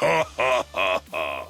Ha ha ha ha!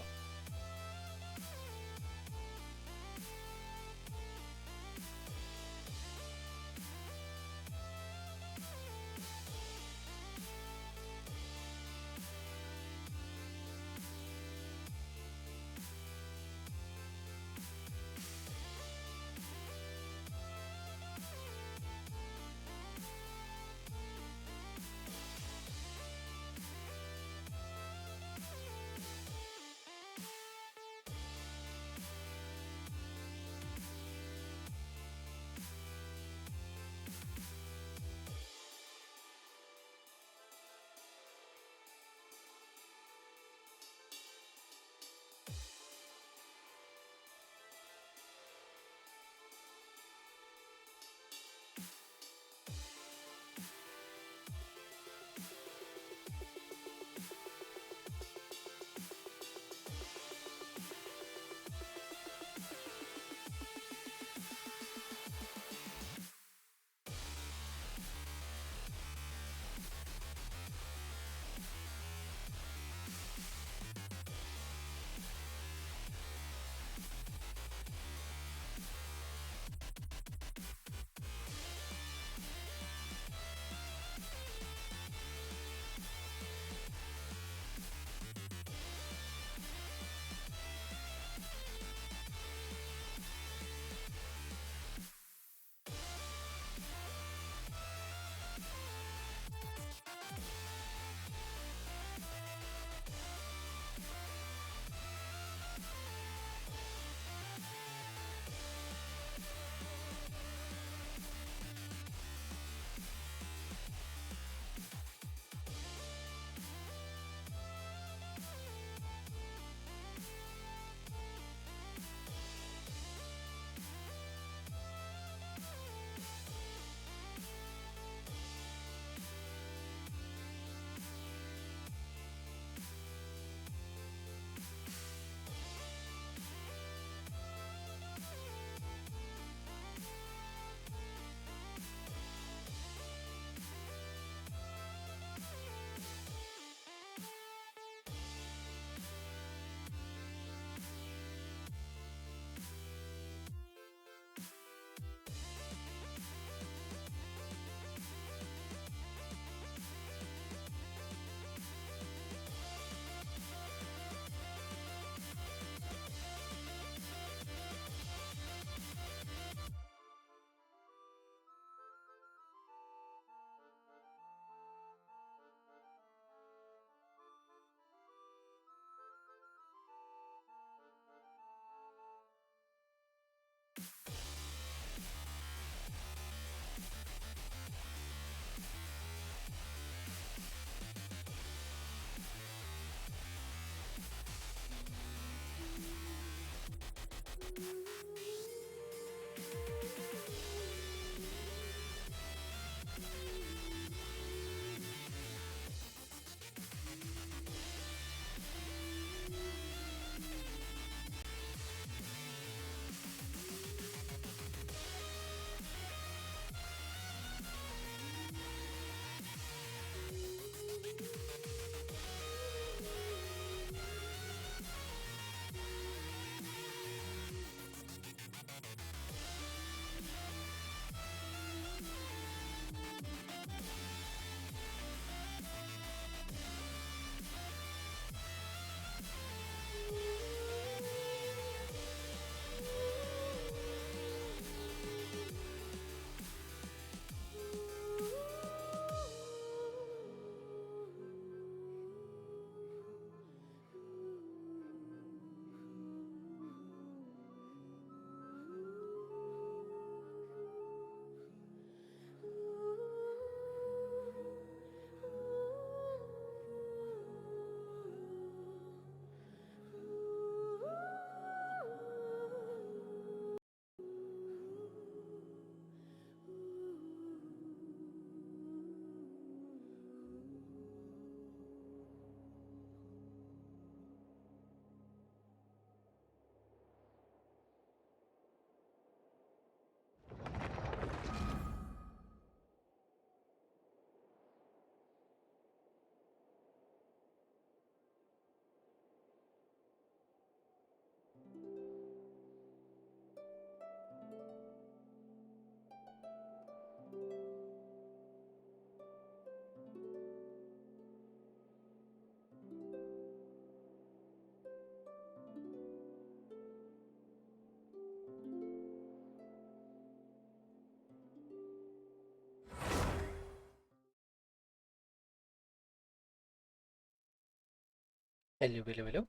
Hello, hello, hello.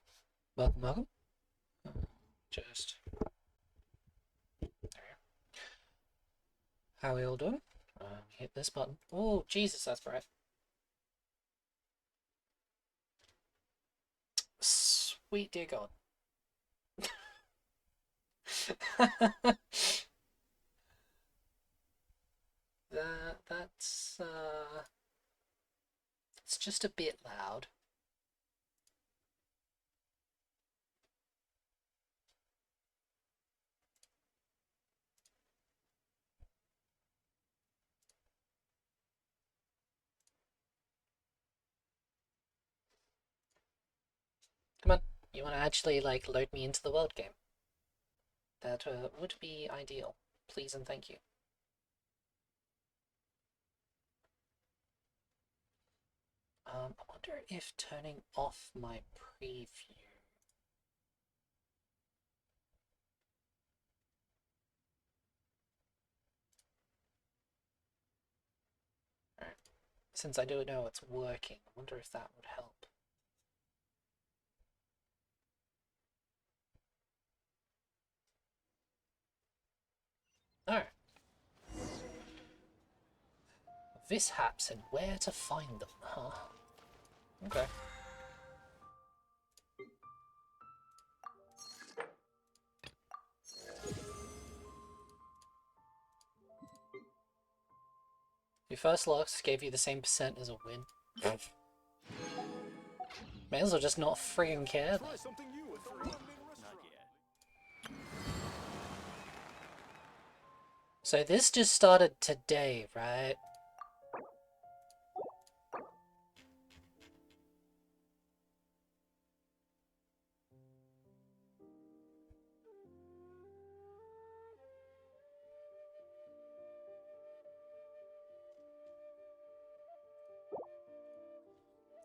Welcome, welcome. Just there. How are we all doing? Hit this button. Oh, Jesus, that's bright. Sweet dear God. That's it's just a bit loud. Come on, you want to actually like load me into the world game? That would be ideal. Please and thank you. I wonder if turning off my preview. Right. Since I don't know it's working, I wonder if that would help. Alright. Vishaps and where to find them, huh? Okay. Your first loss gave you the same percent as a win. May as well just not friggin' care then. So this just started today, right?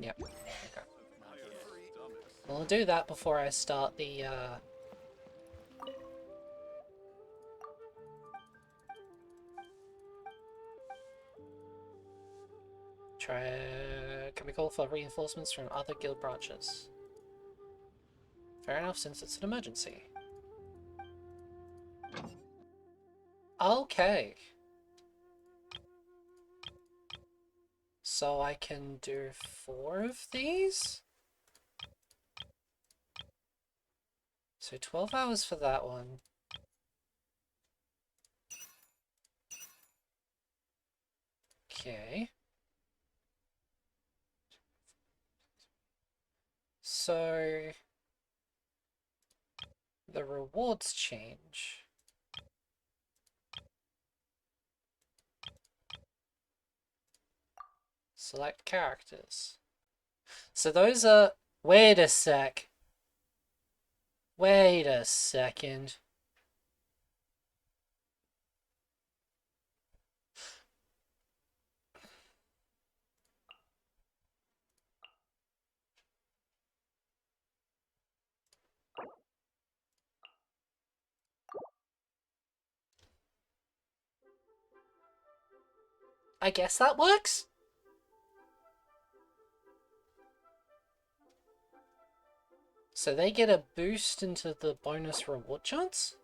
Yep. Okay. Well, I'll do that before I start the, Can we call for reinforcements from other guild branches? Fair enough, since it's an emergency. Okay. So I can do 4 of these? So 12 hours for that one. Okay. So the rewards change. Select characters. So those are... Wait a sec. Wait a second. I guess that works? So they get a boost into the bonus reward chance?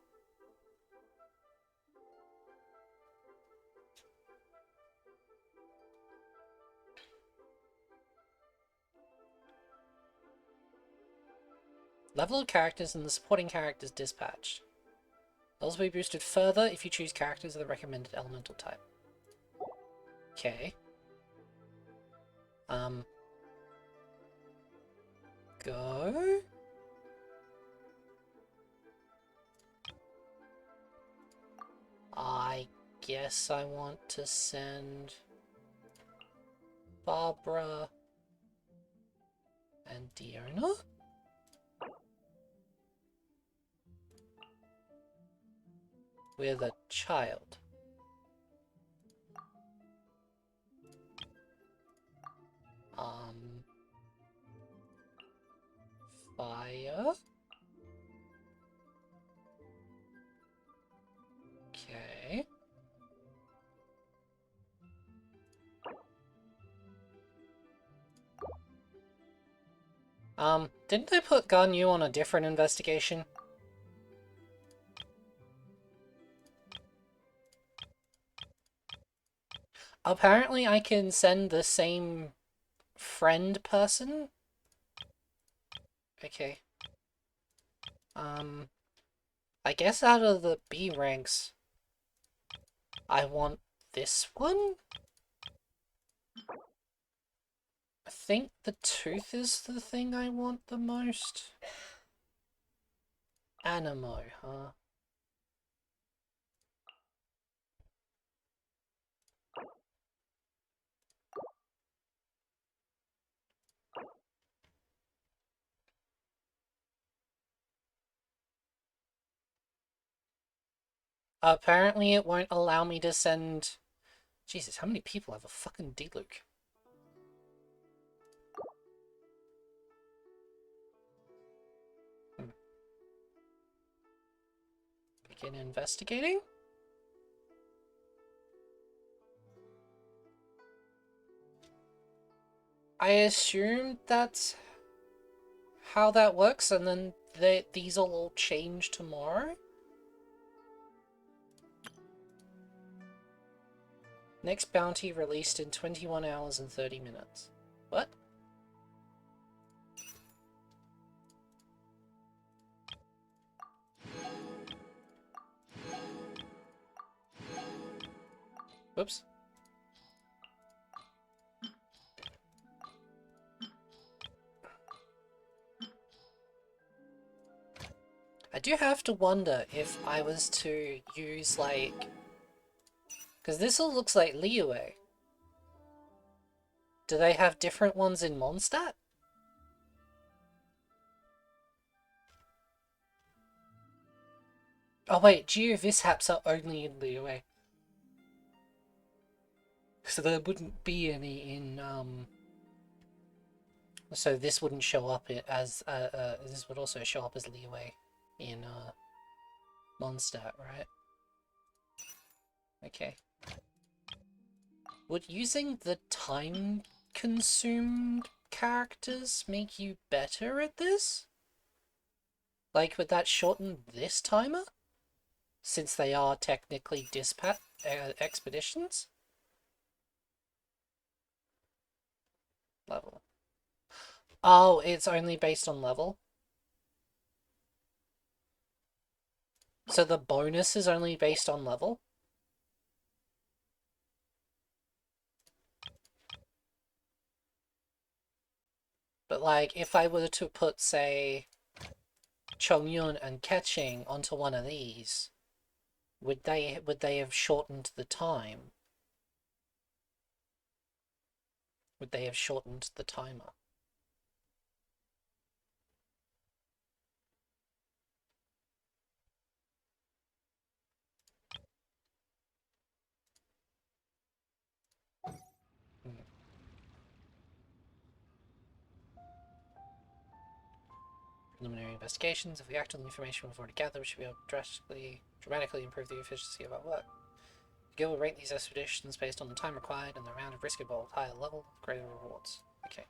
Level of characters and the supporting characters dispatched. Those will be boosted further if you choose characters of the recommended elemental type. Okay. Go? I guess I want to send Barbara and Diona? With a child. Fire? Okay. Didn't they put Ganyu on a different investigation? Apparently I can send the same friend person. Okay. I guess out of the B ranks, I want this one? I think the tooth is the thing I want the most. Animo, huh? Apparently it won't allow me to send... Jesus, how many people have a fucking D-Luke? Begin investigating? I assume that's how that works, and then these will all change tomorrow? Next bounty released in 21 hours and 30 minutes. What? Whoops. I do have to wonder if I was to use, like... Because this all looks like Liyue. Do they have different ones in Mondstadt? Oh wait, Geovishaps are only in Liyue. So there wouldn't be any in, So this wouldn't show up as, this would also show up as Liyue in, Mondstadt, right? Okay. Would using the time-consumed characters make you better at this? Like, would that shorten this timer? Since they are technically dispatch expeditions? Level. Oh, it's only based on level? So the bonus is only based on level? But like, if I were to put, say, Chongyun and Ketching onto one of these, would they have shortened the time? Would they have shortened the timer? Hmm. Preliminary investigations. If we act on the information we've already gathered, we should be able to dramatically improve the efficiency of our work. The Guild will rank these expeditions based on the time required and the amount of risk involved. Higher level, greater rewards. Okay.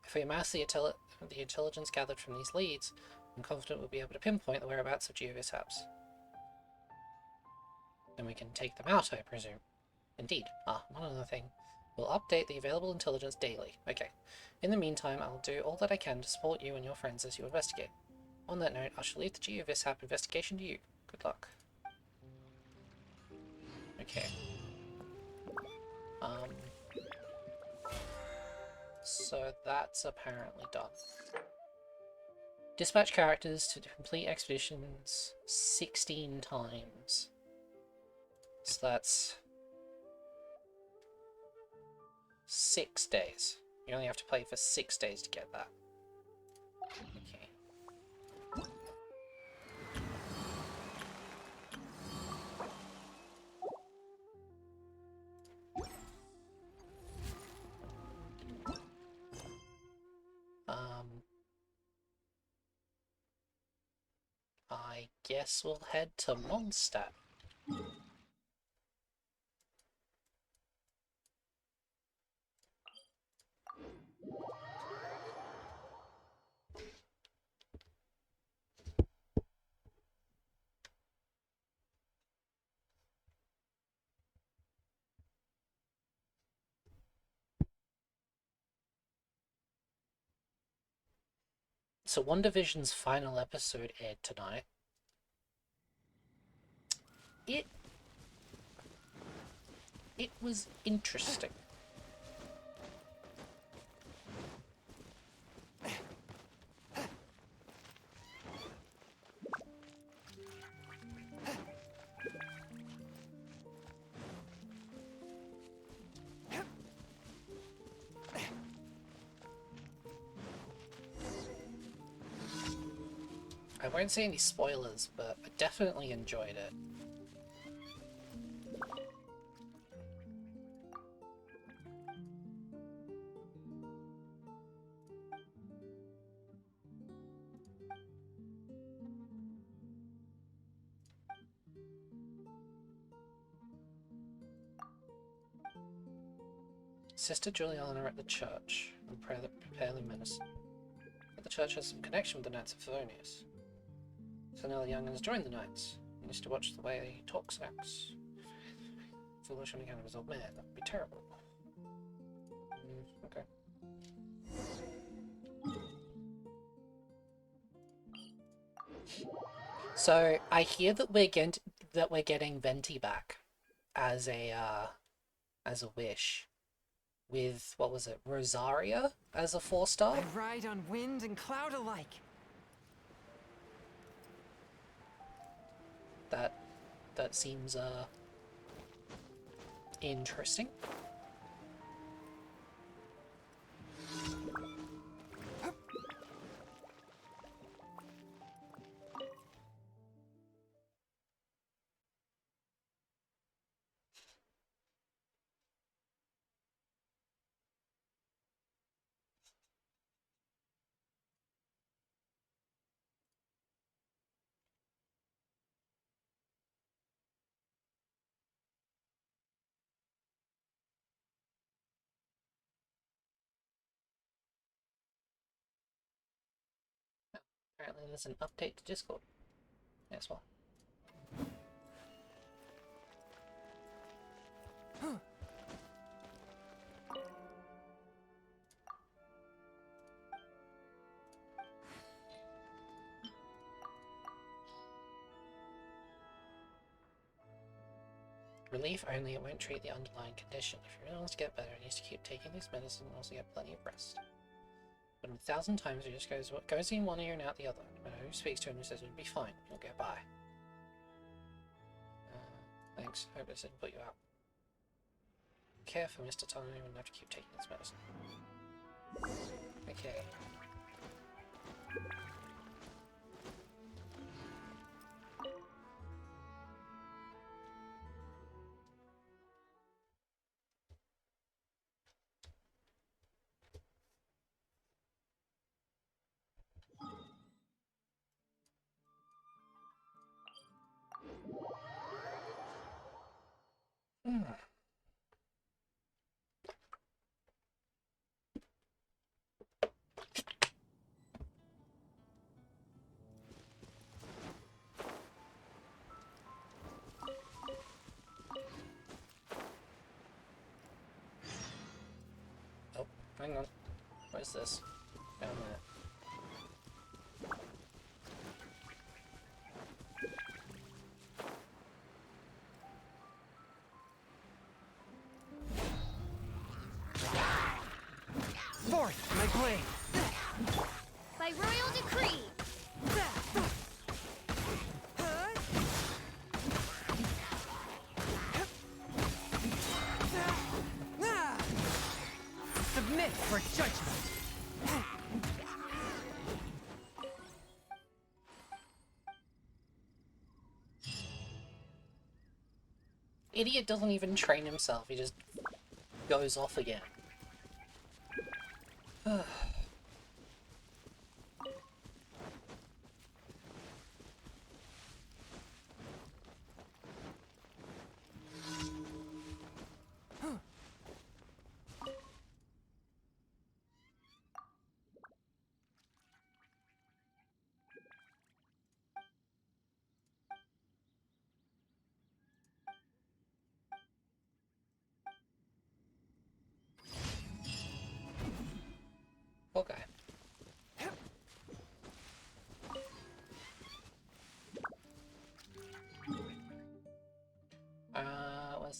If we amass the intelligence gathered from these leads, I'm confident we'll be able to pinpoint the whereabouts of Geovishaps. Then we can take them out, I presume. Indeed. One other thing. We'll update the available intelligence daily. Okay. In the meantime, I'll do all that I can to support you and your friends as you investigate. On that note, I shall leave the Geovishap investigation to you. Good luck. Okay. So that's apparently done. Dispatch characters to complete expeditions 16 times. So that's 6 days. You only have to play for 6 days to get that. Okay. I guess we'll head to Mondstadt. So One Division's final episode aired tonight. It was interesting. I won't say any spoilers, but I definitely enjoyed it. Sister Juliana at the church and prepare the medicine. But the church has some connection with the Knights of Favonius. So now the young'uns join the Knights. He needs to watch the way he talks and acts. Foolish on account of his old man. That would be terrible. Okay. So I hear that we're getting Venti back as a wish. With, what was it, Rosaria as a 4-star? I ride on wind and cloud alike. That seems interesting. Apparently there's an update to Discord as well. Relief only, it won't treat the underlying condition. If you really want to get better, it needs to keep taking this medicine and also get plenty of rest. But 1,000 times it just goes in one ear and out the other. No matter who speaks to him, he says it'll be fine, you'll get by. Thanks, hope this didn't put you out. Care for Mr. Time and have to keep taking this medicine. Okay. Oh, hang on. Where's this? Down there. Forth, my blade! By royal decree! Submit for judgment! Idiot doesn't even train himself, he just goes off again.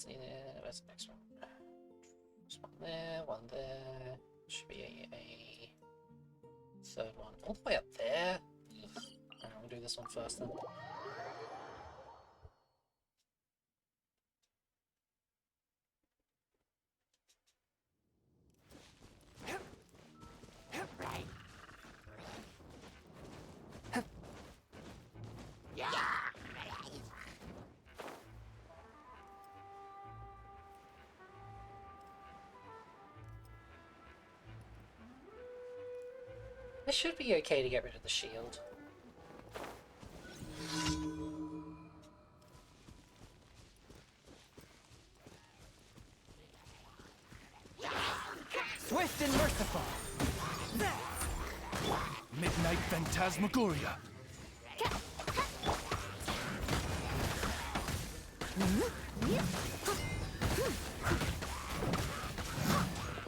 see there. Where's the next one? There's one there, one there. Should be a third one. All the way up there? Ugh. Alright, we'll do this one first then. It should be okay to get rid of the shield. Swift and merciful. Midnight Phantasmagoria.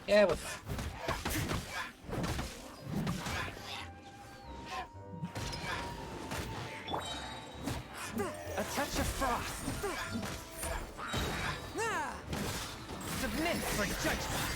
Yeah, but A touch of frost. Submit for judgment.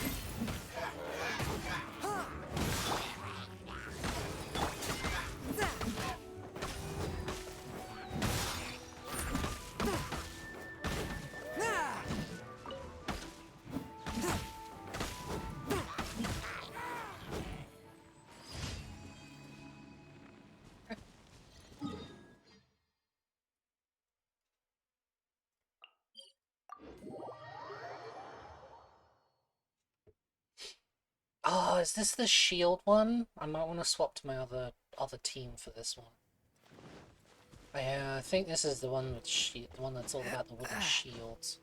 oh, is this the shield one? I might want to swap to my other team for this one. Yeah, I think this is the one with the one that's all about the wooden shields.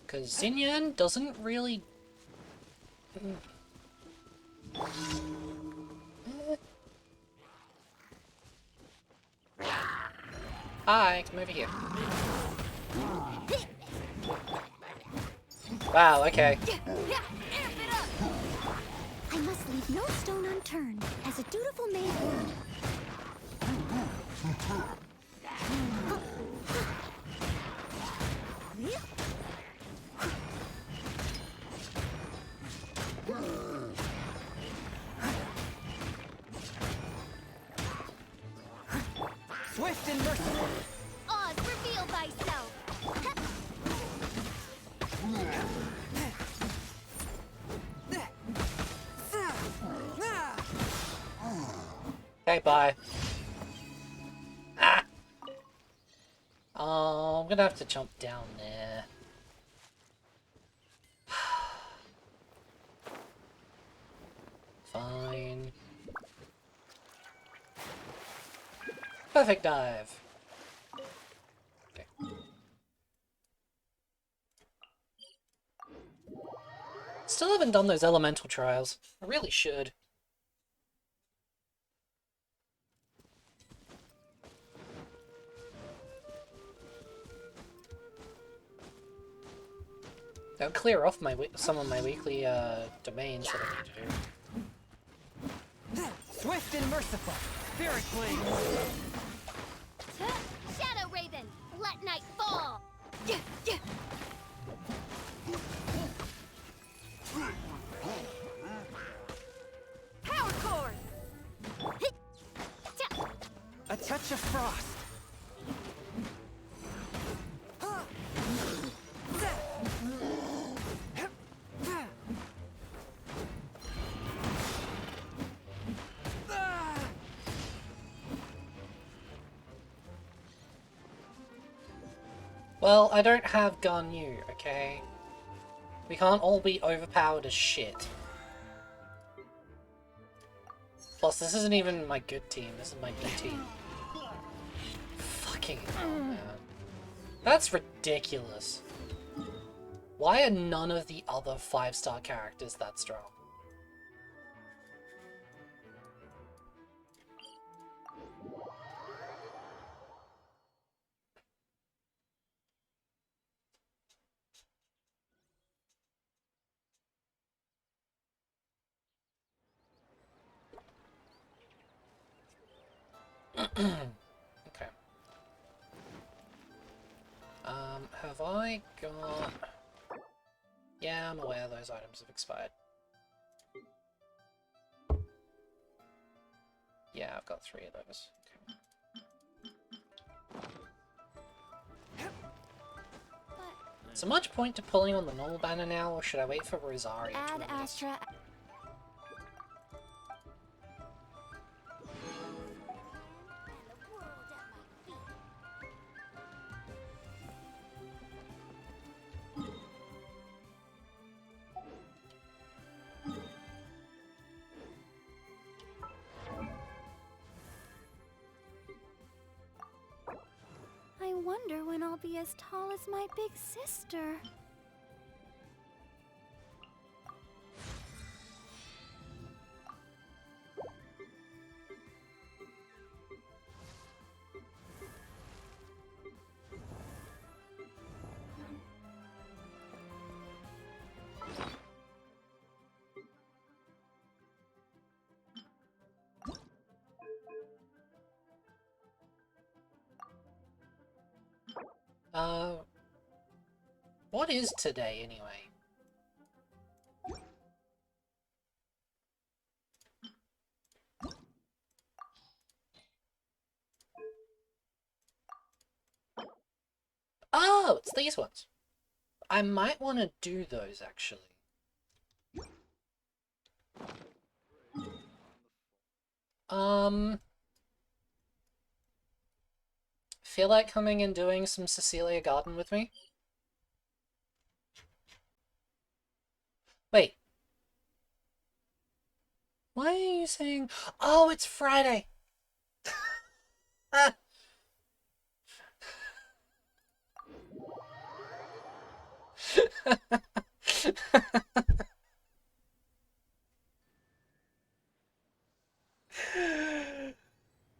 Because Xinyan doesn't really... Hi, come over here. Wow, okay. I must leave no stone unturned, as a dutiful maid would. Swift and merciful. Oz, reveal thyself! Okay, bye. Ah! Oh, I'm gonna have to jump down there. Fine. Perfect dive. Okay. Still haven't done those elemental trials. I really should. That'll clear off my some of my weekly domains that I need to do. Swift and merciful. Spirit blade. Shadow Raven, let night fall! Power cord! A touch of frost. Well, I don't have Ganyu, okay? We can't all be overpowered as shit. Plus, this isn't even my good team, this is my B team. Fucking hell, man. That's ridiculous. Why are none of the other 5-star characters that strong? Okay. have I got... Yeah, I'm aware those items have expired. Yeah, I've got 3 of those. Okay. So much point to pulling on the normal banner now, or should I wait for Rosaria to Add release? Astra. I wonder when I'll be as tall as my big sister. What is today anyway? Oh, it's these ones. I might want to do those actually. Feel like coming and doing some Cecilia Garden with me? Wait. Why are you saying... Oh, it's Friday!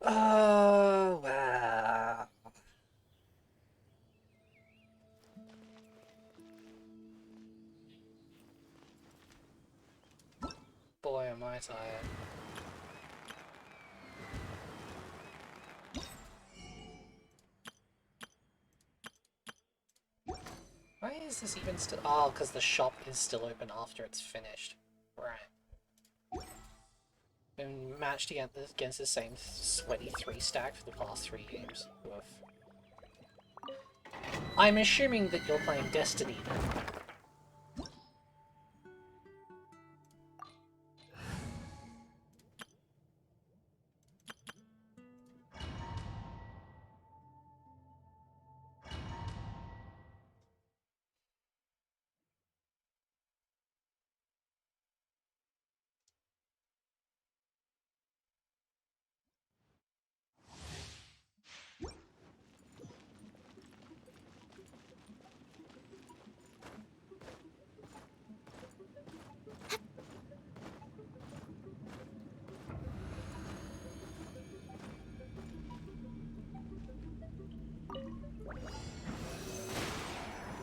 Oh, wow. Boy, am I tired. Why is this even still... Oh, because the shop is still open after it's finished. Right. Been matched against the same sweaty 3-stack for the past 3 games. Woof. I'm assuming that you're playing Destiny then.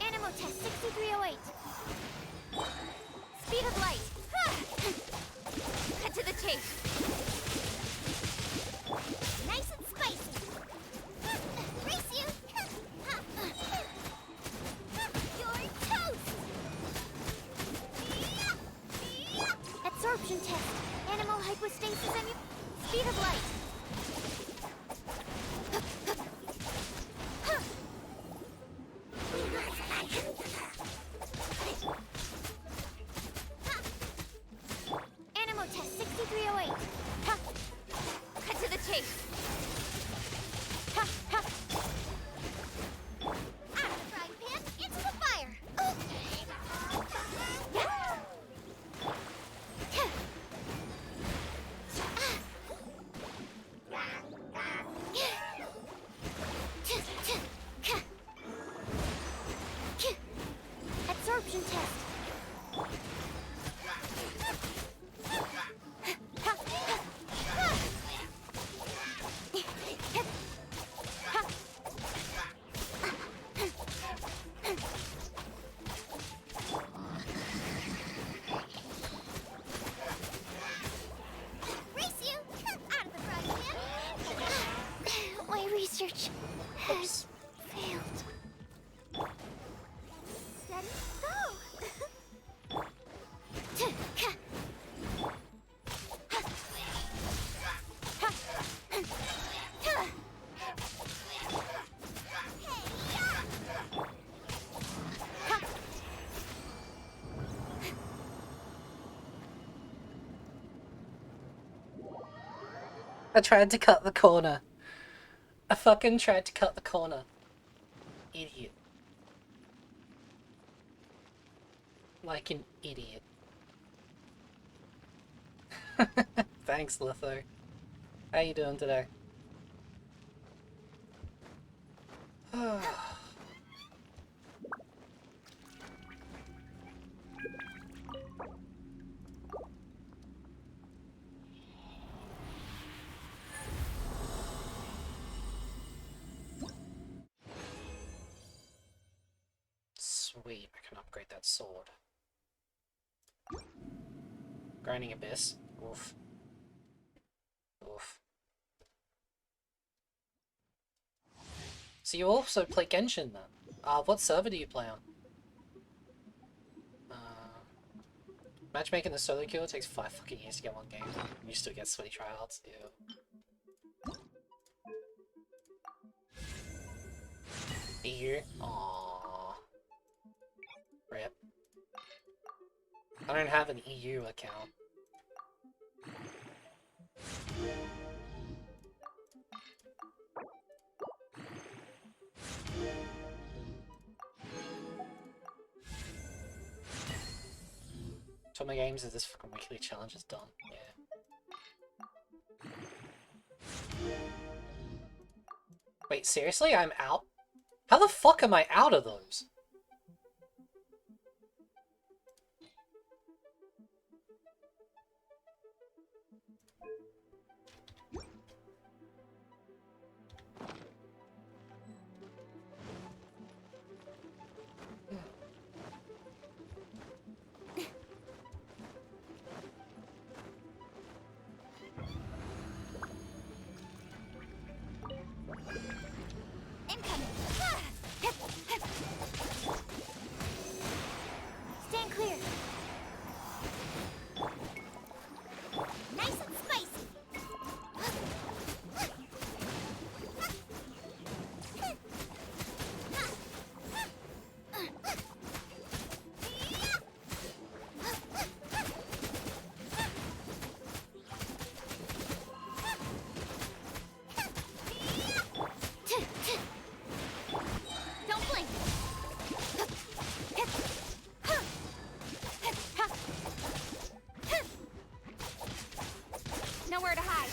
Animal test 6308. Speed of light. Cut to the chase. Nice and spicy. Race you. You're toast. Absorption test. Animal hypostasis and speed of light. Animal test 6308. Ha. Cut to the chase. Ha, ha. Out of the frying pan, into the fire. Absorption test. Race you out of the frying pan. My research has failed. I tried to cut the corner. I fucking tried to cut the corner. Idiot. Like an idiot. Thanks, Litho. How you doing today? Sweet, I can upgrade that sword. Grinding Abyss. Oof. Oof. So you also play Genshin then? What server do you play on? Matchmaking the solo queue takes 5 fucking years to get one game. You still get sweaty tryouts. Ew. EU? Aww. Rip. I don't have an EU account. So my games is this fucking weekly challenge is done. Yeah. Wait, seriously? I'm out? How the fuck am I out of those? Stand clear. Nice and spicy. Don't blink. Nowhere to hide.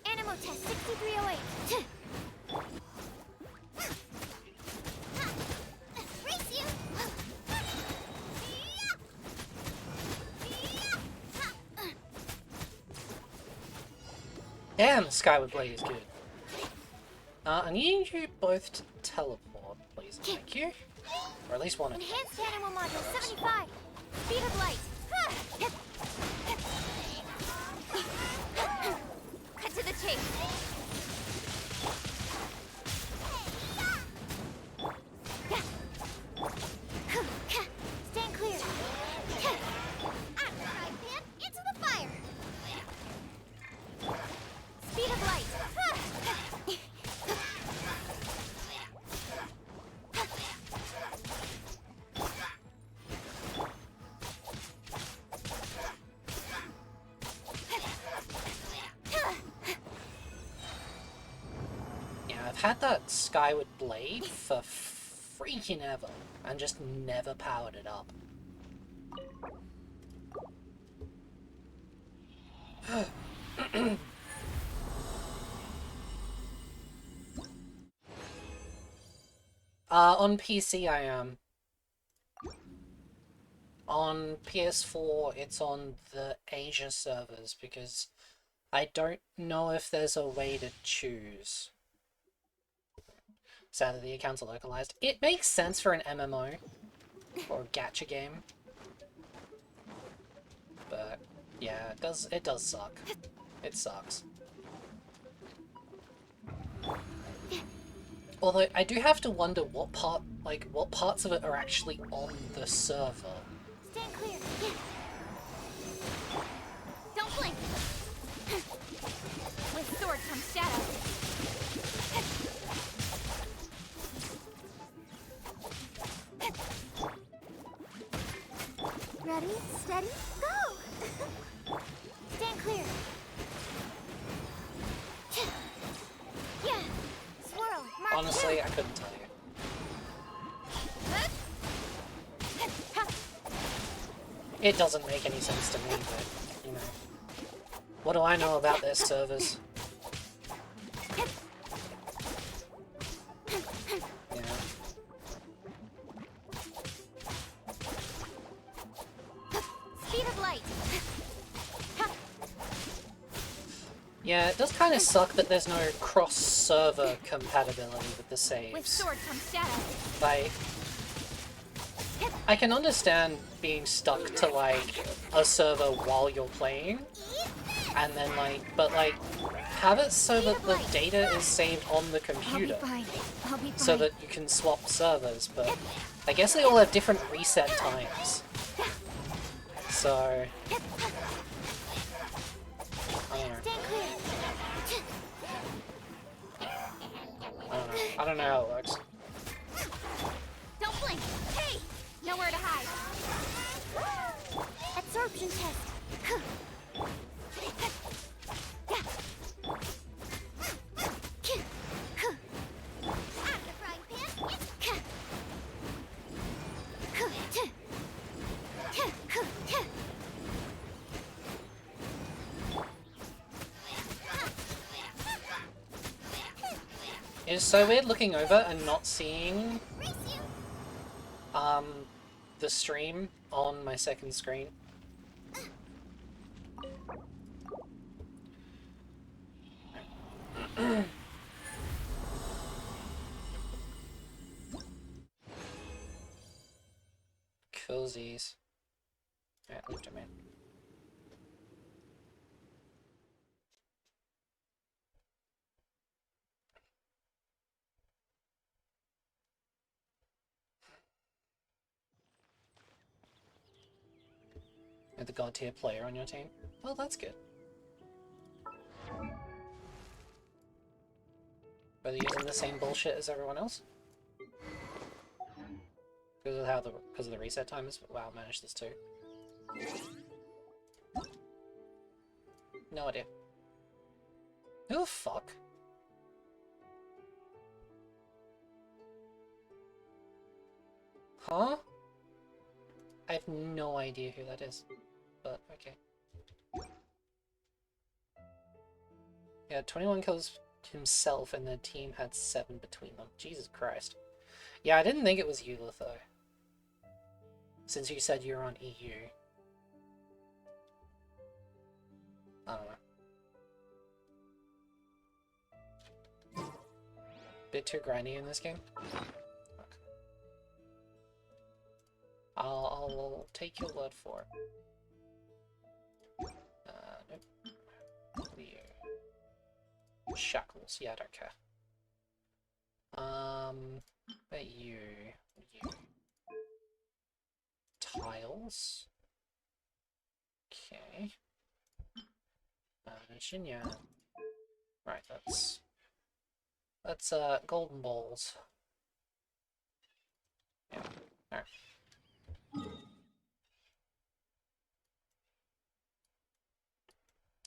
Animal test 6308. Race you. Damn, Skyward Blade is good. I need you both to teleport, please. Thank you. Or at least one of you. Enhanced animal module 75. Speed of light. Cut to the chase. Stand clear. Into the fire. Speed of light. Yeah, I've had that Skyward Blade for freaking ever, and just never powered it up. On PC I am. On PS4 it's on the Asia servers because I don't know if there's a way to choose. Sadly, the accounts are localized. It makes sense for an MMO or a gacha game, but yeah, it does suck. It sucks. Although I do have to wonder what parts of it are actually on the server. Stand clear. Don't blink. With sword comes shadow. Ready, steady, go! honestly, I couldn't tell you. It doesn't make any sense to me, but, you know. What do I know about their servers? Yeah. Speed of light. Yeah, it does kind of suck that there's no cross-server compatibility with the With saves. sword comes shadow. Like, I can understand being stuck to, like, a server while you're playing, and then, like, but, like, have it so that the data is saved on the computer, I'll be fine. so that you can swap servers, but I guess they all have different reset times. So, I don't know. Stand clear. I don't know how it works. Don't blink. Hey! Nowhere to hide. Absorption test. Out of the frying pan. It's so weird looking over and not seeing the stream on my second screen. Cozies. Alright, leave domain. You're the god tier player on your team. Well, that's good. Are they using the same bullshit as everyone else? Because of the reset times? WoW managed this too. No idea. Who the fuck? Huh? I have no idea who that is, but okay. Yeah, 21 kills himself and the team had 7 between them. Jesus Christ. Yeah, I didn't think it was Eula though. Since you said you're on EU. I don't know. Bit too grindy in this game? I'll take your word for it. Nope. You. Shackles. Yeah, I don't care. But you. Tiles. Okay. Shinya. Right, that's golden balls. Yeah. Alright.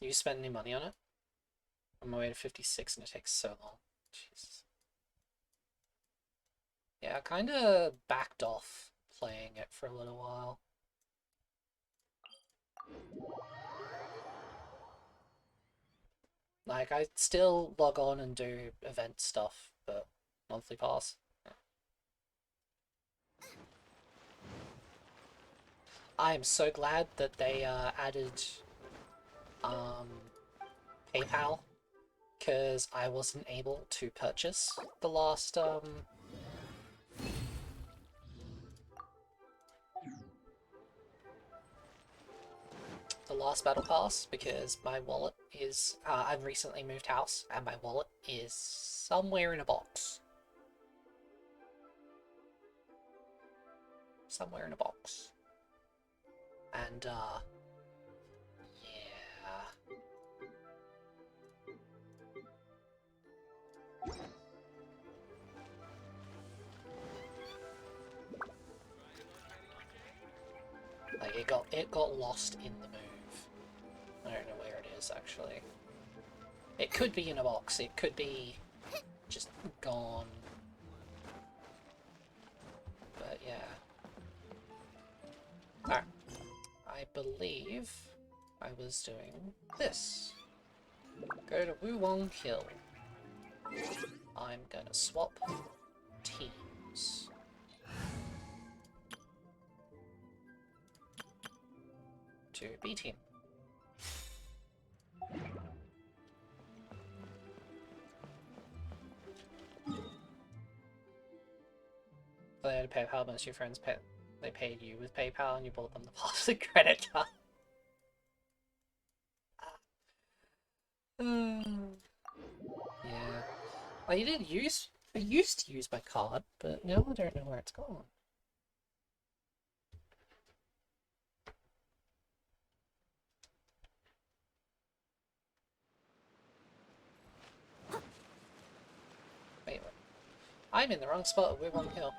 You spent any money on it? I'm on my way to 56 and it takes so long. Jesus. Yeah, I kinda backed off playing it for a little while. Like, I still log on and do event stuff, but monthly pass. Yeah. I am so glad that they added PayPal, because I wasn't able to purchase the last battle pass, because my wallet is I've recently moved house and my wallet is somewhere in a box. Somewhere in a box. And yeah. Like it got lost in the move. I don't know where it is actually. It could be in a box, it could be just gone I believe I was doing this. Go to Wulong Hill. I'm gonna swap teams. To B team. They had to pay PayPal. Most of your friends they paid you with PayPal, and you bought them the plastic credit card. Yeah. I used to use my card, but now I don't know where it's gone. Wait. I'm in the wrong spot. We're on the hill.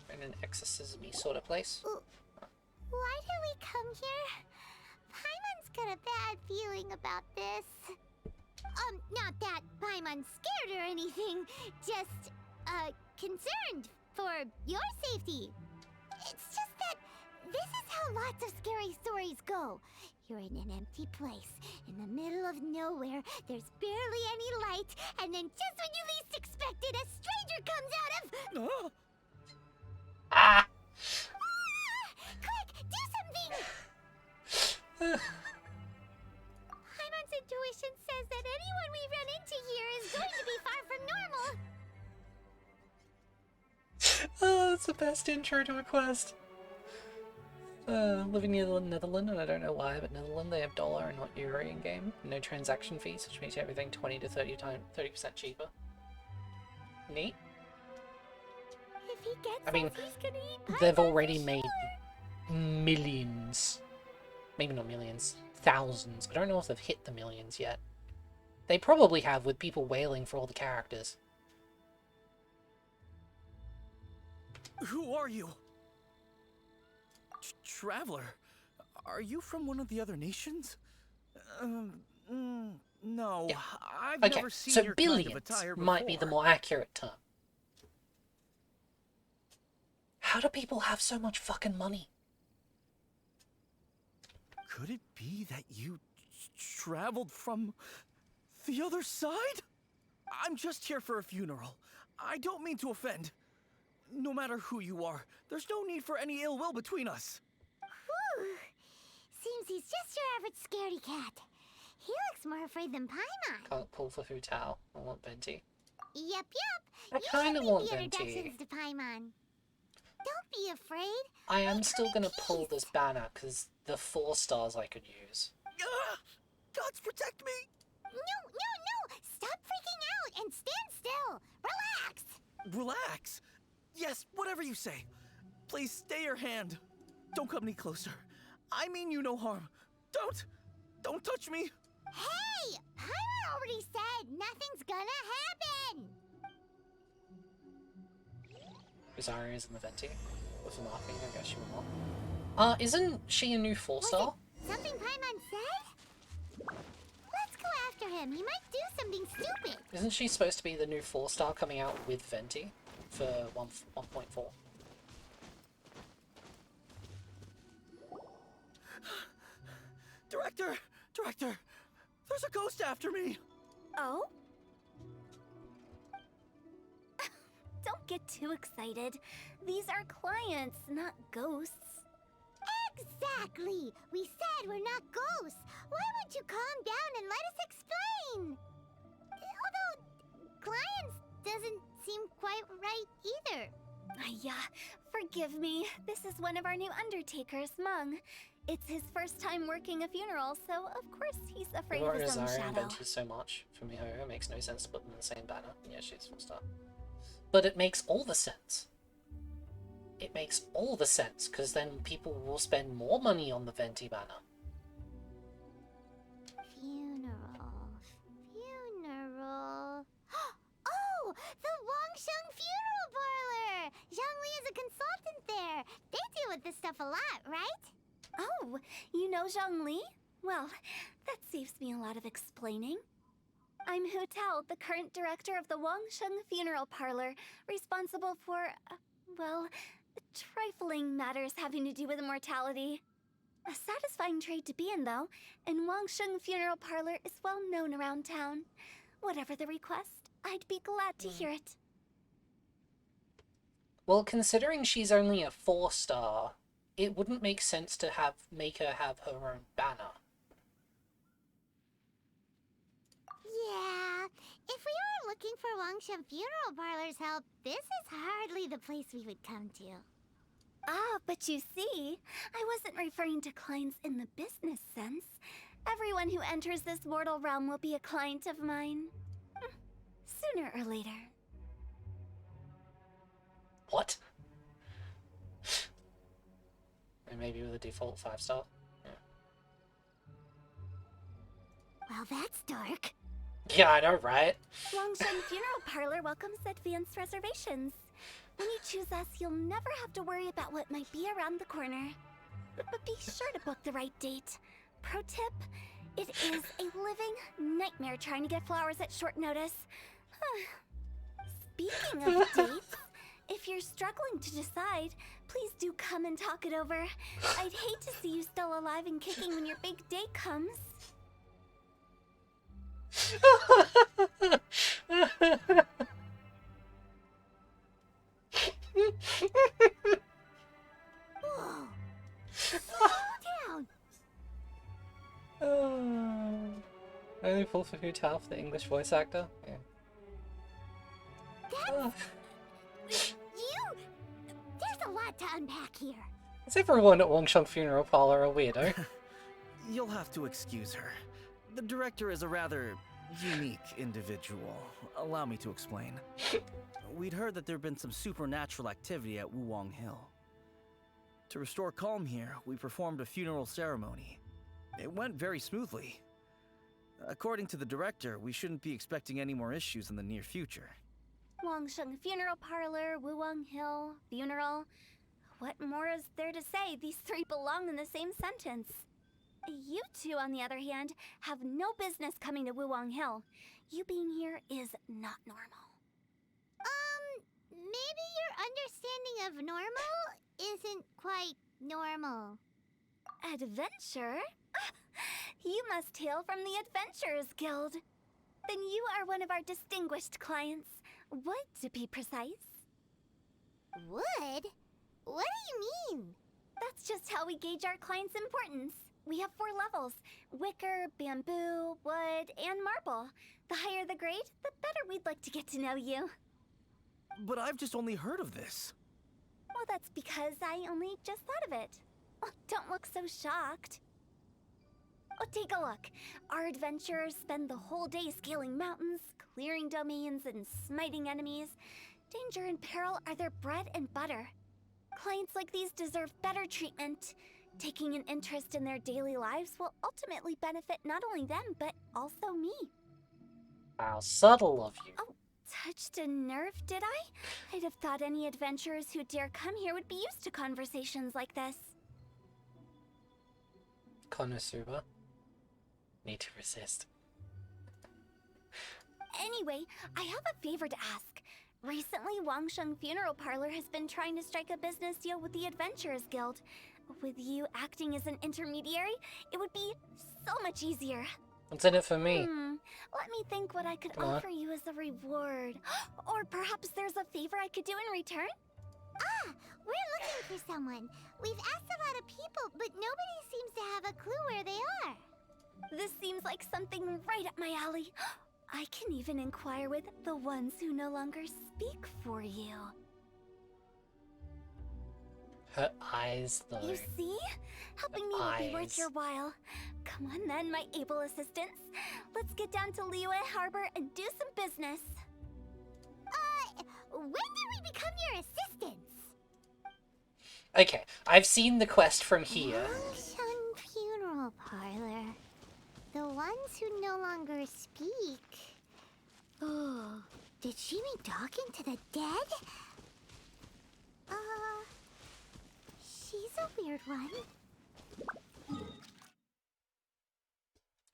In an exorcism-y sort of place. Why did we come here? Paimon's got a bad feeling about this. Not that Paimon's scared or anything, just, concerned for your safety. It's just that this is how lots of scary stories go. You're in an empty place, in the middle of nowhere, there's barely any light, and then just when you least expect it, a stranger comes out of... Ah! Quick, do something! Paimon's intuition says that anyone we run into here is going to be far from normal. Oh, that's the best intro to a quest. Living near the Netherlands, and I don't know why, but Netherlands, they have dollar and not euro in game. No transaction fees, which makes everything 20 to 30% cheaper. Neat. If he gets I mean, us, he's gonna eat they've Paimon already for made sure. millions. Maybe not millions, thousands. I don't know if they've hit the millions yet. They probably have, with people wailing for all the characters. Who are you? Traveler, are you from one of the other nations? No, Yeah. I've Okay, never seen so your billions kind of attire before. might be the more accurate term. How do people have so much fucking money? Could it be that you traveled from the other side? I'm just here for a funeral. I don't mean to offend. No matter who you are, there's no need for any ill will between us. Whew. Seems he's just your average scaredy cat. He looks more afraid than Paimon. Can't pull for Hu Tao. I want Venti. Yep. I You kinda should want make the Venti. introductions to Paimon. Don't be afraid. I am Make still them in gonna pull peace. this banner, because the 4 stars I could use. Gods protect me! No. Stop freaking out and stand still. Relax. Relax. Yes, whatever you say. Please stay your hand. Don't come any closer. I mean you no harm. Don't touch me. Hey, Paimon already said nothing's gonna happen. Rosario is in the Venti. With the marking, I guess she will not. Isn't she a new 4-star? Something Paimon said? Let's go after him. He might do something stupid. Isn't she supposed to be the new 4-star coming out with Venti for 1.4? Director, there's a ghost after me. Oh? Don't get too excited. These are clients, not ghosts. Exactly. We said we're not ghosts. Why won't you calm down and let us explain? Although, clients doesn't seem quite right either. Yeah, forgive me. This is one of our new undertakers, Mung. It's his first time working a funeral, so of course he's afraid What of his own Rosario and shadow. Venti so much for Mihoyo, it makes no sense to put them in the same banner. Yeah, she's 4-star. But it makes all the sense. It makes all the sense, because then people will spend more money on the Venti banner. Funeral. Oh, a consultant there. They deal with this stuff a lot, right? Oh, you know Zhongli? Well, that saves me a lot of explaining. I'm Hu Tao, the current director of the Wangsheng Funeral Parlor, responsible for, well, trifling matters having to do with immortality. A satisfying trade to be in, though, and Wangsheng Funeral Parlor is well known around town. Whatever the request, I'd be glad to hear it. Well, considering she's only a 4-star, it wouldn't make sense to make her have her own banner. Yeah, if we were looking for Wangshan Funeral Parlor's help, this is hardly the place we would come to. Ah, but you see, I wasn't referring to clients in the business sense. Everyone who enters this mortal realm will be a client of mine. Sooner or later. What? And maybe with a default 5-star? Yeah. Well, that's dark. Yeah, I know, right? Wangsheng Funeral Parlor welcomes advanced reservations. When you choose us, you'll never have to worry about what might be around the corner. But be sure to book the right date. Pro tip, it is a living nightmare trying to get flowers at short notice. Speaking of dates, if you're struggling to decide, please do come and talk it over. I'd hate to see you still alive and kicking when your big day comes. Whoa! Slow down! Only pull for Hu Tao for the English voice actor? Yeah. There's a lot to unpack here. Is everyone at Wangsheng Funeral Parlor a weirdo? You'll have to excuse her. The director is a rather unique individual. Allow me to explain. We'd heard that there'd been some supernatural activity at Wuwang Hill. To restore calm here, we performed a funeral ceremony. It went very smoothly. According to the director, we shouldn't be expecting any more issues in the near future. Wangsheng Funeral Parlor, Wuwang Hill, funeral. What more is there to say? These three belong in the same sentence. You two, on the other hand, have no business coming to Wuwang Hill. You being here is not normal. Maybe your understanding of normal isn't quite normal. Adventure? You must hail from the Adventurers Guild. Then you are one of our distinguished clients. Would, to be precise. Wood? What do you mean? That's just how we gauge our clients' importance. We have 4 levels: wicker, bamboo, wood, and marble. The higher the grade, the better we'd like to get to know you. But I've just only heard of this. Well, that's because I only just thought of it. Oh, don't look so shocked. Oh, take a look. Our adventurers spend the whole day scaling mountains, clearing domains, and smiting enemies. Danger and peril are their bread and butter. Clients like these deserve better treatment. Taking an interest in their daily lives will ultimately benefit not only them, but also me. How subtle of you. Oh, touched a nerve, did I? I'd have thought any adventurers who dare come here would be used to conversations like this. Konosuba. Need to resist. Anyway, I have a favor to ask. Recently, Wangsheng Funeral Parlor has been trying to strike a business deal with the Adventurers Guild. With you acting as an intermediary, it would be so much easier. What's in it for me? Let me think what I could Come on. offer you as a reward. Or perhaps there's a favor I could do in return? Ah, we're looking for someone. We've asked a lot of people, but nobody seems to have a clue where they are. This seems like something right up my alley. I can even inquire with the ones who no longer speak for you. Her eyes, though. You see? Helping me will be worth Eyes. your while. Come on then, my able assistants. Let's get down to Liyue Harbor and do some business. When did we become your assistants? Okay, I've seen the quest from here. Wangsheng Funeral Parlor. The ones who no longer speak. Oh, did she mean talking to the dead? a weird one.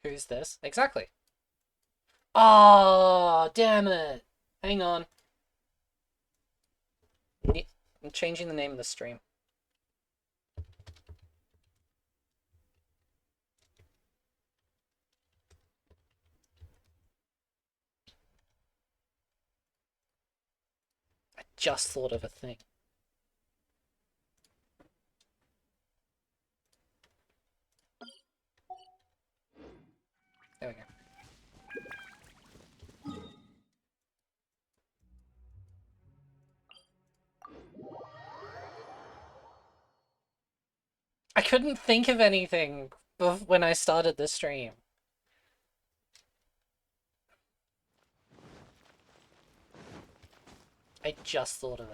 Who's this? Exactly. Oh, damn it. Hang on. I'm changing the name of the stream. I just thought of a thing. There we go. I couldn't think of anything when I started the stream. I just thought of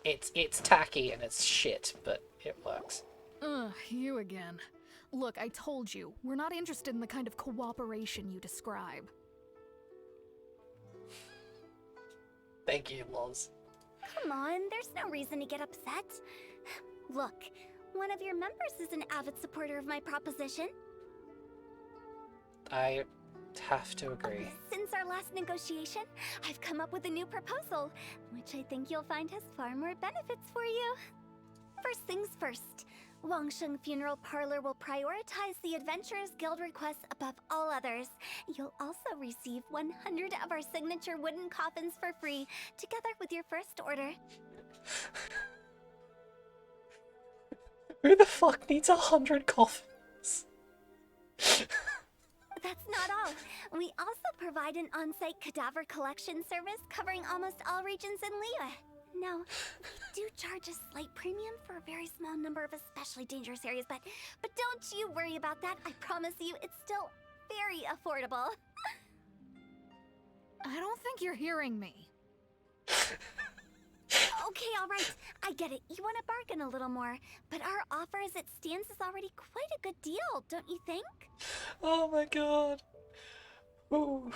it. It's tacky and it's shit, but it works. Ugh, you again. Look, I told you, we're not interested in the kind of cooperation you describe. Thank you, Loz. Come on, there's no reason to get upset. Look, one of your members is an avid supporter of my proposition. I have to agree. Since our last negotiation, I've come up with a new proposal, which I think you'll find has far more benefits for you. First things first, Wangsheng Funeral Parlor will prioritize the Adventurers Guild requests above all others. You'll also receive 100 of our signature wooden coffins for free, together with your first order. Who the fuck needs 100 coffins? That's not all. We also provide an on-site cadaver collection service covering almost all regions in Liyue. Now, we do charge a slight premium for a very small number of especially dangerous areas, but don't you worry about that. I promise you, it's still very affordable. I don't think you're hearing me. Okay, all right. I get it. You want to bargain a little more, but our offer as it stands is already quite a good deal, don't you think? Oh my god. Ooh.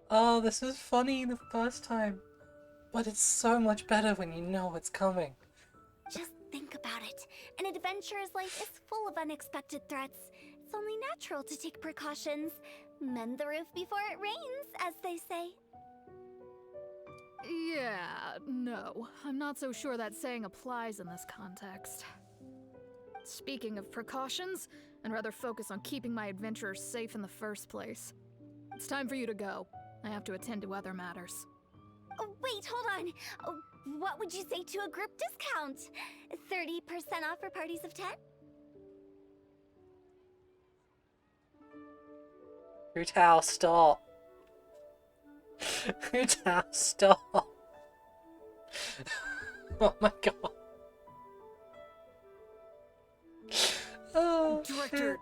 Oh, this was funny the first time, but it's so much better when you know what's coming. Just think about it. An adventurer's life is full of unexpected threats. It's only natural to take precautions. Mend the roof before it rains, as they say. Yeah, no. I'm not so sure that saying applies in this context. Speaking of precautions, I'd rather focus on keeping my adventurers safe in the first place. It's time for you to go. I have to attend to other matters. Oh, wait, hold on. Oh, what would you say to a group discount? 30% off for parties of 10? Rutao, stop. Rutao, stop. Oh my god. Oh, Director,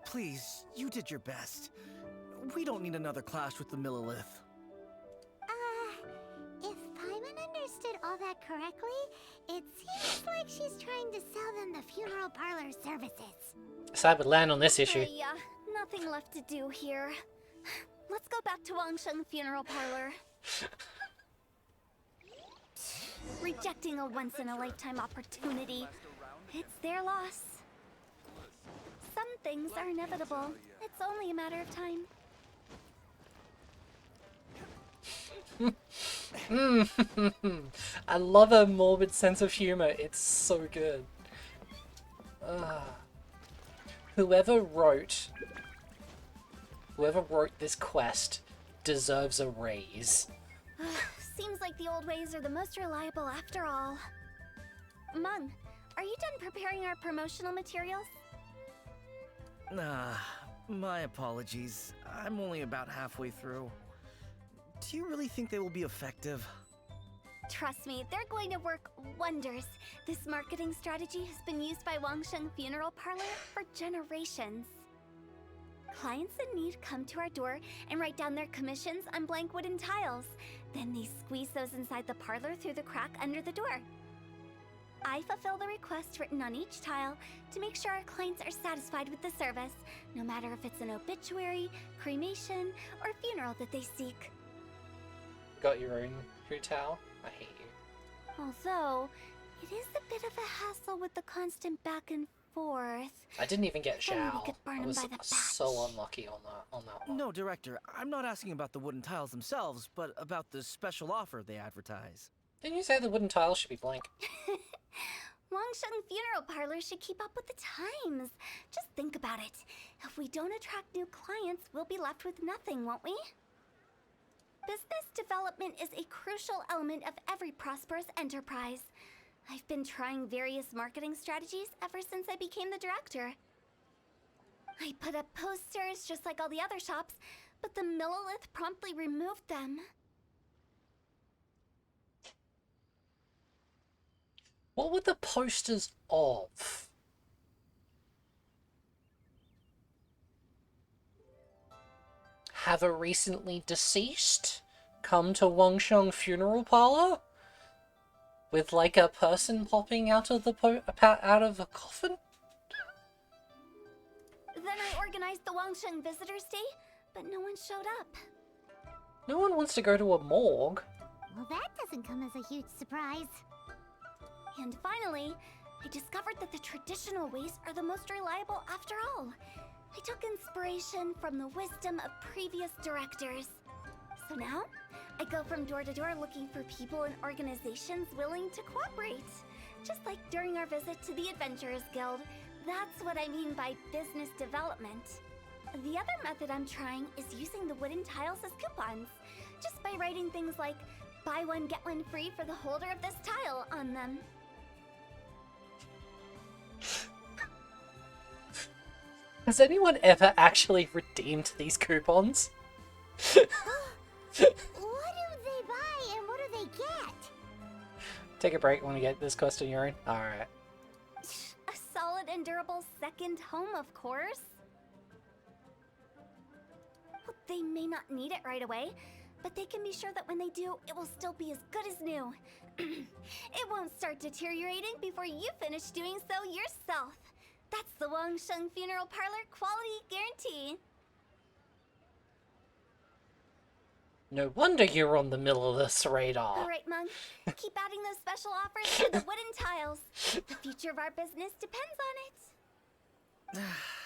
please, you did your best. We don't need another clash with the Millilith. If Paimon understood all that correctly, it seems like she's trying to sell them the funeral parlor services. so I would land on this issue. Yeah, nothing left to do here. Let's go back to Wangsheng Funeral Parlor. Rejecting a once-in-a-lifetime opportunity. It's their loss. Some things are inevitable. It's only a matter of time. I love her morbid sense of humor. It's so good. Whoever wrote this quest deserves a raise. Seems like the old ways are the most reliable after all. Mung, are you done preparing our promotional materials? My apologies. I'm only about halfway through. Do you really think they will be effective? Trust me, they're going to work wonders. This marketing strategy has been used by Wangsheng Funeral Parlor for generations. Clients in need come to our door and write down their commissions on blank wooden tiles. Then they squeeze those inside the parlor through the crack under the door. I fulfill the requests written on each tile to make sure our clients are satisfied with the service, no matter if it's an obituary, cremation, or funeral that they seek. Got your own Rutao? I hate you. Although, it is a bit of a hassle with the constant back and forth. I didn't even get Then we Zhao. could burn I him was by the so batch. unlucky on that one. No, Director, I'm not asking about the wooden tiles themselves, but about the special offer they advertise. Didn't you say the wooden tiles should be blank? Wangsheng Funeral Parlor should keep up with the times. Just think about it. If we don't attract new clients, we'll be left with nothing, won't we? Business development is a crucial element of every prosperous enterprise. I've been trying various marketing strategies ever since I became the director. I put up posters just like all the other shops, but the Millilith promptly removed them. What were the posters of? Have a recently deceased come to Wangsheng Funeral Parlor? With like a person popping out of the out of a coffin? Then I organized the Wangsheng Visitors Day, but no one showed up. No one wants to go to a morgue. Well, that doesn't come as a huge surprise. And finally, I discovered that the traditional ways are the most reliable after all. I took inspiration from the wisdom of previous directors. So now, I go from door to door looking for people and organizations willing to cooperate. Just like during our visit to the Adventurers Guild. That's what I mean by business development. The other method I'm trying is using the wooden tiles as coupons. Just by writing things like, buy one get one free for the holder of this tile on them. Has anyone ever actually redeemed these coupons? What do they buy and what do they get? Take a break when we get this question, urine. Alright. A solid and durable second home, of course. Well, they may not need it right away, but they can be sure that when they do, it will still be as good as new. It won't start deteriorating before you finish doing so yourself. That's the Wangsheng Funeral Parlor quality guarantee. No wonder you're on the middle of this radar. All right, Mung. Keep adding those special offers to the wooden tiles. The future of our business depends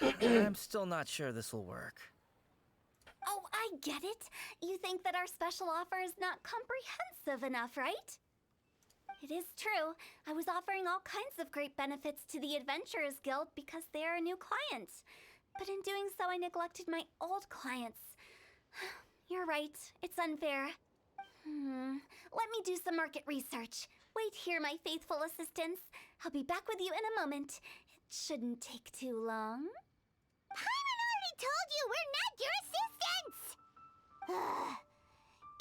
on it. I'm still not sure this will work. Oh, I get it. You think that our special offer is not comprehensive enough, right? It is true. I was offering all kinds of great benefits to the Adventurers Guild because they are a new client. But in doing so, I neglected my old clients. You're right. It's unfair. Let me do some market research. Wait here, my faithful assistants. I'll be back with you in a moment. It shouldn't take too long. Paimon already told you we're not your assistants!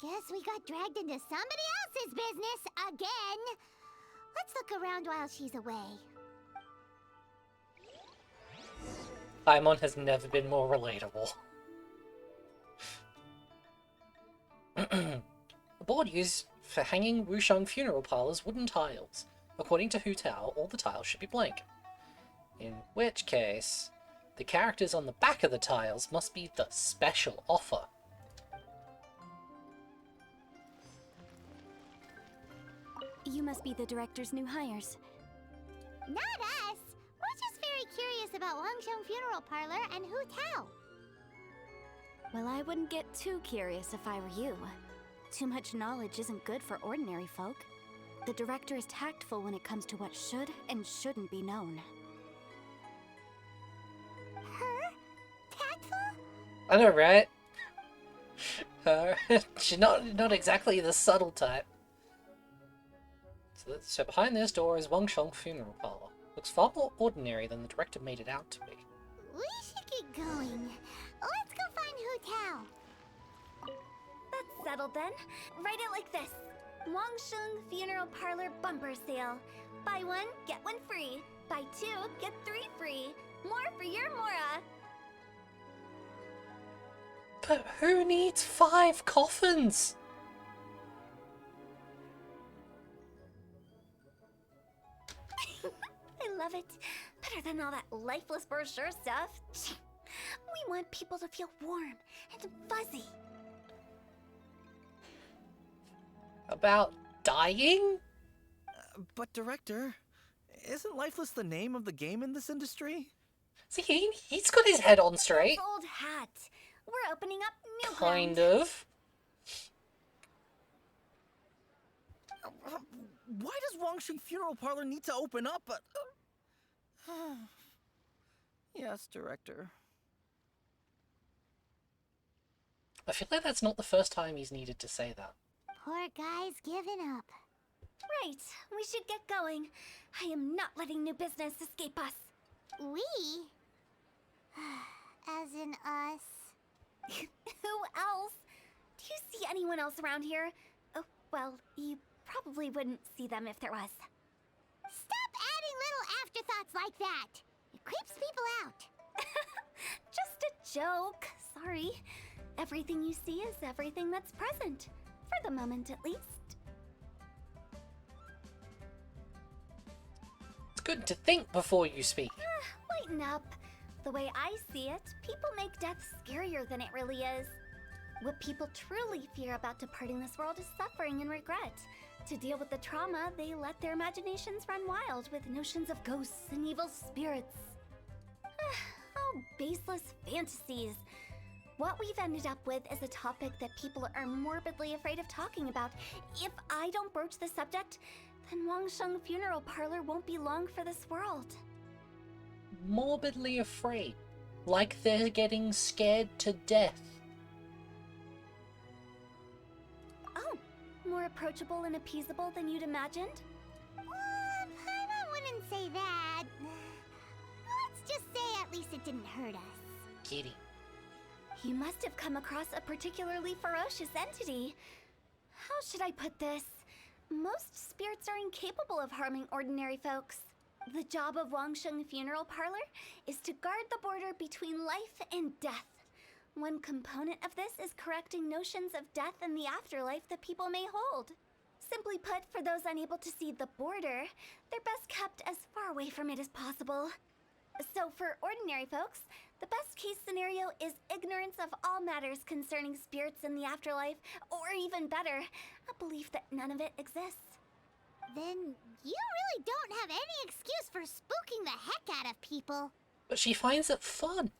Guess we got dragged into somebody else's business again. Let's look around while she's away. Paimon has never been more relatable. The board used for hanging Wusheng Funeral Parlor's wooden tiles. According to Hu Tao, all the tiles should be blank. In which case, the characters on the back of the tiles must be the special offer. You must be the director's new hires. Not us! We're just very curious about Wangsheng Funeral Parlor and Hu Tao. Well, I wouldn't get too curious if I were you. Too much knowledge isn't good for ordinary folk. The director is tactful when it comes to what should and shouldn't be known. Her? Tactful? I know, right? She's not exactly the subtle type. So behind this door is Wangsheng Funeral Parlor. Looks far more ordinary than the director made it out to be. We should get going. Let's go find Hu Tao. That's settled then. Write it like this. Wangsheng Funeral Parlor Bumper Sale. Buy one, get one free. Buy two, get three free. More for your Mora. But who needs 5 coffins? I love it. Better than all that lifeless brochure stuff. We want people to feel warm and fuzzy. About dying? But, Director, isn't Lifeless the name of the game in this industry? See, he's got his head on straight. Old hat. We're opening up new Kind ground. of. Why does Wangsheng Funeral Parlor need to open up? Yes, Director. I feel like that's not the first time he's needed to say that. Poor guy's giving up. Right, we should get going. I am not letting new business escape us. We? As in us. Who else? Do you see anyone else around here? Oh, well, you probably wouldn't see them if there was. Stop adding little afterthoughts like that. It creeps people out. Just a joke. Sorry. Everything you see is everything that's present. For the moment, at least. It's good to think before you speak. Lighten up. The way I see it, people make death scarier than it really is. What people truly fear about departing this world is suffering and regret. To deal with the trauma, they let their imaginations run wild with notions of ghosts and evil spirits. Oh, baseless fantasies. What we've ended up with is a topic that people are morbidly afraid of talking about. If I don't broach the subject, then Wangsheng Funeral Parlor won't be long for this world. Morbidly afraid. Like they're getting scared to death. Oh, more approachable and appeasable than you'd imagined? I wouldn't say that. Let's just say at least it didn't hurt us. Kitty. You must have come across a particularly ferocious entity. How should I put this? Most spirits are incapable of harming ordinary folks. The job of Wangsheng Funeral Parlor is to guard the border between life and death. One component of this is correcting notions of death and the afterlife that people may hold. Simply put, for those unable to see the border, they're best kept as far away from it as possible. So for ordinary folks, the best case scenario is ignorance of all matters concerning spirits in the afterlife, or even better, a belief that none of it exists. Then you really don't have any excuse for spooking the heck out of people. But she finds it fun.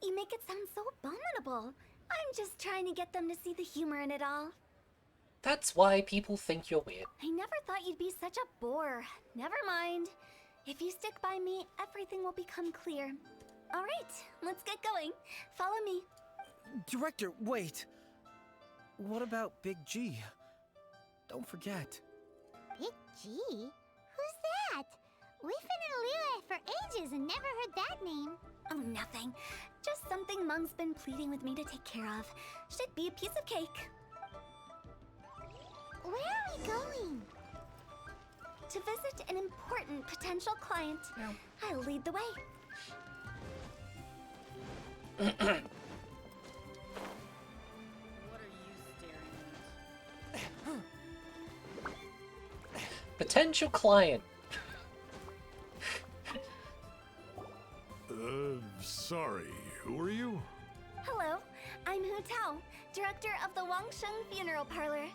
You make it sound so abominable. I'm just trying to get them to see the humor in it all. That's why people think you're weird. I never thought you'd be such a bore. Never mind. If you stick by me, everything will become clear. All right, let's get going. Follow me. Director, wait. What about Big G? Don't forget. Big G? Who's that? We've been in Liyue for ages and never heard that name. Oh, nothing. Just something Mung's been pleading with me to take care of. Should be a piece of cake. Where are we going? To visit an important potential client. No. I'll lead the way. What are you staring at? Potential client. Sorry, who are you? Hello, I'm Hu Tao, director of the Wangsheng Funeral Parlor.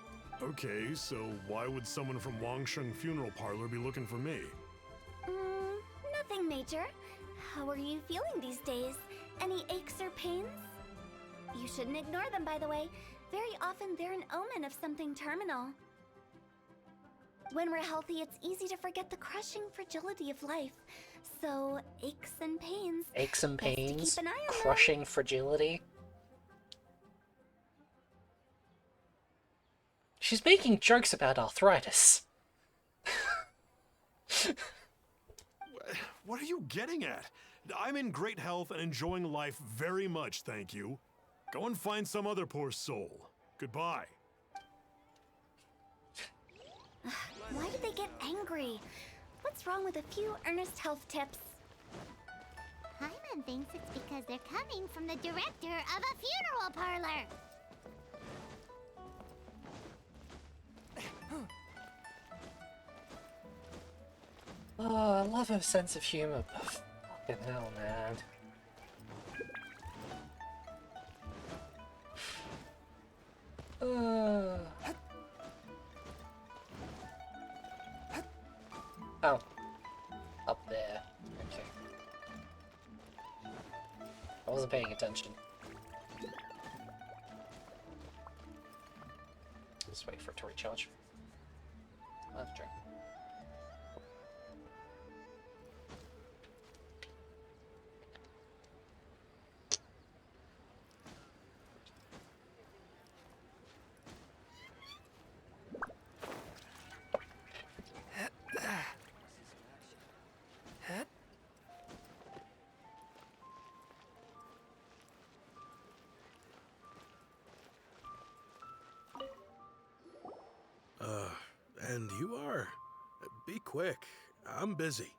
Okay, so why would someone from Wangsheng Funeral Parlor be looking for me? Nothing major. How are you feeling these days? Any aches or pains? You shouldn't ignore them, by the way. Very often they're an omen of something terminal. When we're healthy, it's easy to forget the crushing fragility of life. So, aches and pains. Aches and Best to pains. keep an eye on them. Crushing fragility. She's making jokes about arthritis. What are you getting at? I'm in great health and enjoying life very much, thank you. Go and find some other poor soul. Goodbye. Why did they get angry? What's wrong with a few earnest health tips? Paimon thinks it's because they're coming from the director of a funeral parlor. Oh, I love her sense of humor, but fucking hell, man. Oh. Up there. Okay. I wasn't paying attention. Just wait for it to recharge. That's true. And you are? Be quick. I'm busy.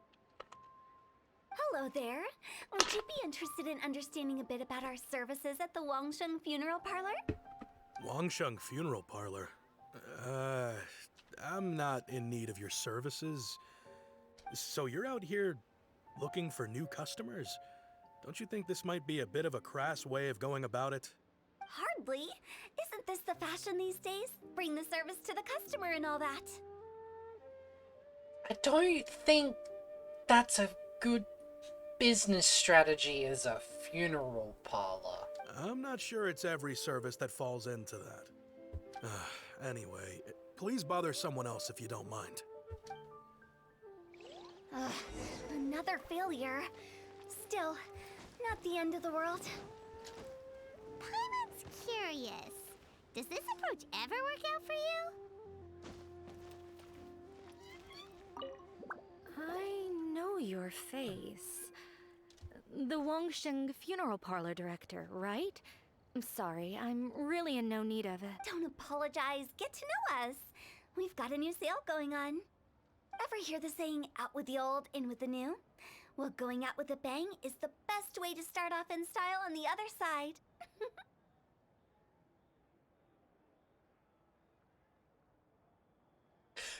Hello there. Would you be interested in understanding a bit about our services at the Wangsheng Funeral Parlor? Wangsheng Funeral Parlor. I'm not in need of your services. So you're out here looking for new customers? Don't you think this might be a bit of a crass way of going about it? Hardly. Isn't this the fashion these days? Bring the service to the customer and all that. I don't think that's a good business strategy as a funeral parlor. I'm not sure it's every service that falls into that. Anyway, please bother someone else if you don't mind. Ugh, another failure. Still, not the end of the world. Paimon's curious. Does this approach ever work out for you? I know your face. The Wangsheng Funeral Parlor director, right? I'm sorry, I'm really in no need of it. Don't apologize. Get to know us. We've got a new sale going on. Ever hear the saying, out with the old, in with the new? Well, going out with a bang is the best way to start off in style on the other side.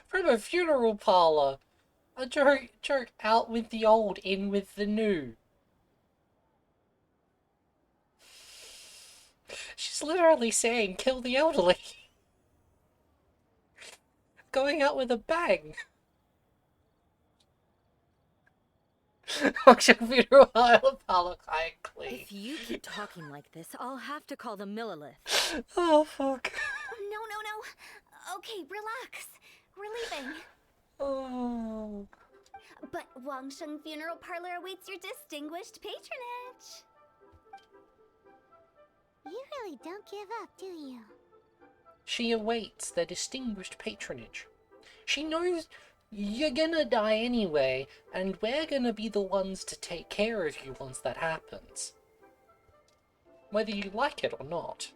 From a funeral parlor. A joke out with the old, in with the new. She's literally saying kill the elderly. Going out with a bang. Auction funeral parlor clean. If you keep talking like this, I'll have to call the Millilith. Oh fuck. No. Okay, relax. We're leaving. Oh. But Wangsheng Funeral Parlor awaits your distinguished patronage. You really don't give up, do you? She awaits their distinguished patronage. She knows you're gonna die anyway, and we're gonna be the ones to take care of you once that happens. Whether you like it or not.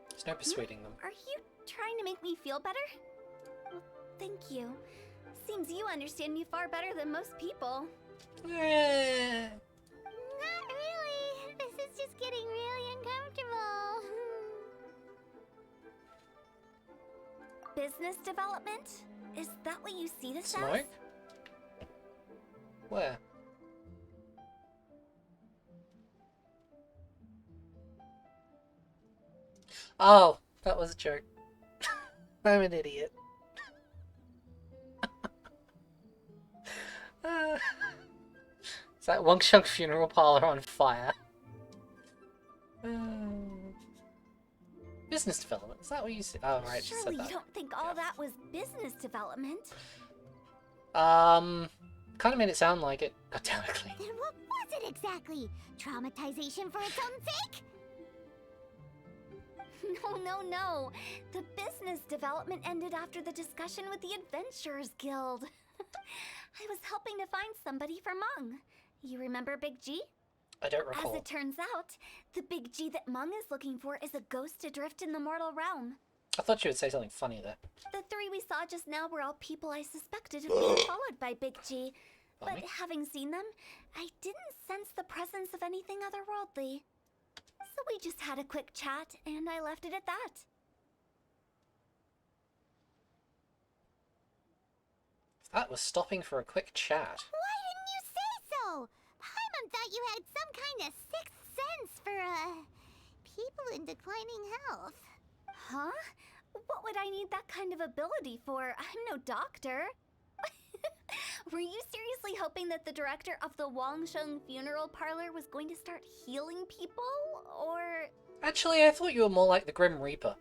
There's no persuading them. Are you trying to make me feel better? Well, thank you. Seems you understand me far better than most people. Eh. Not really. This is just getting really uncomfortable. Business development? Is that what you see this as? Smoke? Where? Oh, that was a joke. I'm an idiot. Is that Wangsheng Funeral Parlor on fire? Business development, is that what you said? Oh, right, she Surely said you that. don't think all that was business development? Kind of made it sound like it. God damn it, Clee. Then what was it exactly? Traumatization for its own sake? No. The business development ended after the discussion with the Adventurers Guild. I was helping to find somebody for Mung. You remember Big G? I don't recall. As it turns out, the Big G that Mung is looking for is a ghost adrift in the mortal realm. I thought you would say something funny there. The three we saw just now were all people I suspected of being followed by Big G. But Mommy? having seen them, I didn't sense the presence of anything otherworldly. So we just had a quick chat, and I left it at that. That was stopping for a quick chat. Why didn't you say so? Paimon thought you had some kind of sixth sense for, people in declining health. Huh? What would I need that kind of ability for? I'm no doctor. Were you seriously hoping that the director of the Wangsheng Funeral Parlor was going to start healing people? Or... Actually, I thought you were more like the Grim Reaper.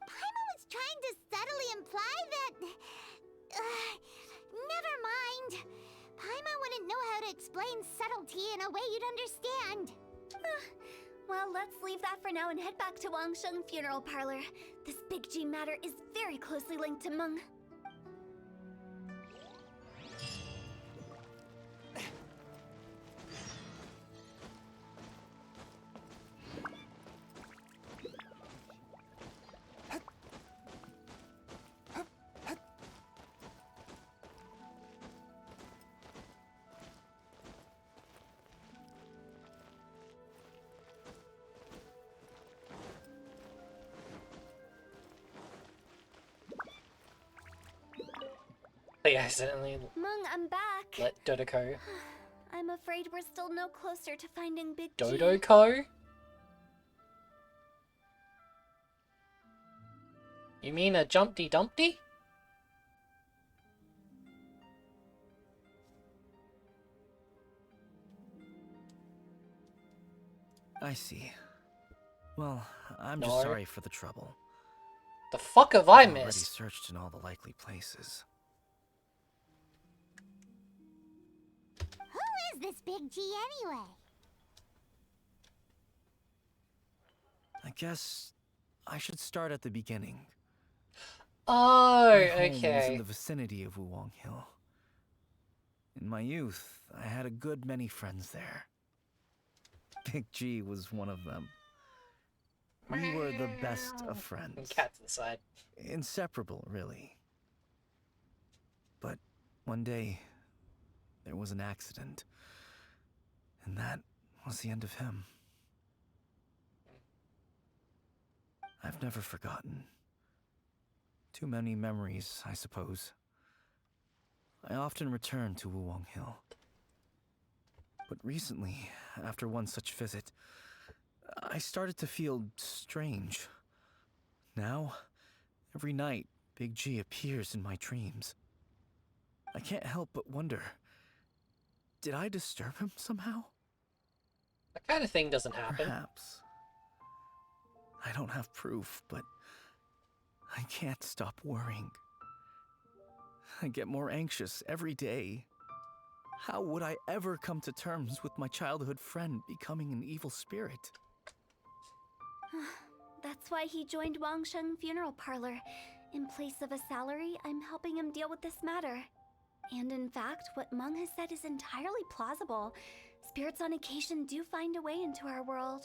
Paimon was trying to subtly imply that... never mind. Paimon wouldn't know how to explain subtlety in a way you'd understand. Well, let's leave that for now and head back to Wangsheng Funeral Parlor. This Big G matter is very closely linked to Meng. They accidentally Meng, I'm back. let Dodoko. I'm afraid we're still no closer to finding Big G. Dodoko? You mean a Jumpty Dumpty? I see. Well, I'm No. just sorry for the trouble. The fuck have I I've already missed? searched in all the likely places. Who is this Big G anyway? I guess I should start at the beginning. Oh, My home was okay. in the vicinity of Wuwang Hill. In my youth, I had a good many friends there. Big G was one of them. We were the best of friends. Cat to the side. Inseparable, really. But one day, there was an accident. And that was the end of him. I've never forgotten. Too many memories, I suppose. I often return to Wuwang Hill. But recently, after one such visit, I started to feel strange. Now, every night, Big G appears in my dreams. I can't help but wonder, did I disturb him somehow? That kind of thing doesn't happen. Perhaps. I don't have proof, but I can't stop worrying. I get more anxious every day. How would I ever come to terms with my childhood friend becoming an evil spirit? That's why he joined Wangsheng Funeral Parlor. In place of a salary, I'm helping him deal with this matter. And in fact, what Meng has said is entirely plausible. Spirits on occasion do find a way into our world.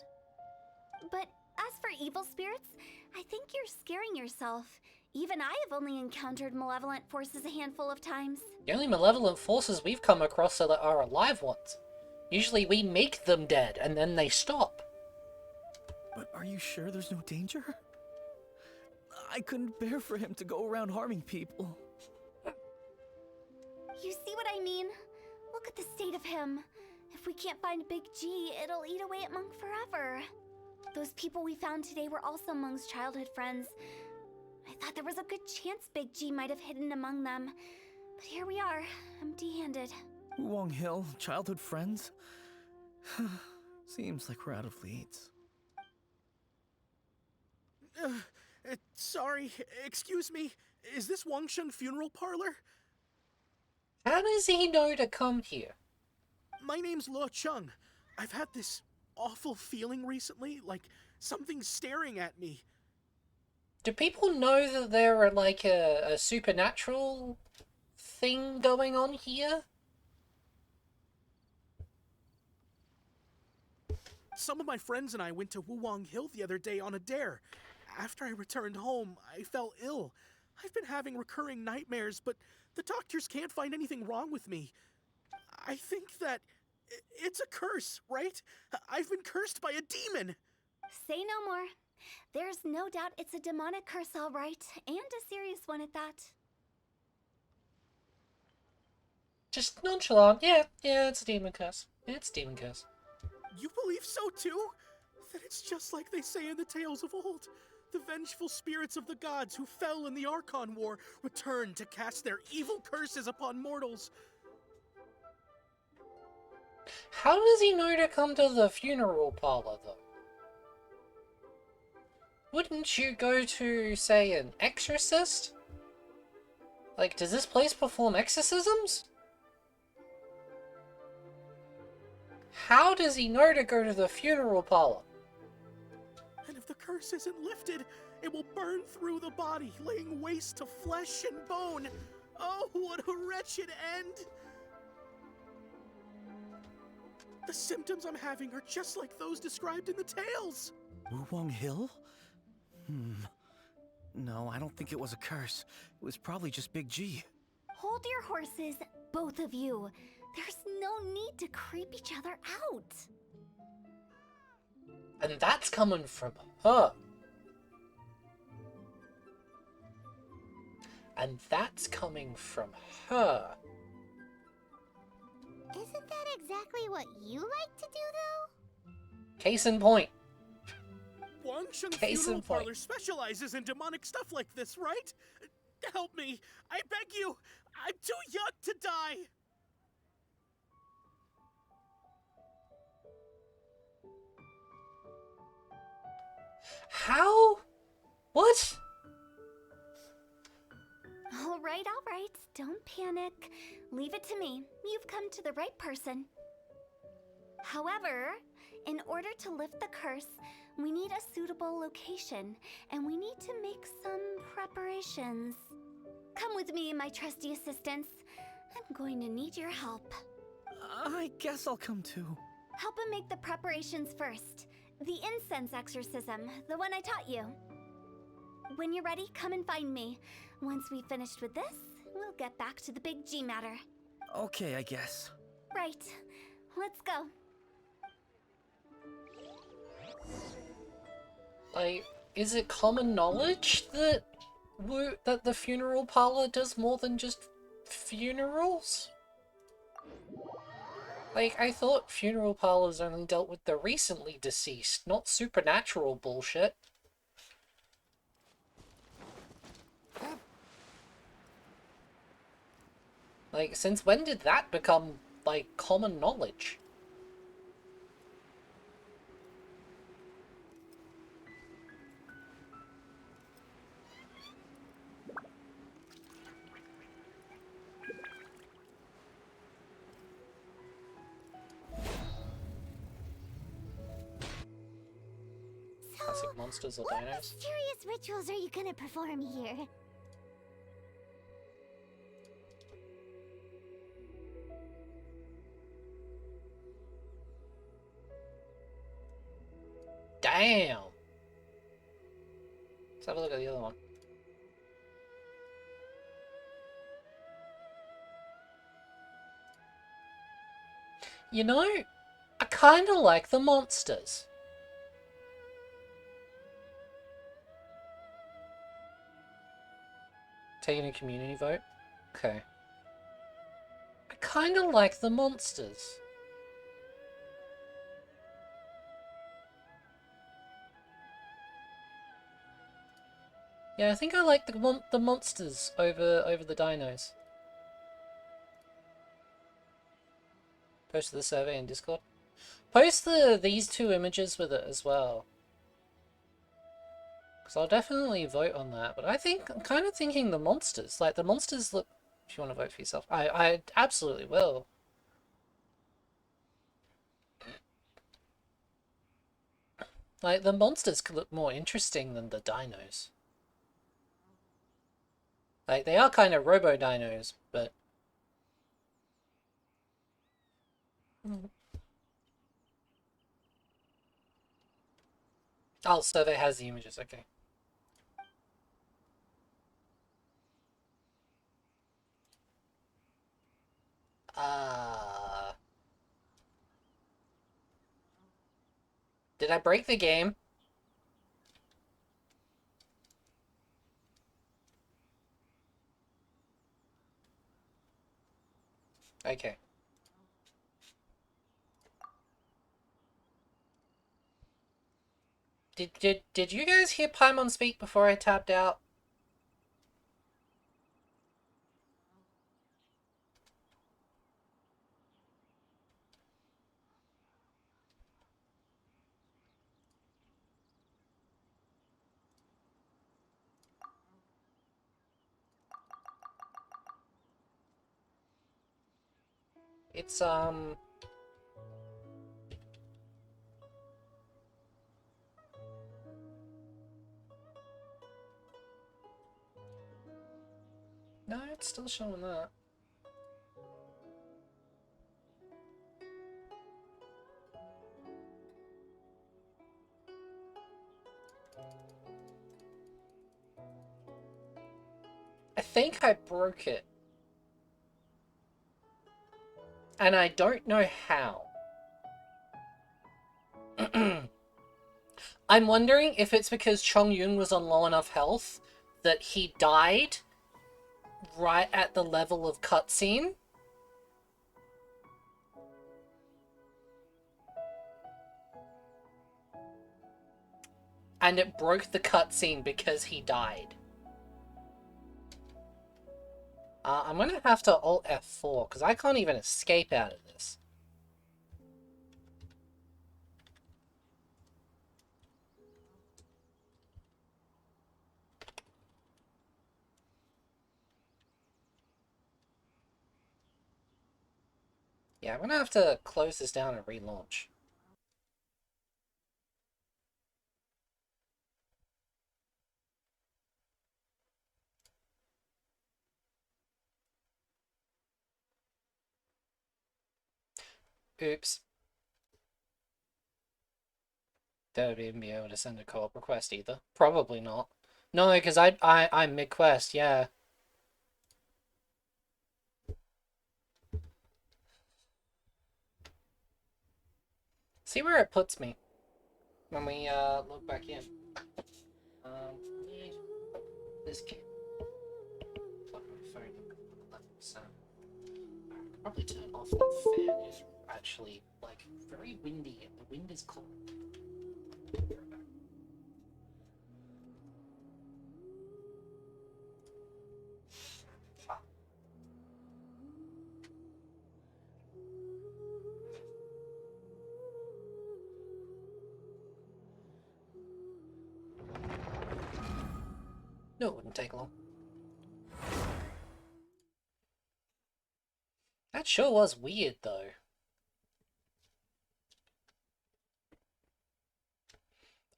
But as for evil spirits, I think you're scaring yourself. Even I have only encountered malevolent forces a handful of times. The only malevolent forces we've come across are alive ones. Usually we make them dead, and then they stop. But are you sure there's no danger? I couldn't bear for him to go around harming people. You see what I mean? Look at the state of him. If we can't find Big G, it'll eat away at Meng forever. Those people we found today were also Meng's childhood friends. I thought there was a good chance Big G might have hidden among them. But here we are, empty-handed. Wuwang Hill, childhood friends? Seems like we're out of leads. Sorry, excuse me. Is this Wangsheng Funeral Parlor? How does he know to come here? My name's Luo Chung. I've had this awful feeling recently, like something's staring at me. Do people know that there are like a supernatural thing going on here? Some of my friends and I went to Wuwang Hill the other day on a dare. After I returned home, I fell ill. I've been having recurring nightmares, but the doctors can't find anything wrong with me. I think that it's a curse, right? I've been cursed by a demon. Say no more. There's no doubt it's a demonic curse, all right, and a serious one at that. Just nonchalant. Yeah, it's a demon curse. It's a demon curse. You believe so too? Then it's just like they say in the tales of old. The vengeful spirits of the gods who fell in the Archon War return to cast their evil curses upon mortals. How does he know to come to the funeral parlor, though? Wouldn't you go to, say, an exorcist? Like, does this place perform exorcisms? How does he know to go to the funeral parlor? And if the curse isn't lifted, it will burn through the body, laying waste to flesh and bone. Oh, what a wretched end! The symptoms I'm having are just like those described in the tales. Wuwang Hill? No, I don't think it was a curse. It was probably just Big G. Hold your horses, both of you. There's no need to creep each other out. And that's coming from her. And that's coming from her. Isn't that exactly what you like to do, though? Case in point. Guangsheng Case in Funeral point. Parlor specializes in demonic stuff like this, right? Help me. I beg you. I'm too young to die. How? What? All right. Don't panic. Leave it to me. You've come to the right person. However, in order to lift the curse, we need a suitable location, and we need to make some preparations. Come with me, my trusty assistants. I'm going to need your help. I guess I'll come too. Help him make the preparations first. The incense exorcism, the one I taught you. When you're ready, come and find me. Once we've finished with this, we'll get back to the Big G matter. Okay, I guess. Right. Let's go. Like, is it common knowledge that that the funeral parlor does more than just funerals? Like, I thought funeral parlors only dealt with the recently deceased, not supernatural bullshit. Like, since when did that become, like, common knowledge? Classic monsters or What dinos? mysterious rituals are you gonna perform here? Damn! Let's have a look at the other one. You know, I kinda like the monsters. Taking a community vote? Okay. I kinda like the monsters. Yeah, I think I like the monsters over the dinos. Post the survey in Discord. Post these two images with it as well. Because I'll definitely vote on that. But I'm kind of thinking the monsters. Like, the monsters look... If you want to vote for yourself. I absolutely will. Like, the monsters could look more interesting than the dinos. Like, they are kind of robo-dinos, but... Oh, survey has the images, okay. Did I break the game? Okay. Did you guys hear Paimon speak before I tapped out? It's no, it's still showing that. I think I broke it. And I don't know how. I'm wondering if it's because Chongyun was on low enough health that he died right at the level of cutscene. And it broke the cutscene because he died. I'm gonna have to Alt F4 because I can't even escape out of this. Yeah, I'm gonna have to close this down and relaunch. Oops. Don't even be able to send a co-op request either. Probably not. No, because I'm mid-quest, yeah. See where it puts me when we log back in. This kid. Plug my phone up, so I could probably turn off the fan. It's actually like very windy and the wind is cold. Ah. No, it wouldn't take long. That sure was weird though.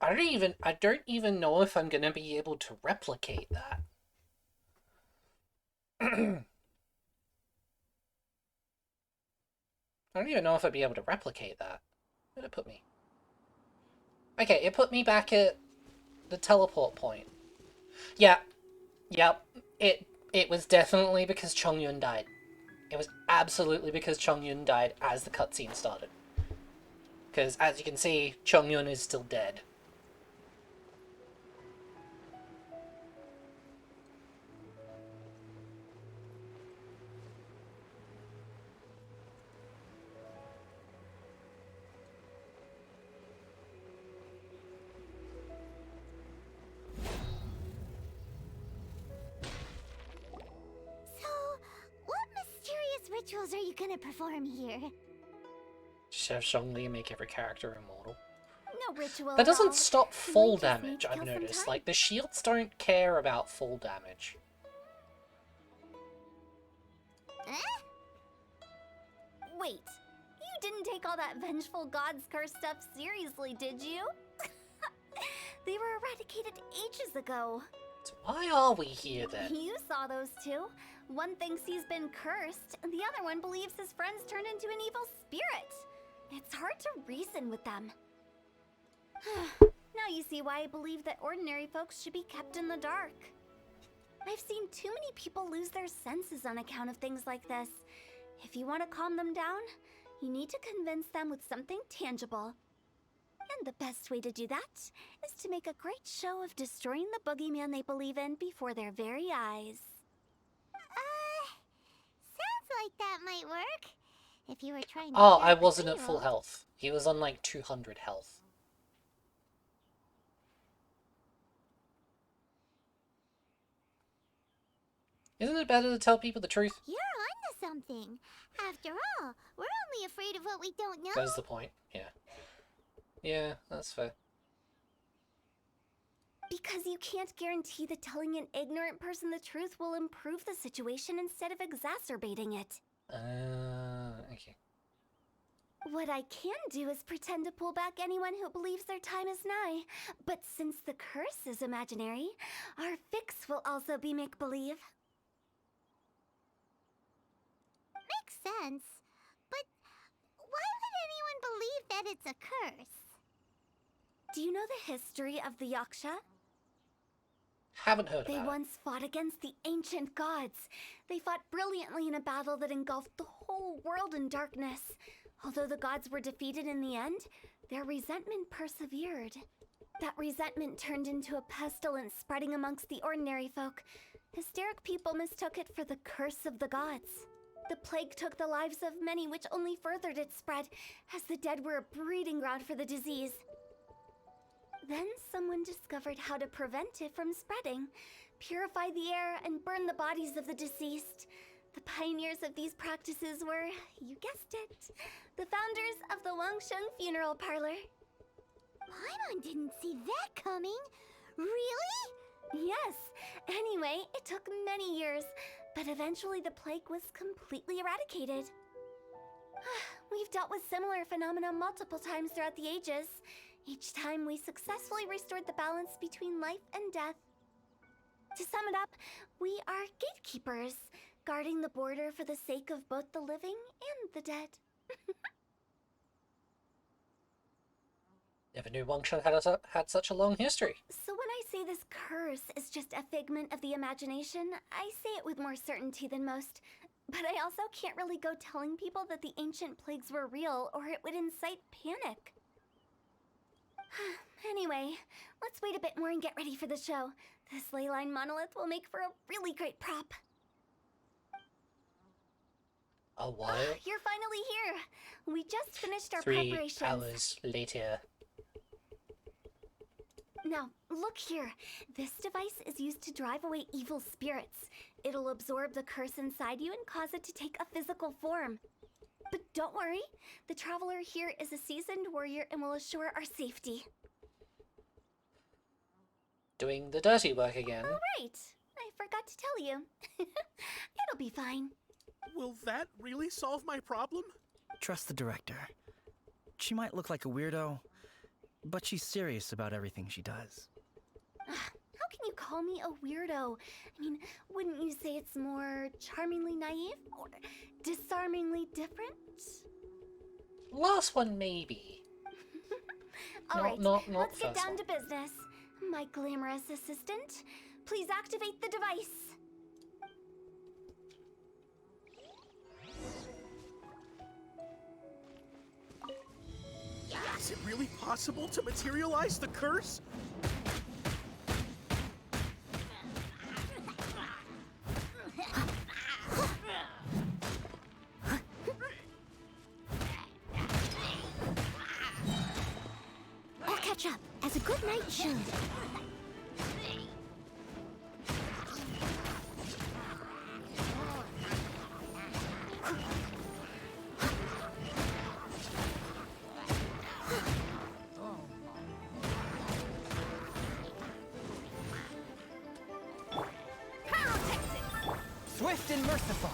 I don't even know if I'm gonna be able to replicate that. I don't even know if I'd be able to replicate that. Where did it put me? Okay, it put me back at the teleport point. Yeah, yep. It was definitely because Chongyun died. It was absolutely because Chongyun died as the cutscene started. Because, as you can see, Chongyun is still dead. So, what mysterious rituals are you gonna perform here? Just have Zhongli make every character immortal. No ritual That at all. doesn't stop We full just need damage, to I've kill some noticed. time. Like, the shields don't care about full damage. Eh? Wait, you didn't take all that vengeful god's curse stuff seriously, did you? They were eradicated ages ago. So why are we here then? You saw those two. One thinks he's been cursed, and the other one believes his friends turned into an evil spirit. It's hard to reason with them. Now you see why I believe that ordinary folks should be kept in the dark. I've seen too many people lose their senses on account of things like this. If you want to calm them down, you need to convince them with something tangible. And the best way to do that is to make a great show of destroying the boogeyman they believe in before their very eyes. Sounds like that might work. If you were trying to Oh, cure I the wasn't at full 3-year-old. health. He was on like 200 health. Isn't it better to tell people the truth? You're onto something. After all, we're only afraid of what we don't know. That's the point. Yeah. Yeah, that's fair. Because you can't guarantee that telling an ignorant person the truth will improve the situation instead of exacerbating it. Okay. What I can do is pretend to pull back anyone who believes their time is nigh. But since the curse is imaginary, our fix will also be make-believe. Makes sense. But why would anyone believe that it's a curse? Do you know the history of the Yaksha? Haven't heard They about it. once fought against the ancient gods. They fought brilliantly in a battle that engulfed the whole world in darkness. Although the gods were defeated in the end, their resentment persevered. That resentment turned into a pestilence spreading amongst the ordinary folk. Hysteric people mistook it for the curse of the gods. The plague took the lives of many, which only furthered its spread, as the dead were a breeding ground for the disease. Then someone discovered how to prevent it from spreading, purify the air, and burn the bodies of the deceased. The pioneers of these practices were, you guessed it, the founders of the Wangsheng Funeral Parlor. Paimon didn't see that coming. Really? Yes. Anyway, it took many years, but eventually the plague was completely eradicated. We've dealt with similar phenomena multiple times throughout the ages. Each time we successfully restored the balance between life and death. To sum it up, we are gatekeepers, guarding the border for the sake of both the living and the dead. Never knew Wangsheng had such a long history. So when I say this curse is just a figment of the imagination, I say it with more certainty than most. But I also can't really go telling people that the ancient plagues were real, or it would incite panic. Anyway, let's wait a bit more and get ready for the show. This leyline monolith will make for a really great prop. A while? You're finally here! We just finished our 3 preparations. hours later. Now, look here. This device is used to drive away evil spirits. It'll absorb the curse inside you and cause it to take a physical form. But don't worry, the traveler here is a seasoned warrior and will assure our safety. Doing the dirty work again. Oh, right. I forgot to tell you. It'll be fine. Will that really solve my problem? Trust the director. She might look like a weirdo, but she's serious about everything she does. How can you call me a weirdo? I mean, wouldn't you say it's more charmingly naive or disarmingly different? Last one, maybe. All right, not let's get first down one. to business. My glamorous assistant, please activate the device. Is it really possible to materialize the curse? I'll catch up, as a good knight should. Swift and merciful.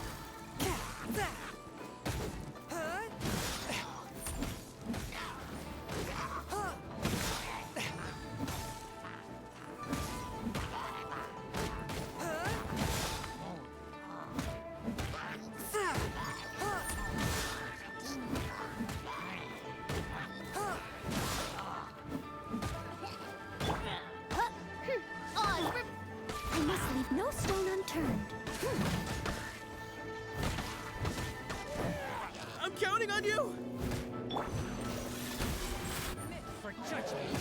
I must leave no stone unturned. I'm counting on you! For judgment.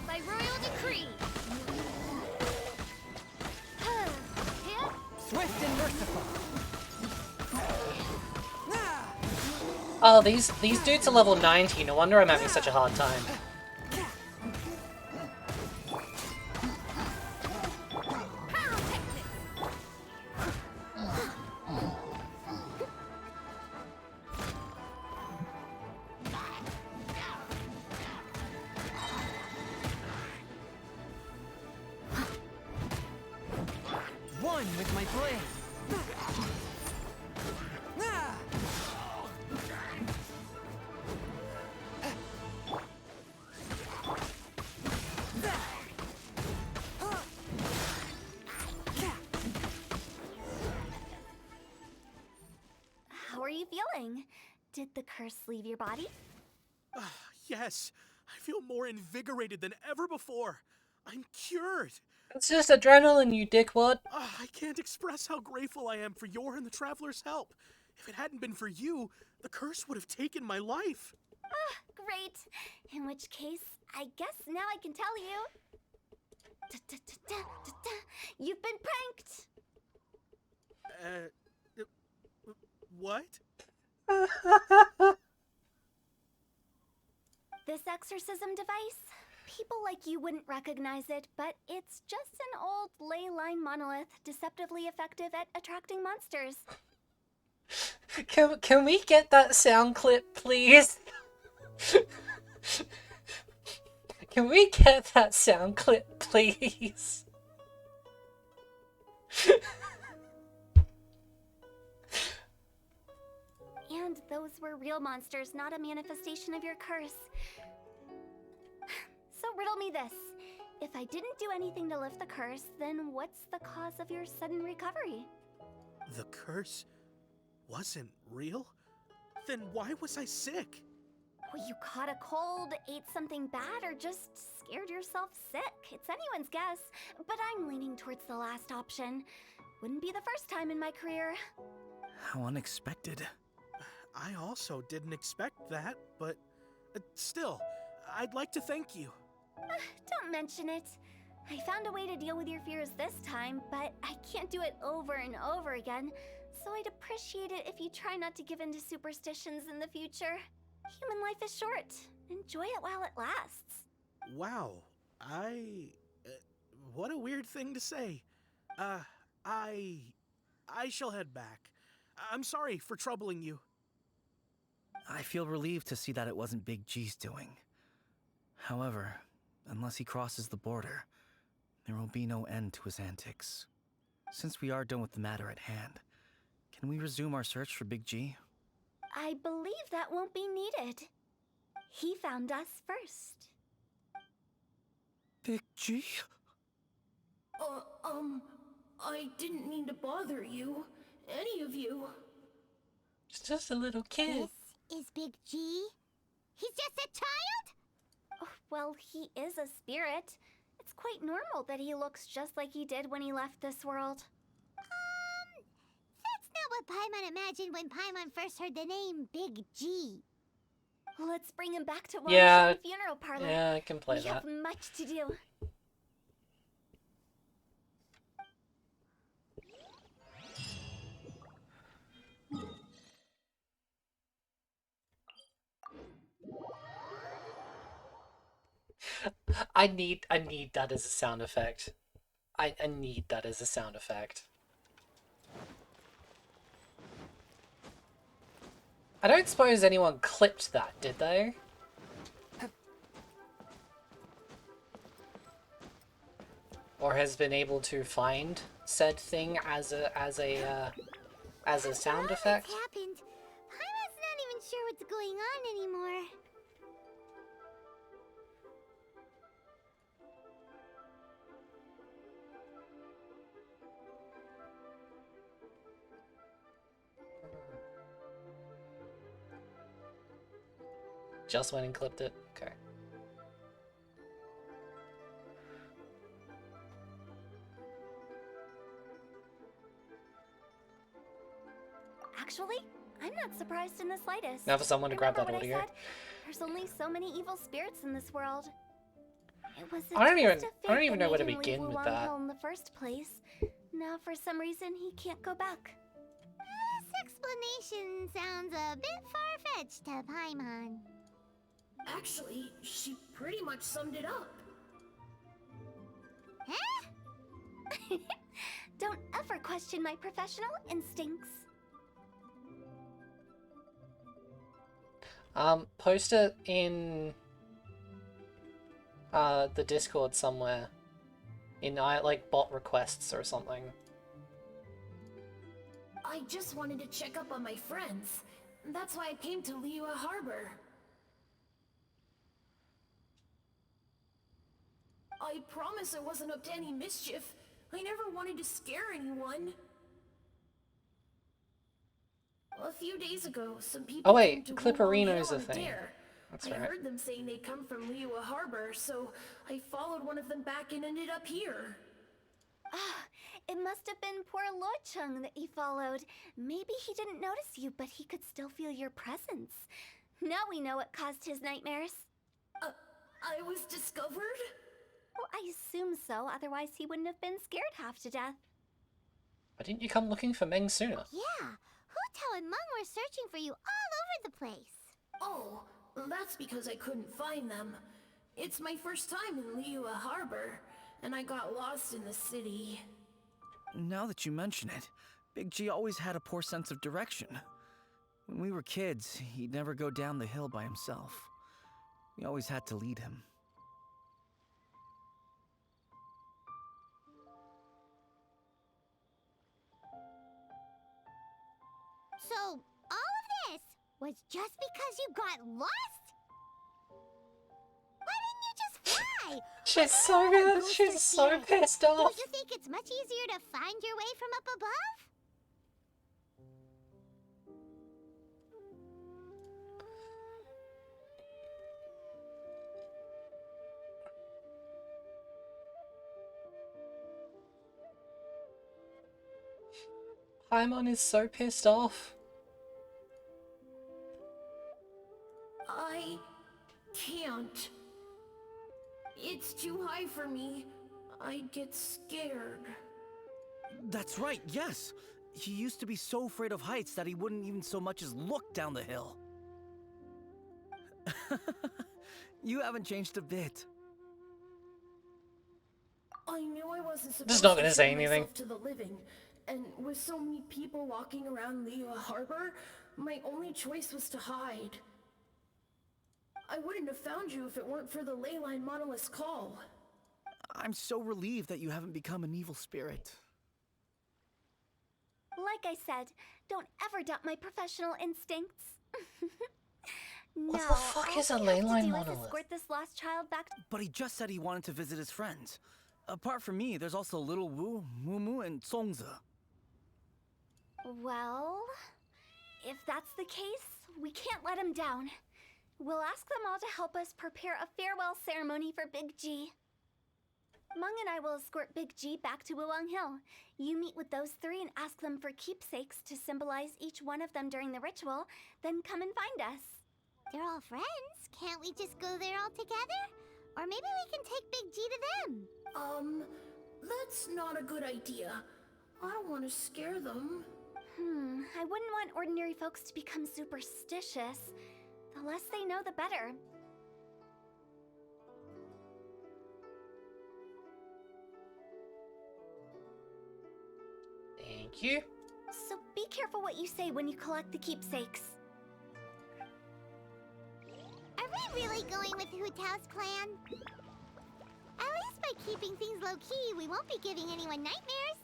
By royal decree. Swift and merciful. Oh, these dudes are level 90. No wonder I'm having such a hard time. One with my blade. How are you feeling? Did the curse leave your body? Yes, I feel more invigorated than ever before. I'm cured. It's just adrenaline, you dickwad. I can't express how grateful I am for your and the Traveler's help. If it hadn't been for you, the curse would have taken my life. Great. In which case, I guess now I can tell you. You've been pranked! What? This exorcism device? People like you wouldn't recognize it, but it's just an old ley line monolith deceptively effective at attracting monsters. Can we get that sound clip, please? Can we get that sound clip, please? And those were real monsters, not a manifestation of your curse. So riddle me this. If I didn't do anything to lift the curse, then what's the cause of your sudden recovery? The curse wasn't real? Then why was I sick? Well, you caught a cold, ate something bad, or just scared yourself sick. It's anyone's guess, but I'm leaning towards the last option. Wouldn't be the first time in my career. How unexpected. I also didn't expect that, but still, I'd like to thank you. Don't mention it. I found a way to deal with your fears this time, but I can't do it over and over again, so I'd appreciate it if you try not to give in to superstitions in the future. Human life is short. Enjoy it while it lasts. Wow, what a weird thing to say. I shall head back. I'm sorry for troubling you. I feel relieved to see that it wasn't Big G's doing. However, unless he crosses the border, there will be no end to his antics. Since we are done with the matter at hand, can we resume our search for Big G? I believe that won't be needed. He found us first. Big G? I didn't mean to bother you. Any of you. It's just a little kid. This is Big G? He's just a child? Oh, well, he is a spirit. It's quite normal that he looks just like he did when he left this world. That's not what Paimon imagined when Paimon first heard the name Big G. Let's bring him back to Yeah. Wangshan Funeral Parlor. Yeah, I can play We that. have much to do. I need that as a sound effect. I need that as a sound effect. I don't suppose anyone clipped that, did they? Or has been able to find said thing as a sound effect? What's happened? Paimon's not even sure what's going on anymore. Just went and clipped it. Okay. Actually, I'm not surprised in the slightest. Now for someone to grab Remember that what I audio. said? There's only so many evil spirits in this world. It was a I don't even twist of fate know where to that made him begin leave with Wulong that. Hill in the first place. Now, for some reason, he can't go back. So explanation sounds a bit far-fetched to Paimon. Actually, she pretty much summed it up. Huh? Don't ever question my professional instincts. Post it in the Discord somewhere. In like bot requests or something. I just wanted to check up on my friends. That's why I came to Liyue Harbor. I promise I wasn't up to any mischief. I never wanted to scare anyone. A few days ago, some people Oh wait, came to Clipperino Wulong is Hill a on thing. dare. That's I right. heard them saying they'd come from Liyue Harbor, so I followed one of them back and ended up here. Ah, it must have been poor Lo-chung that you followed. Maybe he didn't notice you, but he could still feel your presence. Now we know what caused his nightmares. I was discovered? Well, I assume so, otherwise he wouldn't have been scared half to death. Why didn't you come looking for Meng sooner? Yeah, Hu-Tao and Meng were searching for you all over the place. Oh, that's because I couldn't find them. It's my first time in Liyue Harbor, and I got lost in the city. Now that you mention it, Big G always had a poor sense of direction. When we were kids, he'd never go down the hill by himself. We always had to lead him. So, all of this was just because you got lost? Why didn't you just fly? She's so good. She's so pissed off. Don't you think it's much easier to find your way from up above? Paimon is so pissed off. I can't. It's too high for me. I'd get scared. That's right, yes! He used to be so afraid of heights that he wouldn't even so much as look down the hill. You haven't changed a bit. I knew I wasn't supposed Just not to gonna show say anything. myself to the living, and with so many people walking around Liyue Harbor, my only choice was to hide. I wouldn't have found you if it weren't for the Leyline Monolith's call. I'm so relieved that you haven't become an evil spirit. Like I said, don't ever doubt my professional instincts. No, What the fuck is a all we have to leyline do is monolith? escort this lost child back to... But he just said he wanted to visit his friends. Apart from me, there's also Little Wu, Mumu, and Songze. Well, if that's the case, we can't let him down. We'll ask them all to help us prepare a farewell ceremony for Big G. Meng and I will escort Big G back to Wulong Hill. You meet with those three and ask them for keepsakes to symbolize each one of them during the ritual, then come and find us. They're all friends. Can't we just go there all together? Or maybe we can take Big G to them. That's not a good idea. I don't want to scare them. I wouldn't want ordinary folks to become superstitious. The less they know, the better. Thank you. So be careful what you say when you collect the keepsakes. Are we really going with Hu-Tao's plan? At least by keeping things low-key, we won't be giving anyone nightmares.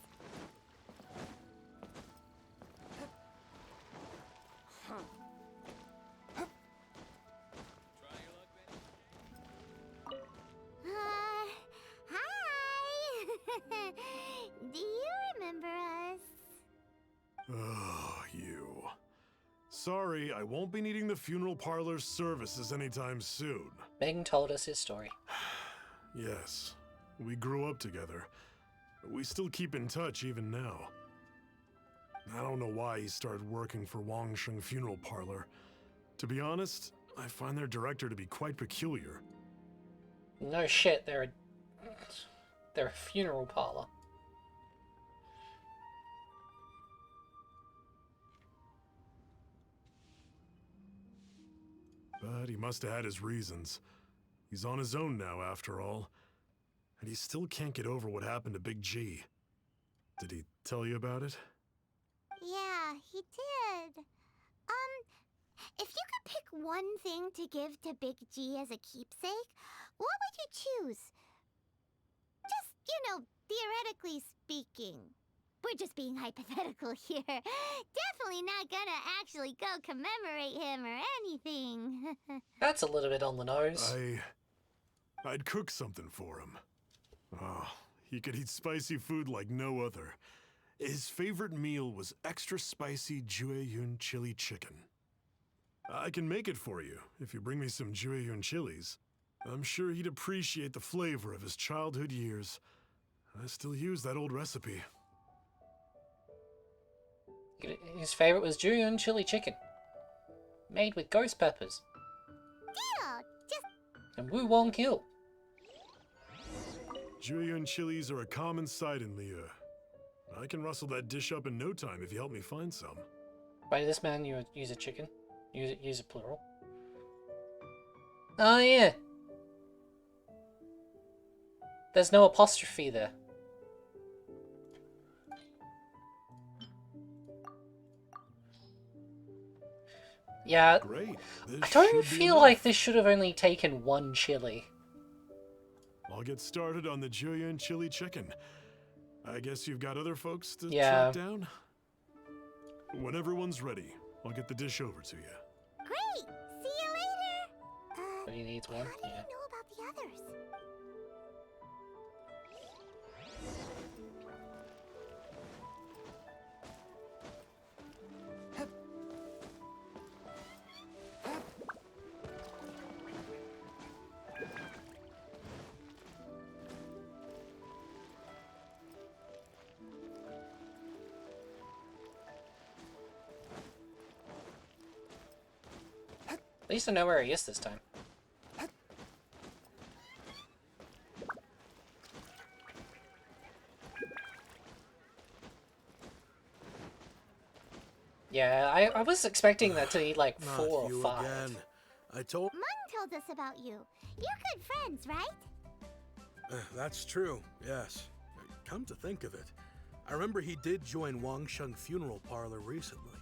Hi! Do you remember us? Oh, you. Sorry, I won't be needing the funeral parlor's services anytime soon. Meng told us his story. Yes, we grew up together. We still keep in touch even now. I don't know why he started working for Wangsheng Funeral Parlor. To be honest, I find their director to be quite peculiar. No shit, they're a funeral parlor. But he must have had his reasons. He's on his own now, after all. And he still can't get over what happened to Big G. Did he tell you about it? Yeah, he did. If you could pick one thing to give to Big G as a keepsake, what would you choose? Just, theoretically speaking. We're just being hypothetical here. Definitely not gonna actually go commemorate him or anything. That's a little bit on the nose. I'd cook something for him. Oh, he could eat spicy food like no other. His favorite meal was extra spicy Jueyun chili chicken. I can make it for you if you bring me some Jueyun chilies. I'm sure he'd appreciate the flavor of his childhood years. I still use that old recipe. His favorite was Jueyun chili chicken, made with ghost peppers Deal! Just and Woo-Wong Hill. Jueyun chilies are a common sight in Liyue. I can rustle that dish up in no time if you help me find some. By this man, you use a chicken. Use a plural. Oh yeah. There's no apostrophe there. Yeah, Great. I don't feel like this should have only taken one chili. I'll get started on the Jueyun chili chicken. I guess you've got other folks to Yeah. track down? When everyone's ready, I'll get the dish over to you. great! See you later! But he needs one. How do Yeah. you know about the others? At least I know where he is this time. Yeah, I was expecting that to be like Not 4 or you 5. again. I told. Mung told us about you. You're good friends, right? That's true, yes. Come to think of it, I remember he did join Wangsheng Funeral Parlor recently.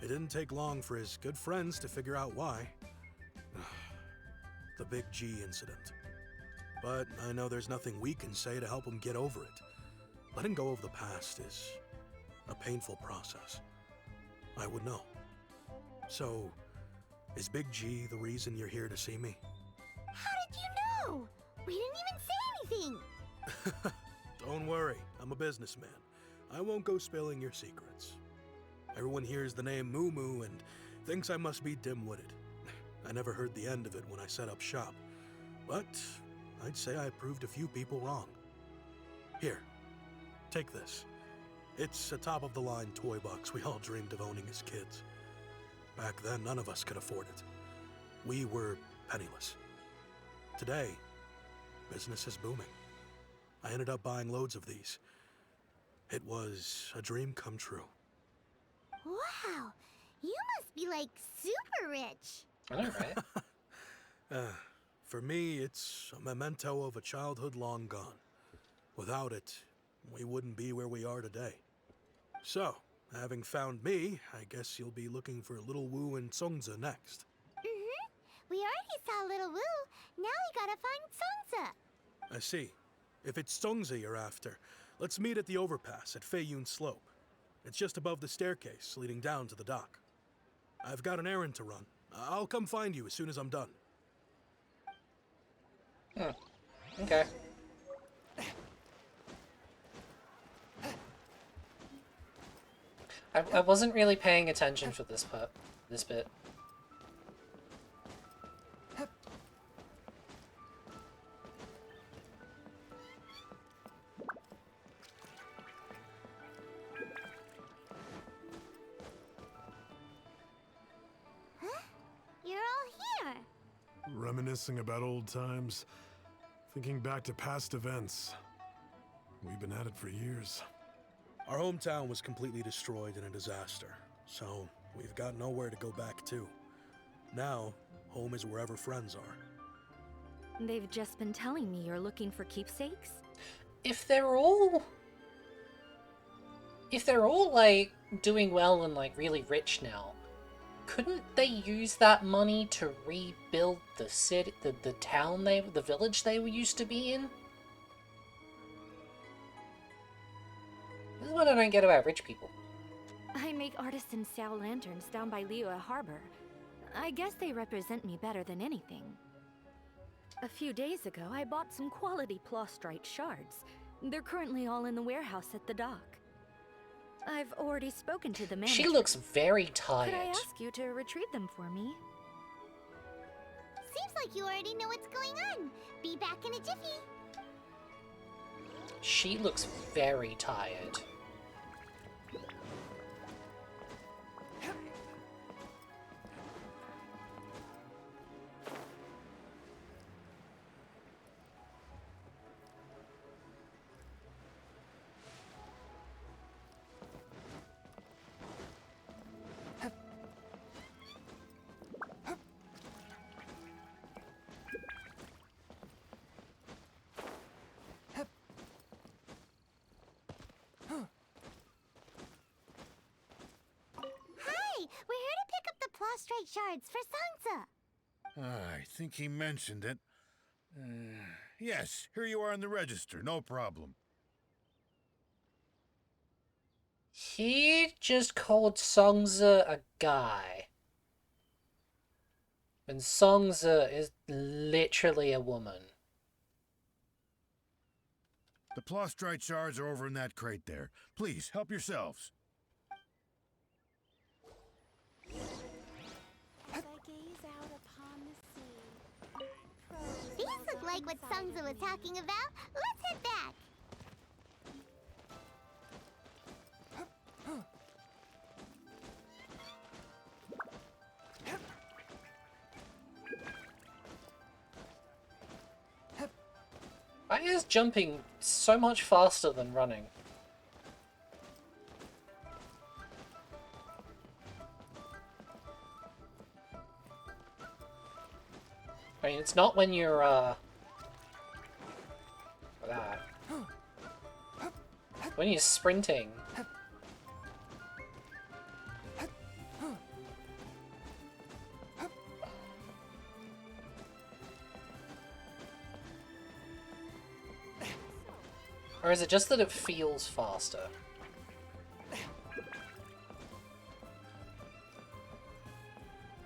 It didn't take long for his good friends to figure out why. The Big G incident. But I know there's nothing we can say to help him get over it. Letting go of the past is a painful process. I would know. So, is Big G the reason you're here to see me? How did you know? We didn't even say anything. Don't worry, I'm a businessman. I won't go spilling your secrets. Everyone hears the name Moo Moo and thinks I must be dim-witted. I never heard the end of it when I set up shop. But I'd say I proved a few people wrong. Here, take this. It's a top-of-the-line toy box we all dreamed of owning as kids. Back then, none of us could afford it. We were penniless. Today, business is booming. I ended up buying loads of these. It was a dream come true. Wow, you must be like super rich. I know, right? For me, it's a memento of a childhood long gone. Without it, we wouldn't be where we are today. So, having found me, I guess you'll be looking for Little Wu and Songza next. We already saw Little Wu. Now we gotta find Songza. I see. If it's Songza you're after, let's meet at the overpass at Feiyun Slope. It's just above the staircase leading down to the dock. I've got an errand to run. I'll come find you as soon as I'm done. Okay. I wasn't really paying attention for this bit. You're all here. Reminiscing about old times, thinking back to past events. We've been at it for years. Our hometown was completely destroyed in a disaster, so we've got nowhere to go back to. Now, Home is wherever friends are. They've just been telling me you're looking for keepsakes? If they're all like doing well and like really rich now, couldn't they use that money to rebuild the city, the town the village they were used to be in? This is what I don't get about rich people. I make artisan Sao lanterns down by Liyue Harbor. I guess they represent me better than anything. A few days ago, I bought some quality plastrite shards. They're currently all in the warehouse at the dock. I've already spoken to the manager. She looks very tired. Could I ask you to retrieve them for me? Seems like you already know what's going on. Be back in a jiffy. She looks very tired. We're here to pick up the plastrite shards for Sansa. I think he mentioned it. Yes, here you are in the register, no problem. He just called Songza a guy. And Songza is literally a woman. The plastrite shards are over in that crate there. Please, help yourselves. As I gaze out upon the sea. These look like what Sansa was talking about. Let's head back. Why is jumping so much faster than running? I mean, it's not when you're, that. When you're sprinting. Or is it just that it feels faster?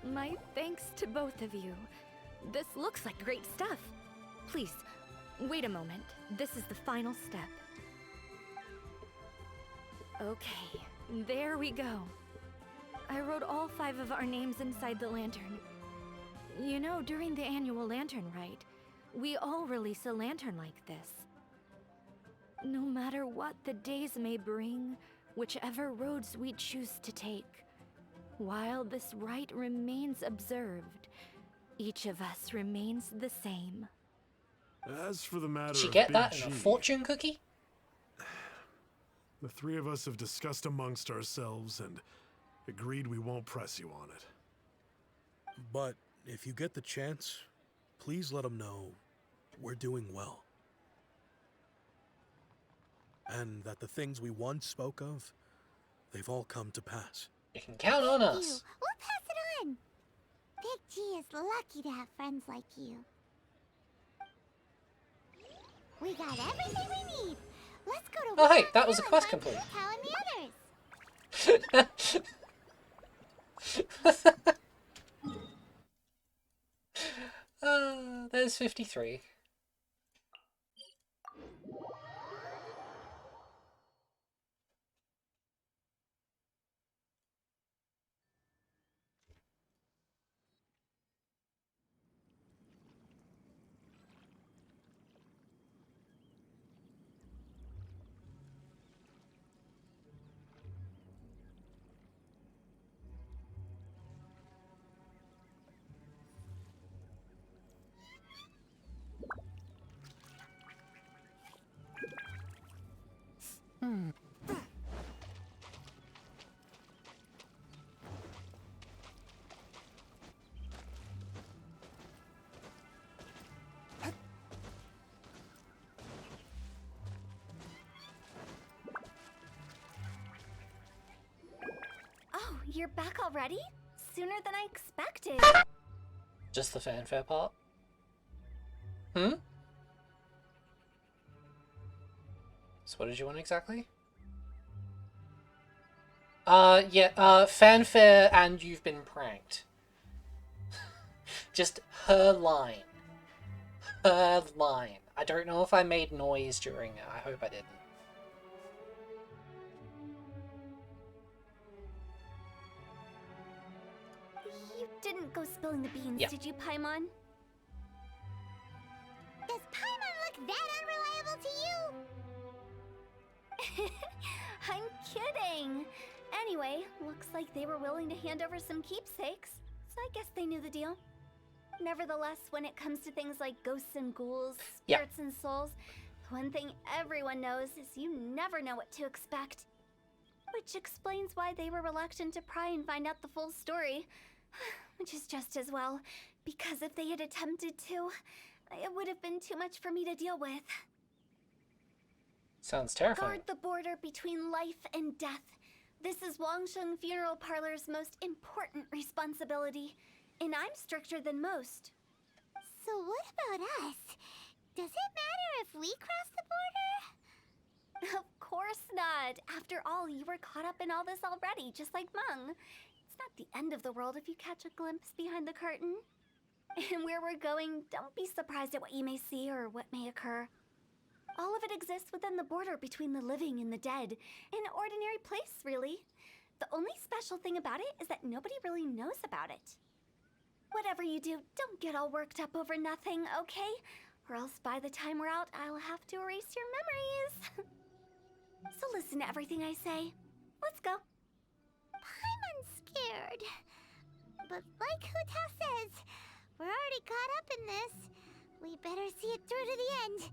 My thanks to both of you. This looks like great stuff. Please, wait a moment. This is the final step. Okay, there we go. I wrote all 5 of our names inside the lantern. You know, during the annual lantern rite, we all release a lantern like this. No matter what the days may bring, whichever roads we choose to take, while this rite remains observed, each of us remains the same. As for the matter Did she of get Big that in a G, fortune cookie? the 3 of us have discussed amongst ourselves and agreed we won't press you on it. But if you get the chance, please let them know we're doing well. And that the things we once spoke of, they've all come to pass. You can count on Thank you. us. We'll pass it on. Big G is lucky to have friends like you. We got everything we need. Let's go to Oh, hey, Wulong that was a Hill quest and find complete. Cal and the others. There's 53. You're back already? Sooner than I expected. Just the fanfare part? Hmm? So what did you want exactly? Yeah, fanfare and you've been pranked. Just her line. Her line. I don't know if I made noise during it. I hope I didn't. You didn't go spilling the beans, Yeah. did you, Paimon? Does Paimon look that unreliable to you? I'm kidding. Anyway, looks like they were willing to hand over some keepsakes, so I guess they knew the deal. Nevertheless, when it comes to things like ghosts and ghouls, Yeah. spirits and souls, one thing everyone knows is you never know what to expect. Which explains why they were reluctant to pry and find out the full story. Which is just as well, because if they had attempted to, it would have been too much for me to deal with. Sounds terrifying. Guard the border between life and death. This is Wangsheng Funeral Parlor's most important responsibility, and I'm stricter than most. So what about us? Does it matter if we cross the border? Of course not. After all, you were caught up in all this already, just like Meng. It's not the end of the world if you catch a glimpse behind the curtain. And where we're going, don't be surprised at what you may see or what may occur. All of it exists within the border between the living and the dead. An ordinary place, really. The only special thing about it is that nobody really knows about it. Whatever you do, don't get all worked up over nothing, okay? Or else by the time we're out, I'll have to erase your memories. So listen to everything I say. Let's go. Paimon's scared. But like Hu Tao says, we're already caught up in this. We better see it through to the end.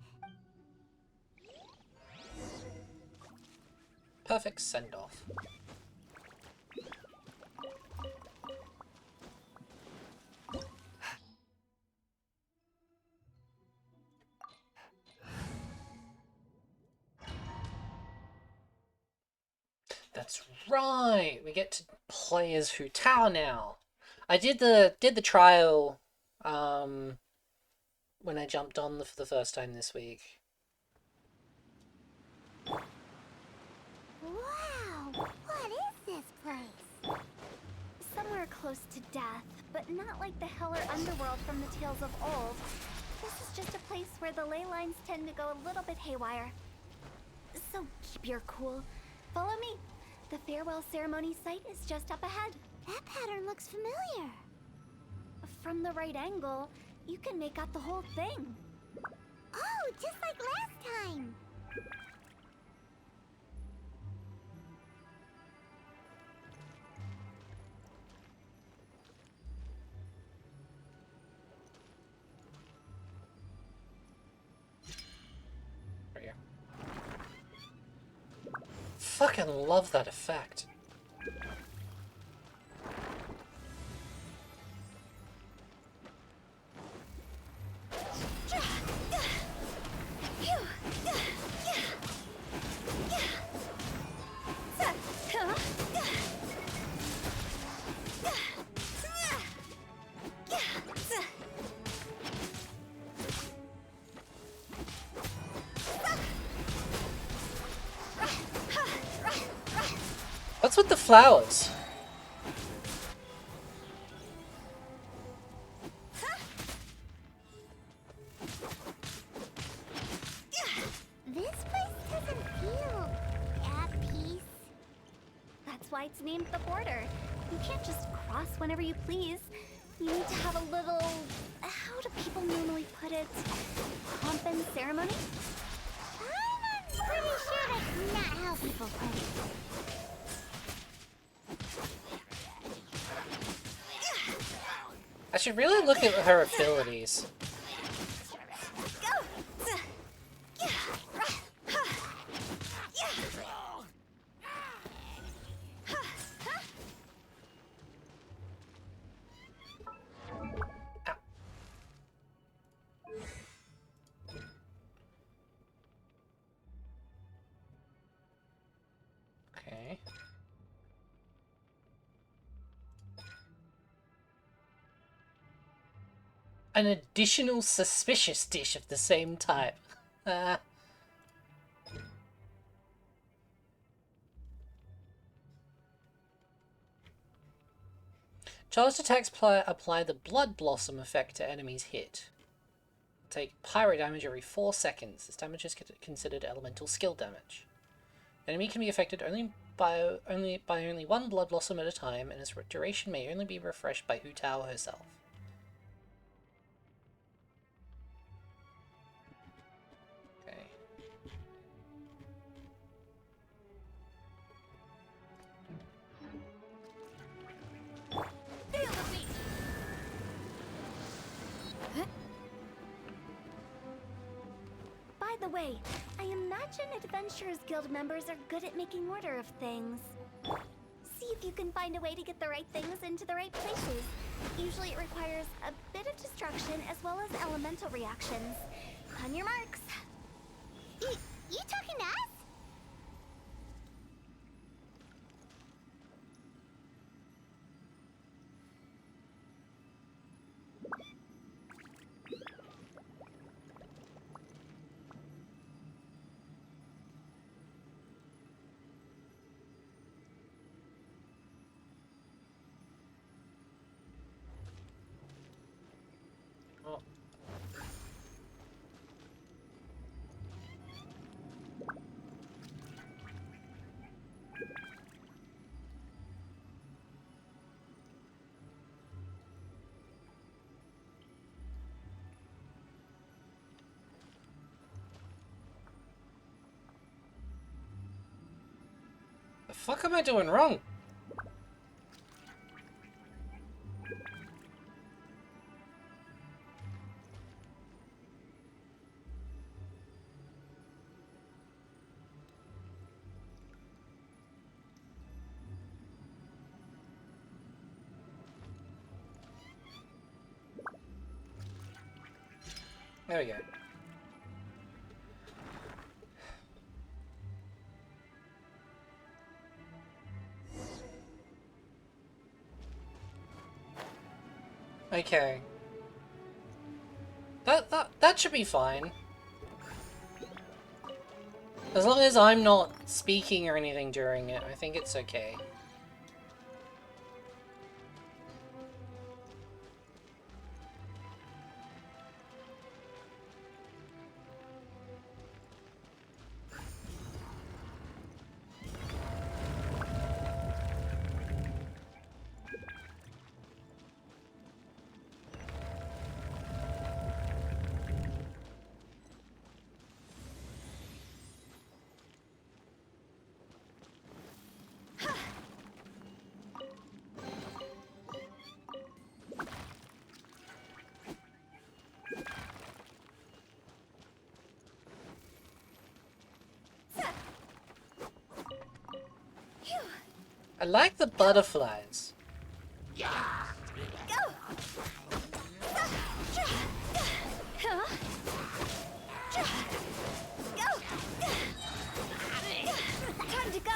Perfect send-off. That's right. We get to play as Hu Tao now. I did the trial when I jumped on for the first time this week. Wow, what is this place? Somewhere close to death, but not like the hell or underworld from the tales of old. This is just a place where the ley lines tend to go a little bit haywire. So keep your cool. Follow me. The farewell ceremony site is just up ahead. That pattern looks familiar. From the right angle, you can make out the whole thing. Oh, just like last time. Right here. Fucking love that effect. What's with the flowers? This place doesn't feel at peace. That's why it's named the border. You can't just cross whenever you please. You need to have a little... how do people normally put it? Pomp and ceremony? I'm pretty sure that's not how people put it. I should really look at her abilities. Okay. An additional suspicious dish of the same type. Charged attacks apply the Blood Blossom effect to enemies hit. Take pyro damage every 4 seconds. This damage is considered elemental skill damage. Enemy can be affected only by one Blood Blossom at a time, and its duration may only be refreshed by Hu Tao herself. Okay. By the way, I imagine Adventurers Guild members are good at making order of things. See if you can find a way to get the right things into the right places. Usually it requires a bit of destruction as well as elemental reactions. On your marks. You talking to us? Oh. The fuck am I doing wrong? There we go. Okay. That should be fine. As long as I'm not speaking or anything during it, I think it's okay. I like the butterflies. Time to go.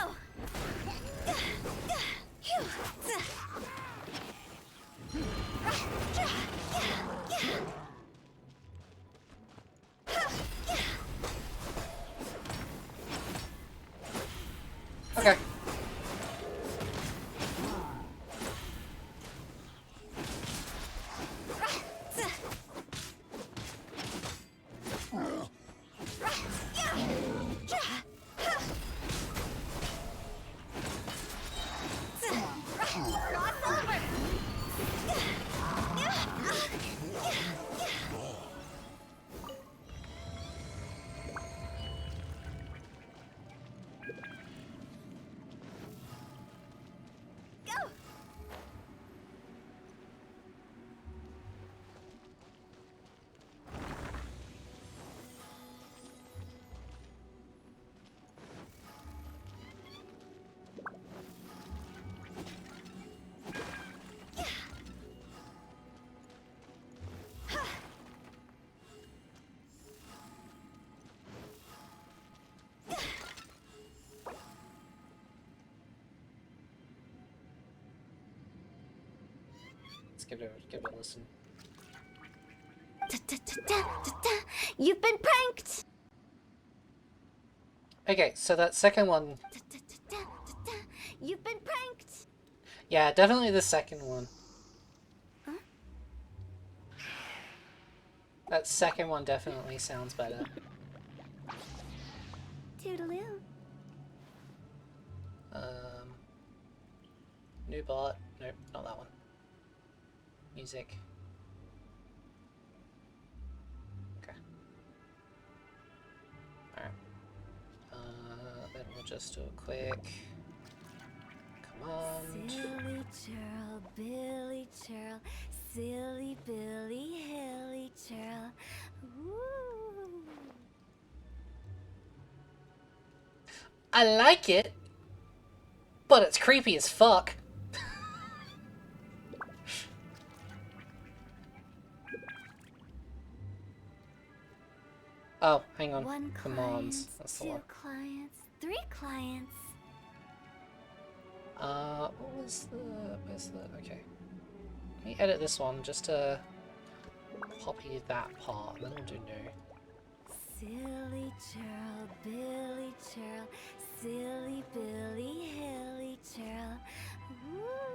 Okay. Let's give it a listen. You've been pranked! Okay, so that second one... You've been pranked! Yeah, definitely the second one. Huh? That second one definitely sounds better. Toodaloo. New bot. Nope, not that one. Music. Okay. Alright. Then we'll just do a quick command. Silly churl, Billy churl, silly Billy, hilly churl. Ooh. I like it, but it's creepy as fuck. Oh, hang on. One Commands. client, That's the two one. clients, three clients. What was the... Where's the... Okay. Let me edit this one just to copy that part, and then we'll do new. Silly churl, Billy churl, silly Billy, hilly churl. Ooh.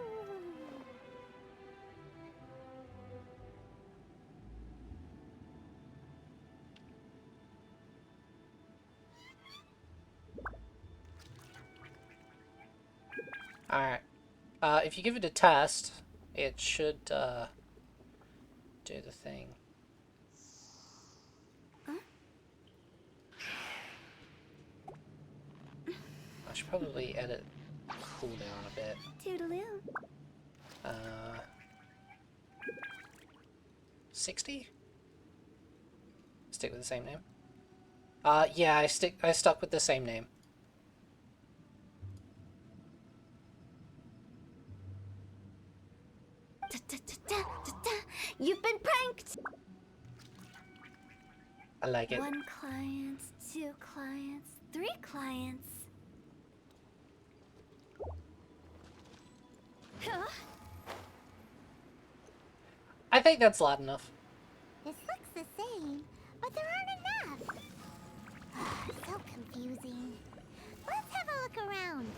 Alright. If you give it a test, it should, do the thing. I should probably edit cooldown a bit. Toodaloo. 60? Stick with the same name? Yeah, I stuck with the same name. You've been pranked! I like it. One client, two clients, three clients. Huh? I think that's loud enough. This looks the same, but there aren't enough. So confusing. Let's have a look around.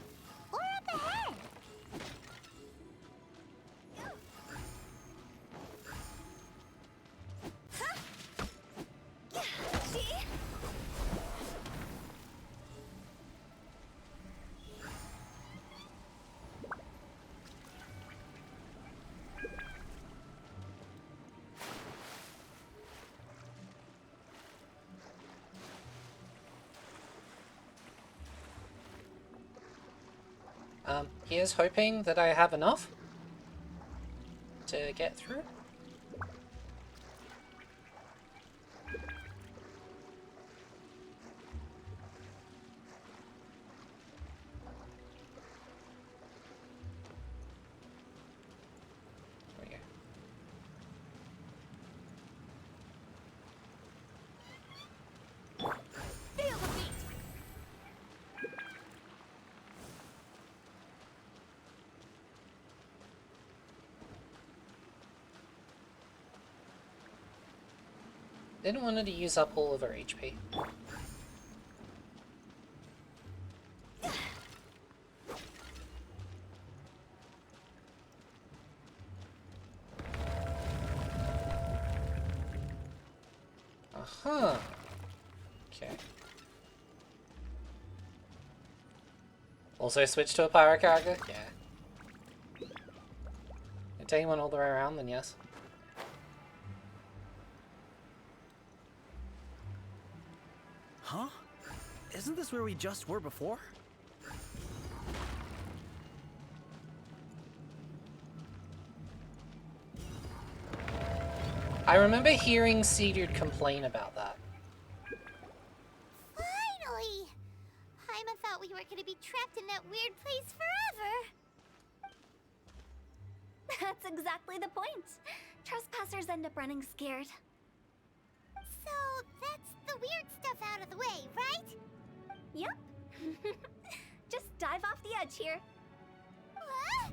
Or up ahead. See? Here's hoping that I have enough to get through. There we go. Feel the beat! Didn't want her to use up all of her HP. Uh-huh. Okay. Also switch to a pirate character? Yeah. If you went all the way around, then yes. Huh? Isn't this where we just were before? I remember hearing Seadude complain about that. Finally! Paimon thought we were gonna be trapped in that weird place forever. That's exactly the point. Trespassers end up running scared. So, that's the weird stuff out of the way, right? Yep. Just dive off the edge here. What?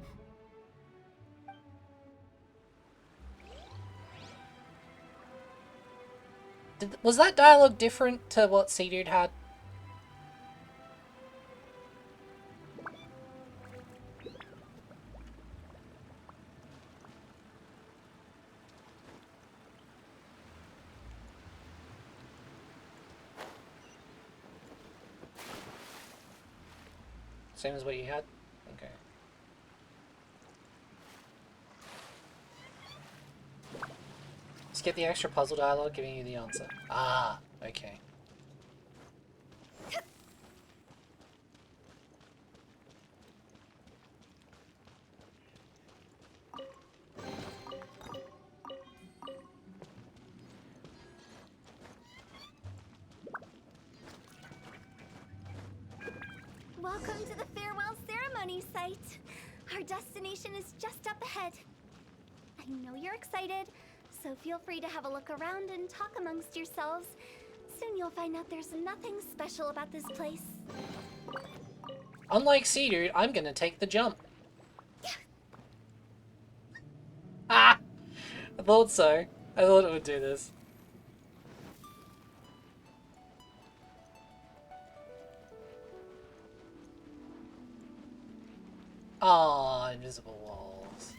Was that dialogue different to what Sea-Dude had? Same as what you had? Okay. Skip the extra puzzle dialogue giving you the answer. Ah, okay. Welcome to the farewell ceremony site. Our destination is just up ahead. I know you're excited, so feel free to have a look around and talk amongst yourselves. Soon you'll find out there's nothing special about this place. Unlike Sea-Dude, I'm gonna take the jump. Ah! I thought so. I thought it would do this. Ah, invisible walls.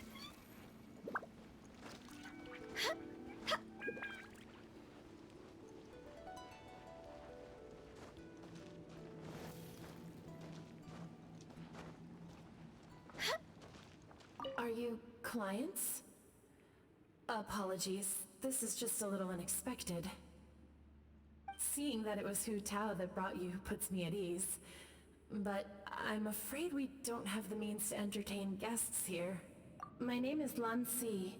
Are you clients? Apologies, this is just a little unexpected. Seeing that it was Hu Tao that brought you puts me at ease. But I'm afraid we don't have the means to entertain guests here. My name is Lan Si.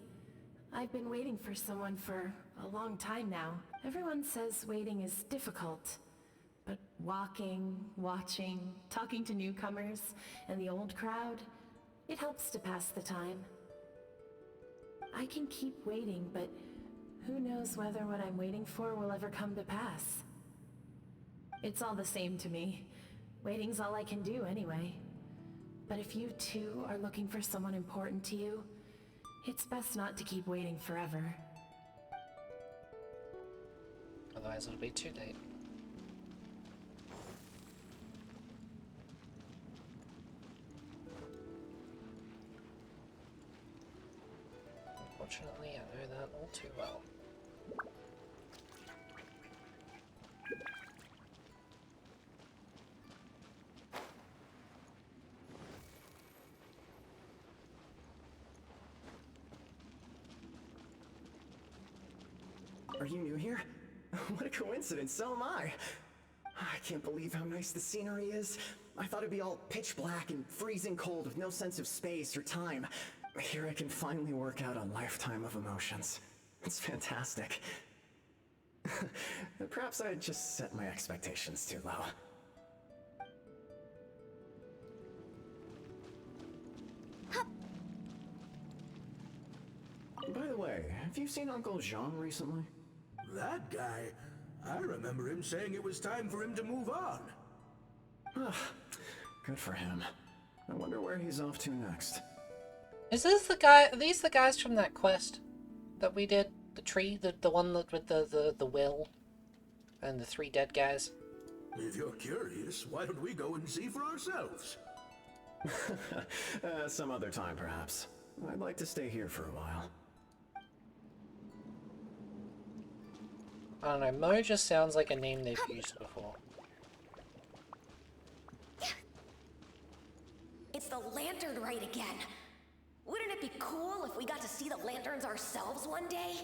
I've been waiting for someone for a long time now. Everyone says waiting is difficult. But walking, watching, talking to newcomers, and the old crowd, it helps to pass the time. I can keep waiting, but who knows whether what I'm waiting for will ever come to pass. It's all the same to me. Waiting's all I can do anyway. But if you too are looking for someone important to you, it's best not to keep waiting forever. Otherwise it'll be too late. Unfortunately, I know that all too well. Are you new here? What a coincidence, so am I. I can't believe how nice the scenery is. I thought it'd be all pitch black and freezing cold with no sense of space or time. Here I can finally work out a lifetime of emotions. It's fantastic. Perhaps I just set my expectations too low. By the way, have you seen Uncle Jean recently? That guy? I remember him saying it was time for him to move on. Good for him. I wonder where he's off to next. Is this the guy? Are these the guys from that quest that we did? The tree, the one that with the will, and the 3 dead guys. If you're curious, why don't we go and see for ourselves? Some other time, perhaps. I'd like to stay here for a while. I don't know. Mo just sounds like a name they've used before. It's the lantern rite again. Wouldn't it be cool if we got to see the lanterns ourselves one day?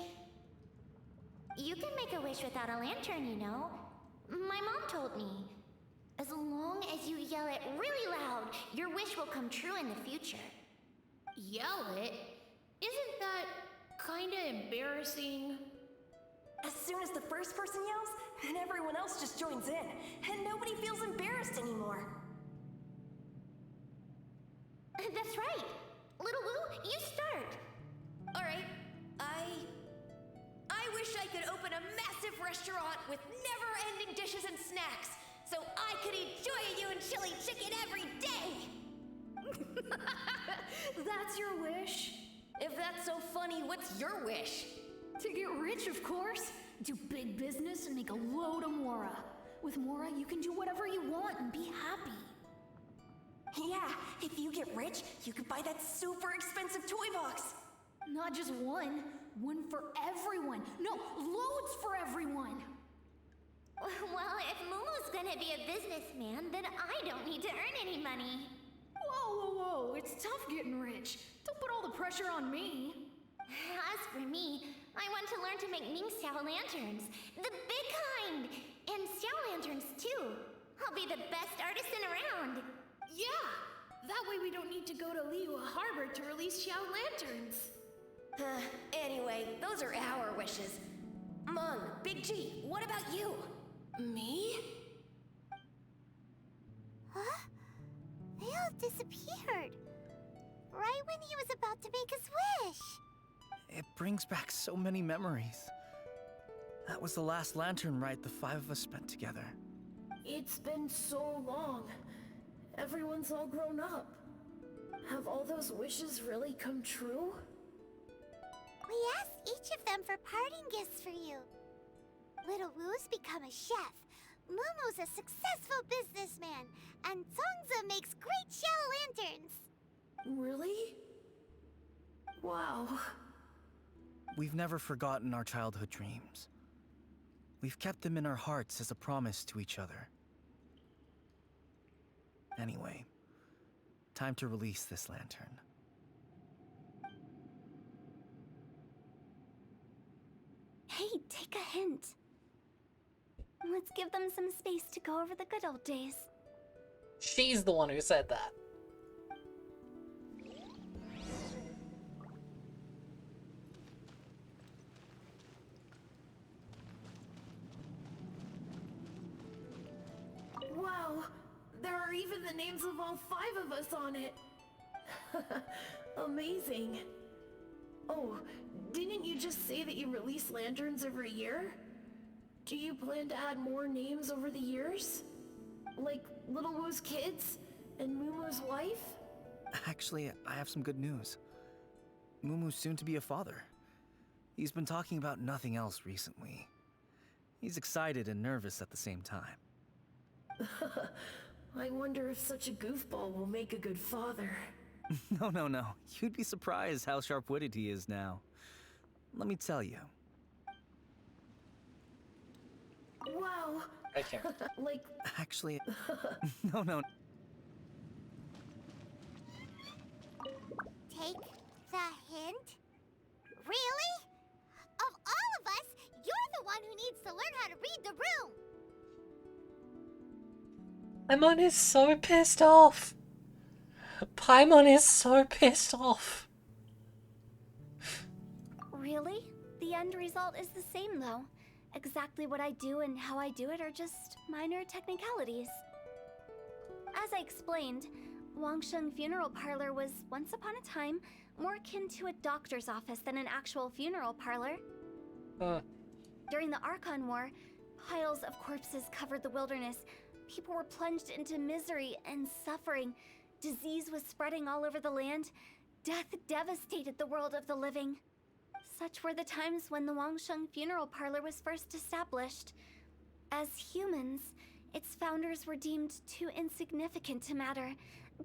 You can make a wish without a lantern, you know. My mom told me. As long as you yell it really loud, your wish will come true in the future. Yell it? Isn't that kinda embarrassing? As soon as the first person yells, then everyone else just joins in, and nobody feels embarrassed anymore. That's right. Little Woo, you start. Alright, I wish I could open a massive restaurant with never-ending dishes and snacks, so I could eat Joy-You and chili chicken every day! That's your wish? If that's so funny, what's your wish? To get rich, of course. do big business, and make a load of Mora. With Mora, you can do whatever you want and be happy. Yeah, if you get rich, you could buy that super expensive toy box. Not just one. One for everyone. No, loads for everyone. Well, if Momo's gonna be a businessman, then I don't need to earn any money. Whoa. It's tough getting rich. Don't put all the pressure on me. As for me, I want to learn to make Ming Xiao lanterns. The big kind! And Xiao lanterns, too. I'll be the best artisan around. Yeah! That way we don't need to go to Liyue Harbor to release Xiao lanterns. Anyway, those are our wishes. Mung, Big G, what about you? Me? Huh? They all disappeared. Right when he was about to make his wish. It brings back so many memories. That was the last lantern ride the 5 of us spent together. It's been so long. Everyone's all grown up. Have all those wishes really come true? We asked each of them for parting gifts for you. Little Wu's become a chef. Mumu's a successful businessman. And Zongza makes great Xiao lanterns. Really? Wow. We've never forgotten our childhood dreams. We've kept them in our hearts as a promise to each other. Anyway, time to release this lantern. Hey, take a hint. Let's give them some space to go over the good old days. She's the one who said that. Wow, there are even the names of all 5 of us on it. Amazing. Oh, didn't you just say that you release lanterns every year? Do you plan to add more names over the years? Like Little Wu's kids and Mumu's wife? Actually, I have some good news. Mumu's soon to be a father. He's been talking about nothing else recently. He's excited and nervous at the same time. I wonder if such a goofball will make a good father. No. You'd be surprised how sharp-witted he is now. Let me tell you. Wow. I can't. Like... Actually, no. Take the hint? Really? Of all of us, you're the one who needs to learn how to read the room. Paimon is so pissed off. Paimon is so pissed off. Really? The end result is the same, though. Exactly what I do and how I do it are just minor technicalities. As I explained, Wangsheng Funeral Parlor was, once upon a time, more akin to a doctor's office than an actual funeral parlor. During the Archon War, piles of corpses covered the wilderness. People were plunged into misery and suffering. Disease was spreading all over the land. Death devastated the world of the living. Such were the times when the Wangsheng Funeral Parlor was first established. As humans, its founders were deemed too insignificant to matter,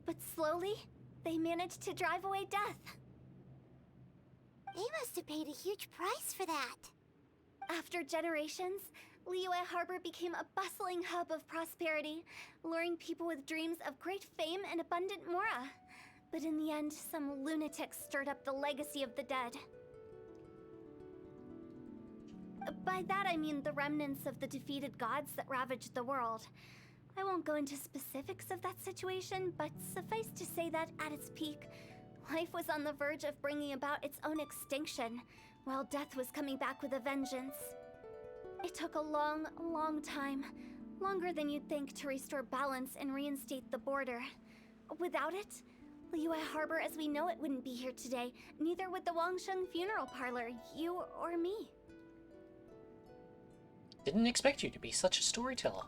but slowly, they managed to drive away death. They must have paid a huge price for that. After generations, Liyue Harbor became a bustling hub of prosperity, luring people with dreams of great fame and abundant mora. But in the end, some lunatics stirred up the legacy of the dead. By that I mean the remnants of the defeated gods that ravaged the world. I won't go into specifics of that situation, but suffice to say that at its peak, life was on the verge of bringing about its own extinction, while death was coming back with a vengeance. It took a long, long time, longer than you'd think, to restore balance and reinstate the border. Without it, Liyue Harbor as we know it wouldn't be here today, neither would the Wangsheng Funeral Parlor, you or me. Didn't expect you to be such a storyteller.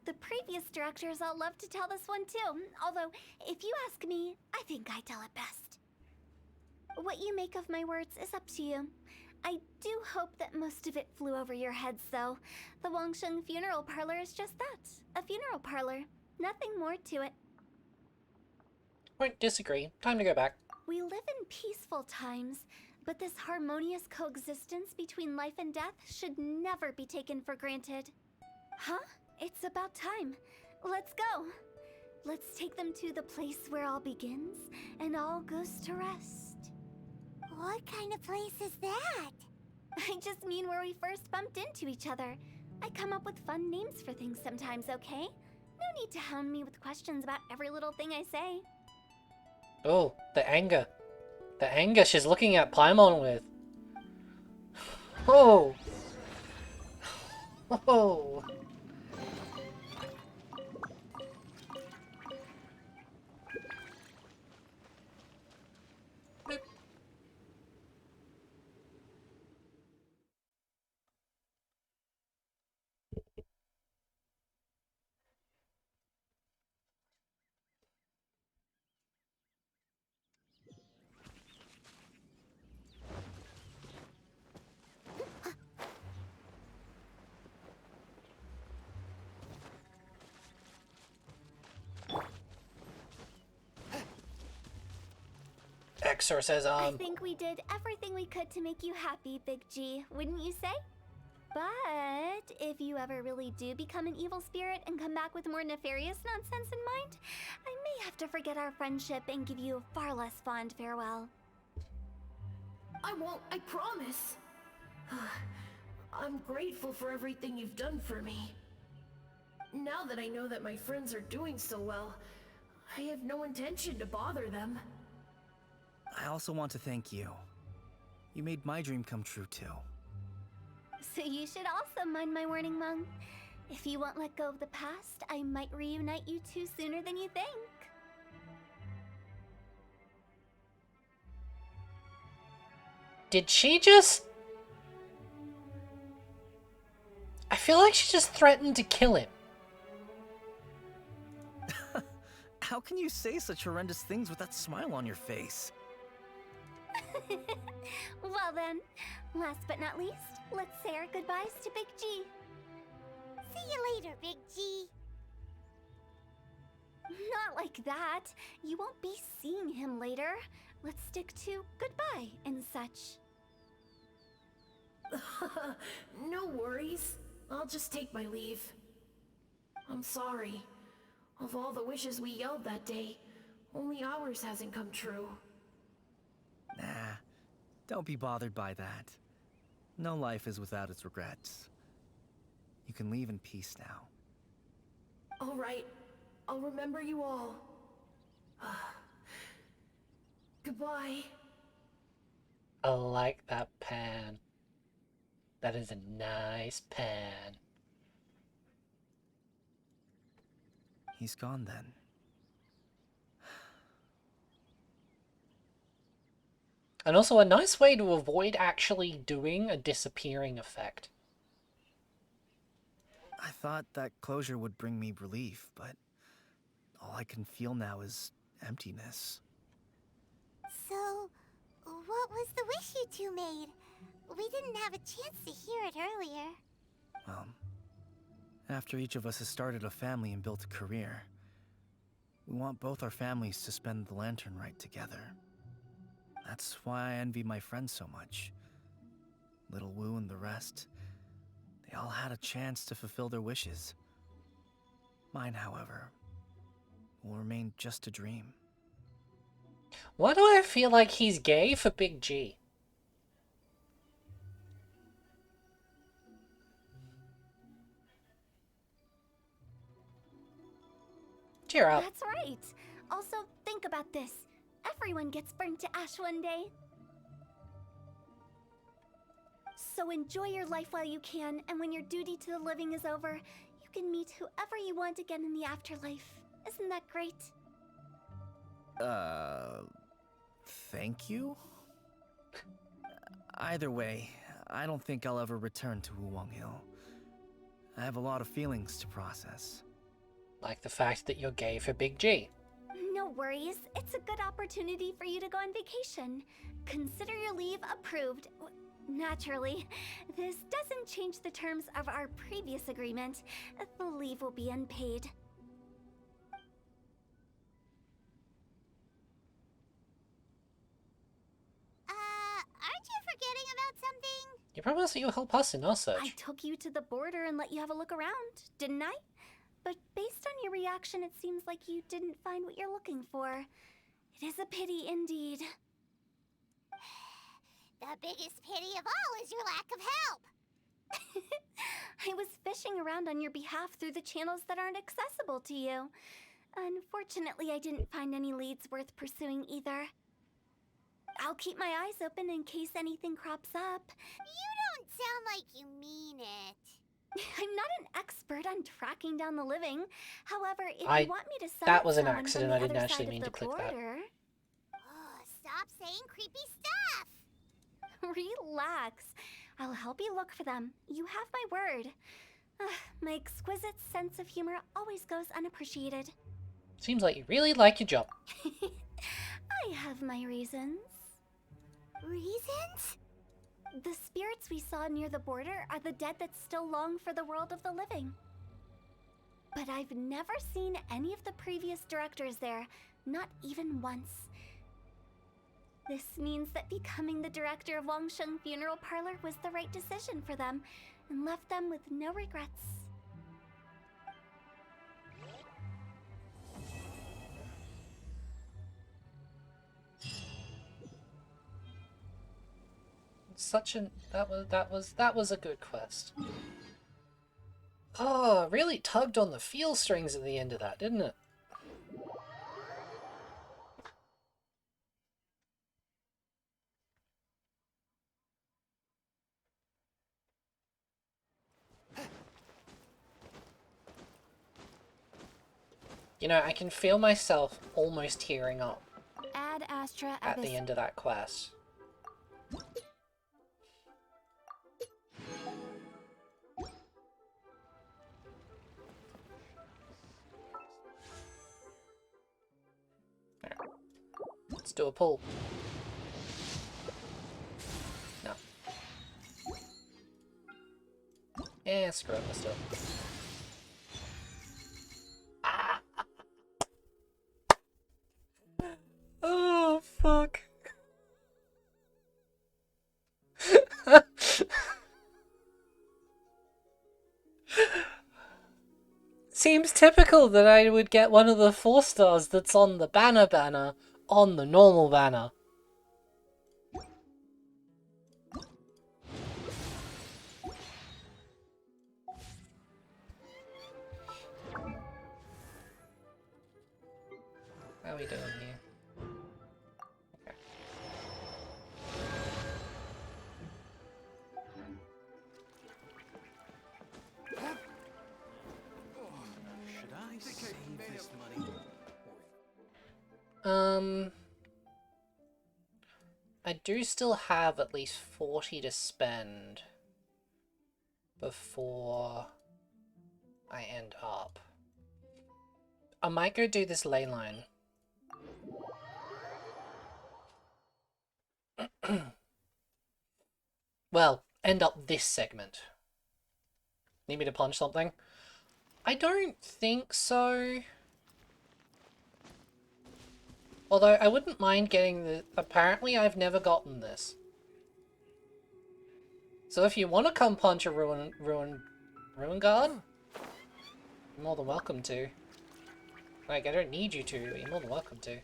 The previous directors all loved to tell this one too, although, if you ask me, I think I tell it best. What you make of my words is up to you. I do hope that most of it flew over your heads, though. The Wangsheng Funeral Parlor is just that, a funeral parlor. Nothing more to it. Won't disagree. Time to go back. We live in peaceful times, but this harmonious coexistence between life and death should never be taken for granted. Huh? It's about time. Let's go. Let's take them to the place where all begins and all goes to rest. What kind of place is that? I just mean where we first bumped into each other. I come up with fun names for things sometimes, okay? No need to hound me with questions about every little thing I say. Oh, the anger. The anger she's looking at Paimon with. Oh. Oh. Exor says, I think we did everything we could to make you happy, Big G, wouldn't you say? But if you ever really do become an evil spirit and come back with more nefarious nonsense in mind, I may have to forget our friendship and give you a far less fond farewell. I won't, I promise. I'm grateful for everything you've done for me. Now that I know that my friends are doing so well, I have no intention to bother them. I also want to thank you. You made my dream come true, too. So you should also mind my warning, Mung. If you won't let go of the past, I might reunite you two sooner than you think. did she just... I feel like she just threatened to kill him. How can you say such horrendous things with that smile on your face? Well then, last but not least, let's say our goodbyes to Big G. See you later, Big G. Not like that. You won't be seeing him later. Let's stick to goodbye and such. No worries. I'll just take my leave. I'm sorry. Of all the wishes we yelled that day, only ours hasn't come true. Nah, don't be bothered by that. No life is without its regrets. You can leave in peace now. All right. I'll remember you all. Goodbye. I like that pan. That is a nice pan. He's gone then. And also a nice way to avoid actually doing a disappearing effect. I thought that closure would bring me relief, but all I can feel now is emptiness. So, what was the wish you two made? We didn't have a chance to hear it earlier. Well, after each of us has started a family and built a career, we want both our families to spend the Lantern Rite together. That's why I envy my friends so much. Little Wu and the rest, they all had a chance to fulfill their wishes. Mine, however, will remain just a dream. Why do I feel like he's gay for Big G? Cheer up. That's right. Also, think about this. Everyone gets burned to ash one day. So enjoy your life while you can, and when your duty to the living is over, you can meet whoever you want again in the afterlife. Isn't that great? Thank you? Either way, I don't think I'll ever return to Wuwang Hill. I have a lot of feelings to process. Like the fact that you're gay for Big G. No worries. It's a good opportunity for you to go on vacation. Consider your leave approved. Naturally, this doesn't change the terms of our previous agreement. The leave will be unpaid. Aren't you forgetting about something? You promised that you'll help us in our I search. took you to the border and let you have a look around, didn't I? But based on your reaction, it seems like you didn't find what you're looking for. It is a pity indeed. The biggest pity of all is your lack of help. I was fishing around on your behalf through the channels that aren't accessible to you. Unfortunately, I didn't find any leads worth pursuing either. I'll keep my eyes open in case anything crops up. You don't sound like you mean it. I'm not an expert on tracking down the living. However, if you want me to summon That was an someone accident. from the I didn't other actually side mean of to the click that. border, Stop saying creepy stuff. relax. I'll help you look for them. You have my word. My exquisite sense of humor always goes unappreciated. Seems like you really like your job. I have my reasons. Reasons? The spirits we saw near the border are the dead that still long for the world of the living. But I've never seen any of the previous directors there, not even once. This means that becoming the director of Wangsheng Funeral Parlor was the right decision for them, and left them with no regrets. That was a good quest. Oh, really tugged on the feel strings at the end of that, didn't it? You know, I can feel myself almost tearing up Ad Astra at Abyss. the end of that quest. There. Let's do a pull. No. Yeah, screw it, let's do it. Oh, fuck. Seems typical that I would get one of the 4 stars that's on the banner on the normal banner. How are we doing here? Okay. Should I save this money? I do still have at least 40 to spend before I end up. I might go do this ley line. Well, end up this segment. Need me to punch something? I don't think so. Although I wouldn't mind getting the... Apparently I've never gotten this. So if you want to come punch a ruin guard, you're more than welcome to. Like, I don't need you to, but you're more than welcome to.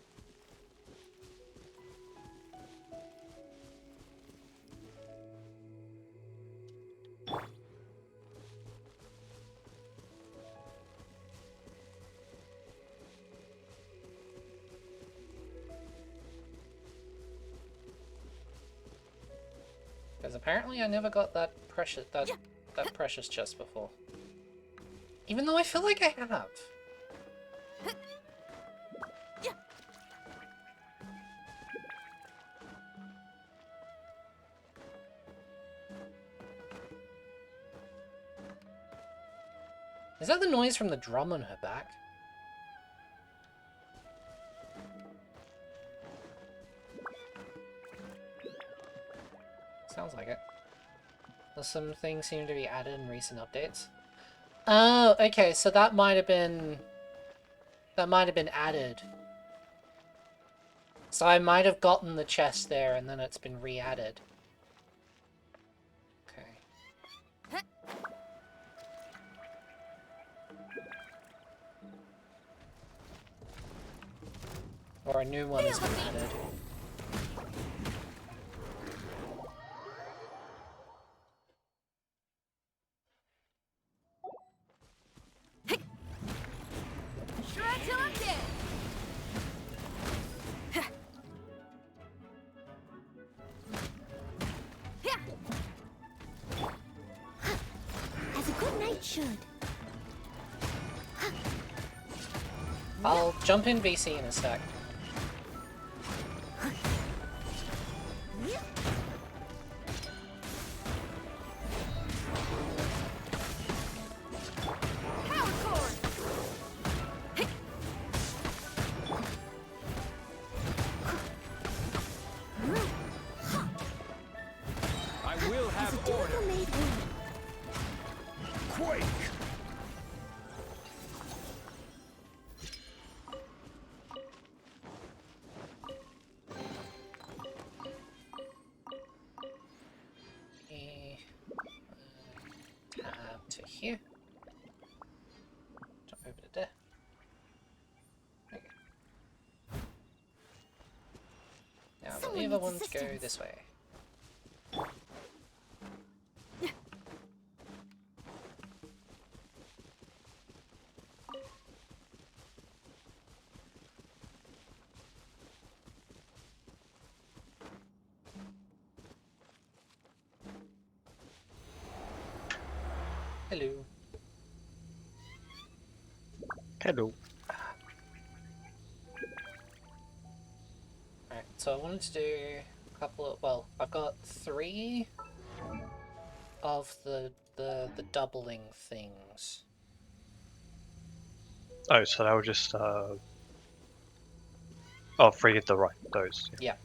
Because apparently I never got that precious chest before. Even though I feel like I have. Is that the noise from the drum on her back? Sounds like it. some things seem to be added in recent updates. Oh, okay, so that might have been added. So I might have gotten the chest there and then it's been re-added. Okay. Or a new one has been added. Shred till I'm dead. As a good knight should. I'll jump in VC in a sec. I will have As a order. dutiful maid would. Quake! Tab to here. Jump over to there. Okay. Now I Someone believe I needs want to go assistance. this way. Hello. Hello. Alright, so I wanted to do a couple of, well, I've got 3 of the doubling things. Oh, so they were just oh, free at the right, those. Yeah.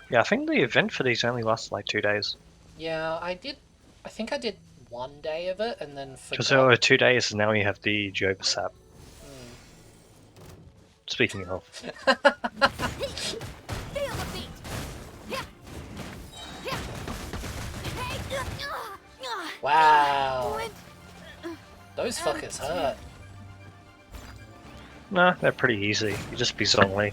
Yeah, I think the event for these only lasts like 2 days. Yeah, I think I did 1 day of it and then Because forgot. there were 2 days and now you have the Joba Sap. Speaking of. Feel the beat. Wow. Those fuckers hurt. Nah, they're pretty easy. You just be Zhongli.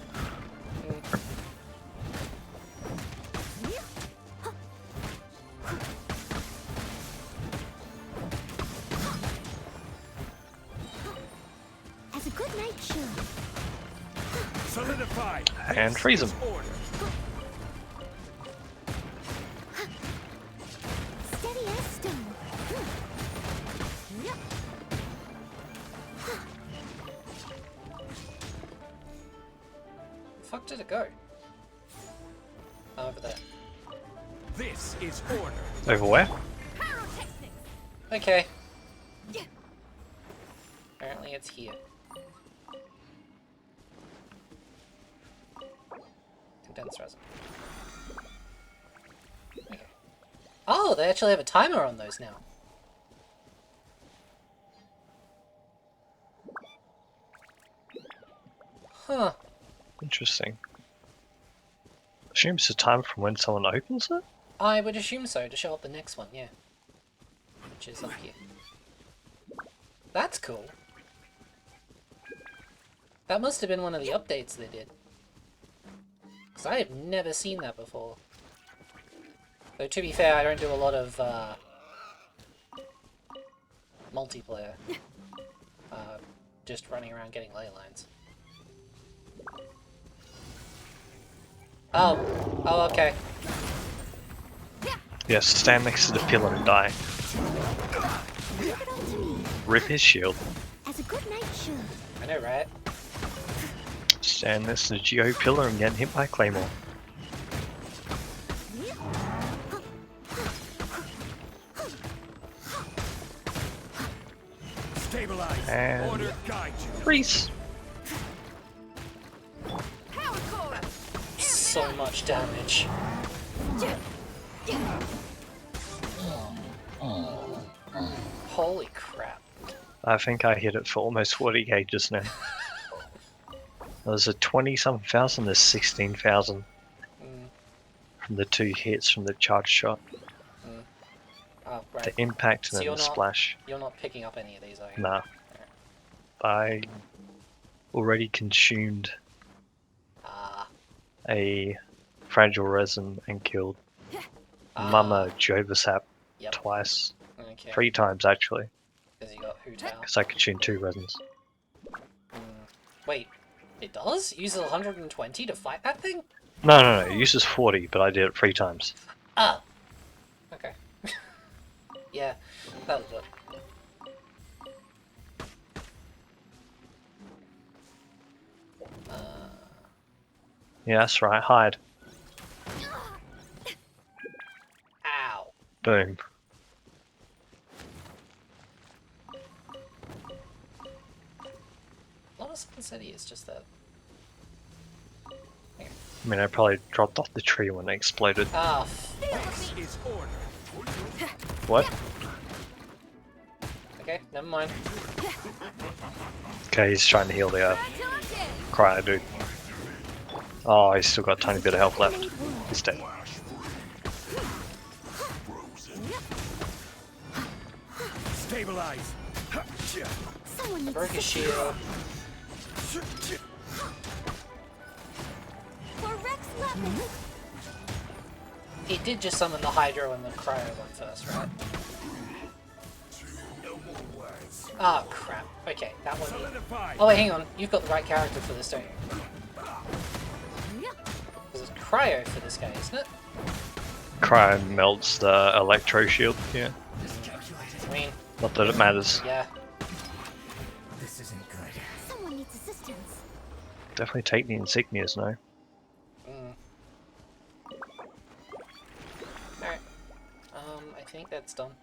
As a good knight should. Solidify. And freeze them. Order. Steady as stone. Fuck did it go? Over there. This is order. Over where? Okay. Apparently it's here. Condensed resin. Okay. Oh, they actually have a timer on those now. Huh. Interesting. Assume it's a time from when someone opens it? I would assume so, to show up the next one, yeah. Which is up here. That's cool. That must have been one of the updates they did. Because I have never seen that before. Though to be fair, I don't do a lot of multiplayer. Just running around getting ley lines. Oh. Oh, okay. Yes, stand next to the pillar and die. Leave it all to me. Rip his shield. As a good knight should. I know, right? Stand next to the Geo pillar and get hit by Claymore. Stabilize. And Order guide you. freeze. So much damage. Holy crap. I think I hit it for almost 40k just now. There's a 20-something thousand, there's 16,000 from the 2 hits from the charge shot. Oh, right. The impact So and then the splash. You're not picking up any of these, are you? Nah. I already consumed a fragile resin and killed Mama Jovasap twice. Okay. 3 times actually. Because you got Hootao. Because I consumed 2 resins. Wait, it does? It uses 120 to fight that thing? No, it uses 40, but I did it 3 times. Ah! Okay. Yeah, that was it. Yeah, that's right, hide. Ow. Boom. A lot of Sun City is just that. I mean, I probably dropped off the tree when it exploded. Ah, What? okay, never mind. Okay, he's trying to heal the cryo dude. Oh, he's still got a tiny bit of health left. He's dead. Stabilize. Someone needs Broke his shield. For Rex weapon. He did just summon the Hydro and the Cryo one first, right? Ah, crap. Okay, that one. Oh, wait, hang on. You've got the right character for this, don't you? Because it's Cryo for this guy, isn't it? Cryo melts the electro shield, yeah. I mean... Not that it matters. Yeah. This isn't good. Someone needs assistance. Definitely take the insignias now. Alright. I think that's done.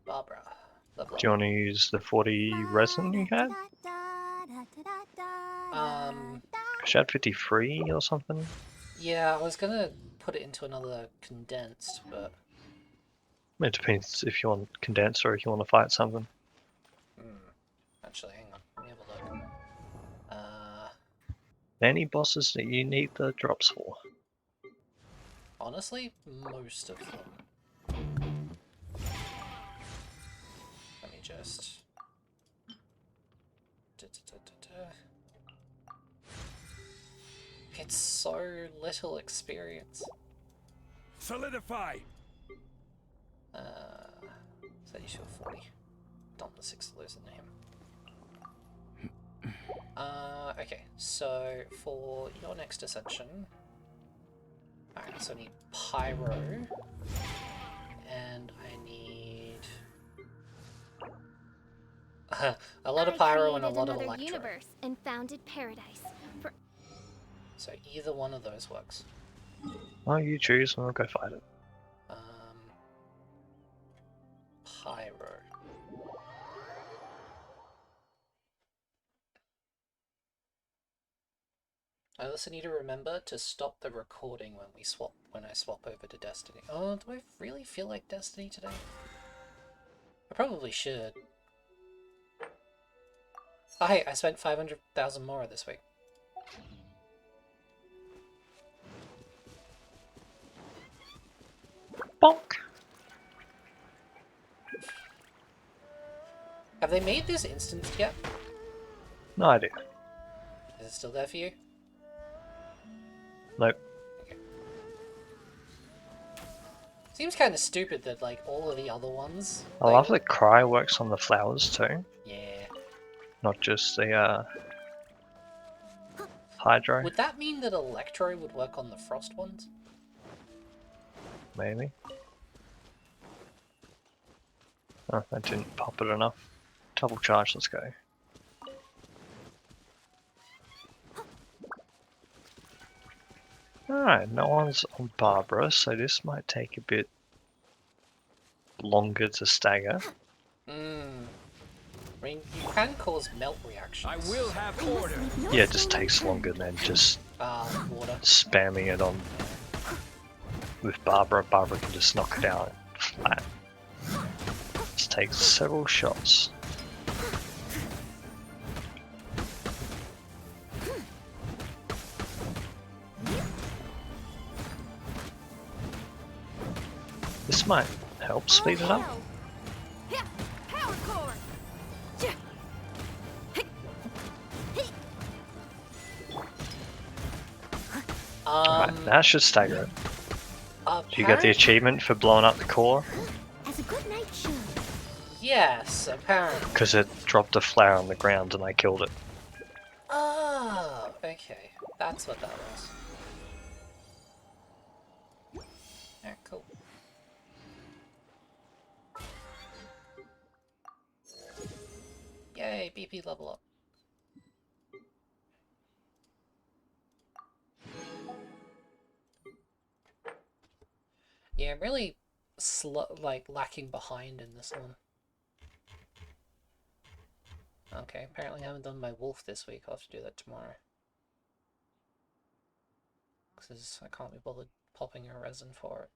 Barbara. Lovely. Do you want to use the 40 resin you had? She had 53 or something? Yeah, I was gonna put it into another condensed, but... It depends if you want condensed or if you want to fight something. Actually, hang on. Let me have a look. Any bosses that you need the drops for? Honestly, most of them. Let me just... It's so little experience. Solidify. Is that usual 40? Done the 6 of those in him. Okay, so for your next ascension... Alright, so I need Pyro. And I need... a lot of Pyro and a lot of Electro. Universe and founded paradise. So either one of those works. Oh, you choose and I'll go fight it. Pyro. I also need to remember to stop the recording when I swap over to Destiny. Oh, do I really feel like Destiny today? I probably should. Oh hey, I spent 500,000 more this week. Bonk! Have they made this instanced yet? No idea. Is it still there for you? Nope. Okay. Seems kind of stupid that like all of the other ones... I love that Cry works on the flowers too. Yeah. Not just the Hydro. Would that mean that Electro would work on the Frost ones? Maybe. Oh, I didn't pop it enough. Double charge, let's go. Alright, no one's on Barbara, so this might take a bit longer to stagger. I mean, you can cause melt reactions. I will have order. Yeah, it just takes longer than just water. spamming it on with Barbara. Barbara can just knock it out flat. Let's take several shots. This might help speed it up. Power core. Right, that should stagger it. Do you get the achievement for blowing up the core? As a good night should. Yes, apparently. Because it dropped a flower on the ground and I killed it. Oh, okay. That's what that was. Alright, cool. Yay, BP level up. Yeah, I'm really lacking behind in this one. Okay, apparently I haven't done my wolf this week. I'll have to do that tomorrow. Because I can't be bothered popping a resin for it.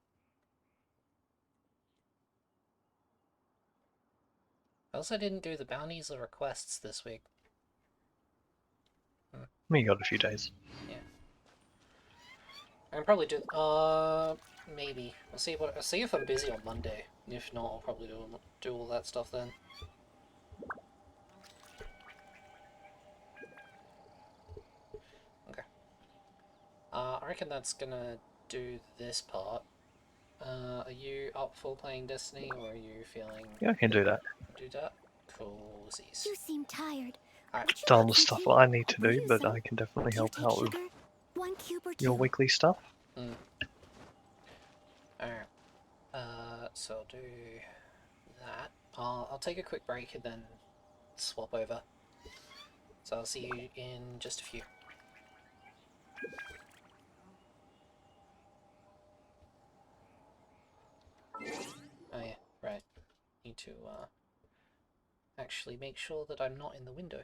I also didn't do the bounties or requests this week. You got a few days. Yeah. I can probably do. Maybe. I'll see if I'm busy on Monday. If not, I'll probably do all that stuff then. Okay. I reckon that's gonna do this part. Are you up for playing Destiny, or are you feeling? Yeah, I can do that. Do that. Cool. You seem tired. Alright. Done the stuff I need to do, but I can definitely help out with One cube or your weekly stuff. Alright. So I'll do that. I'll take a quick break and then swap over. So I'll see you in just a few. Oh yeah, right. Need to actually make sure that I'm not in the window.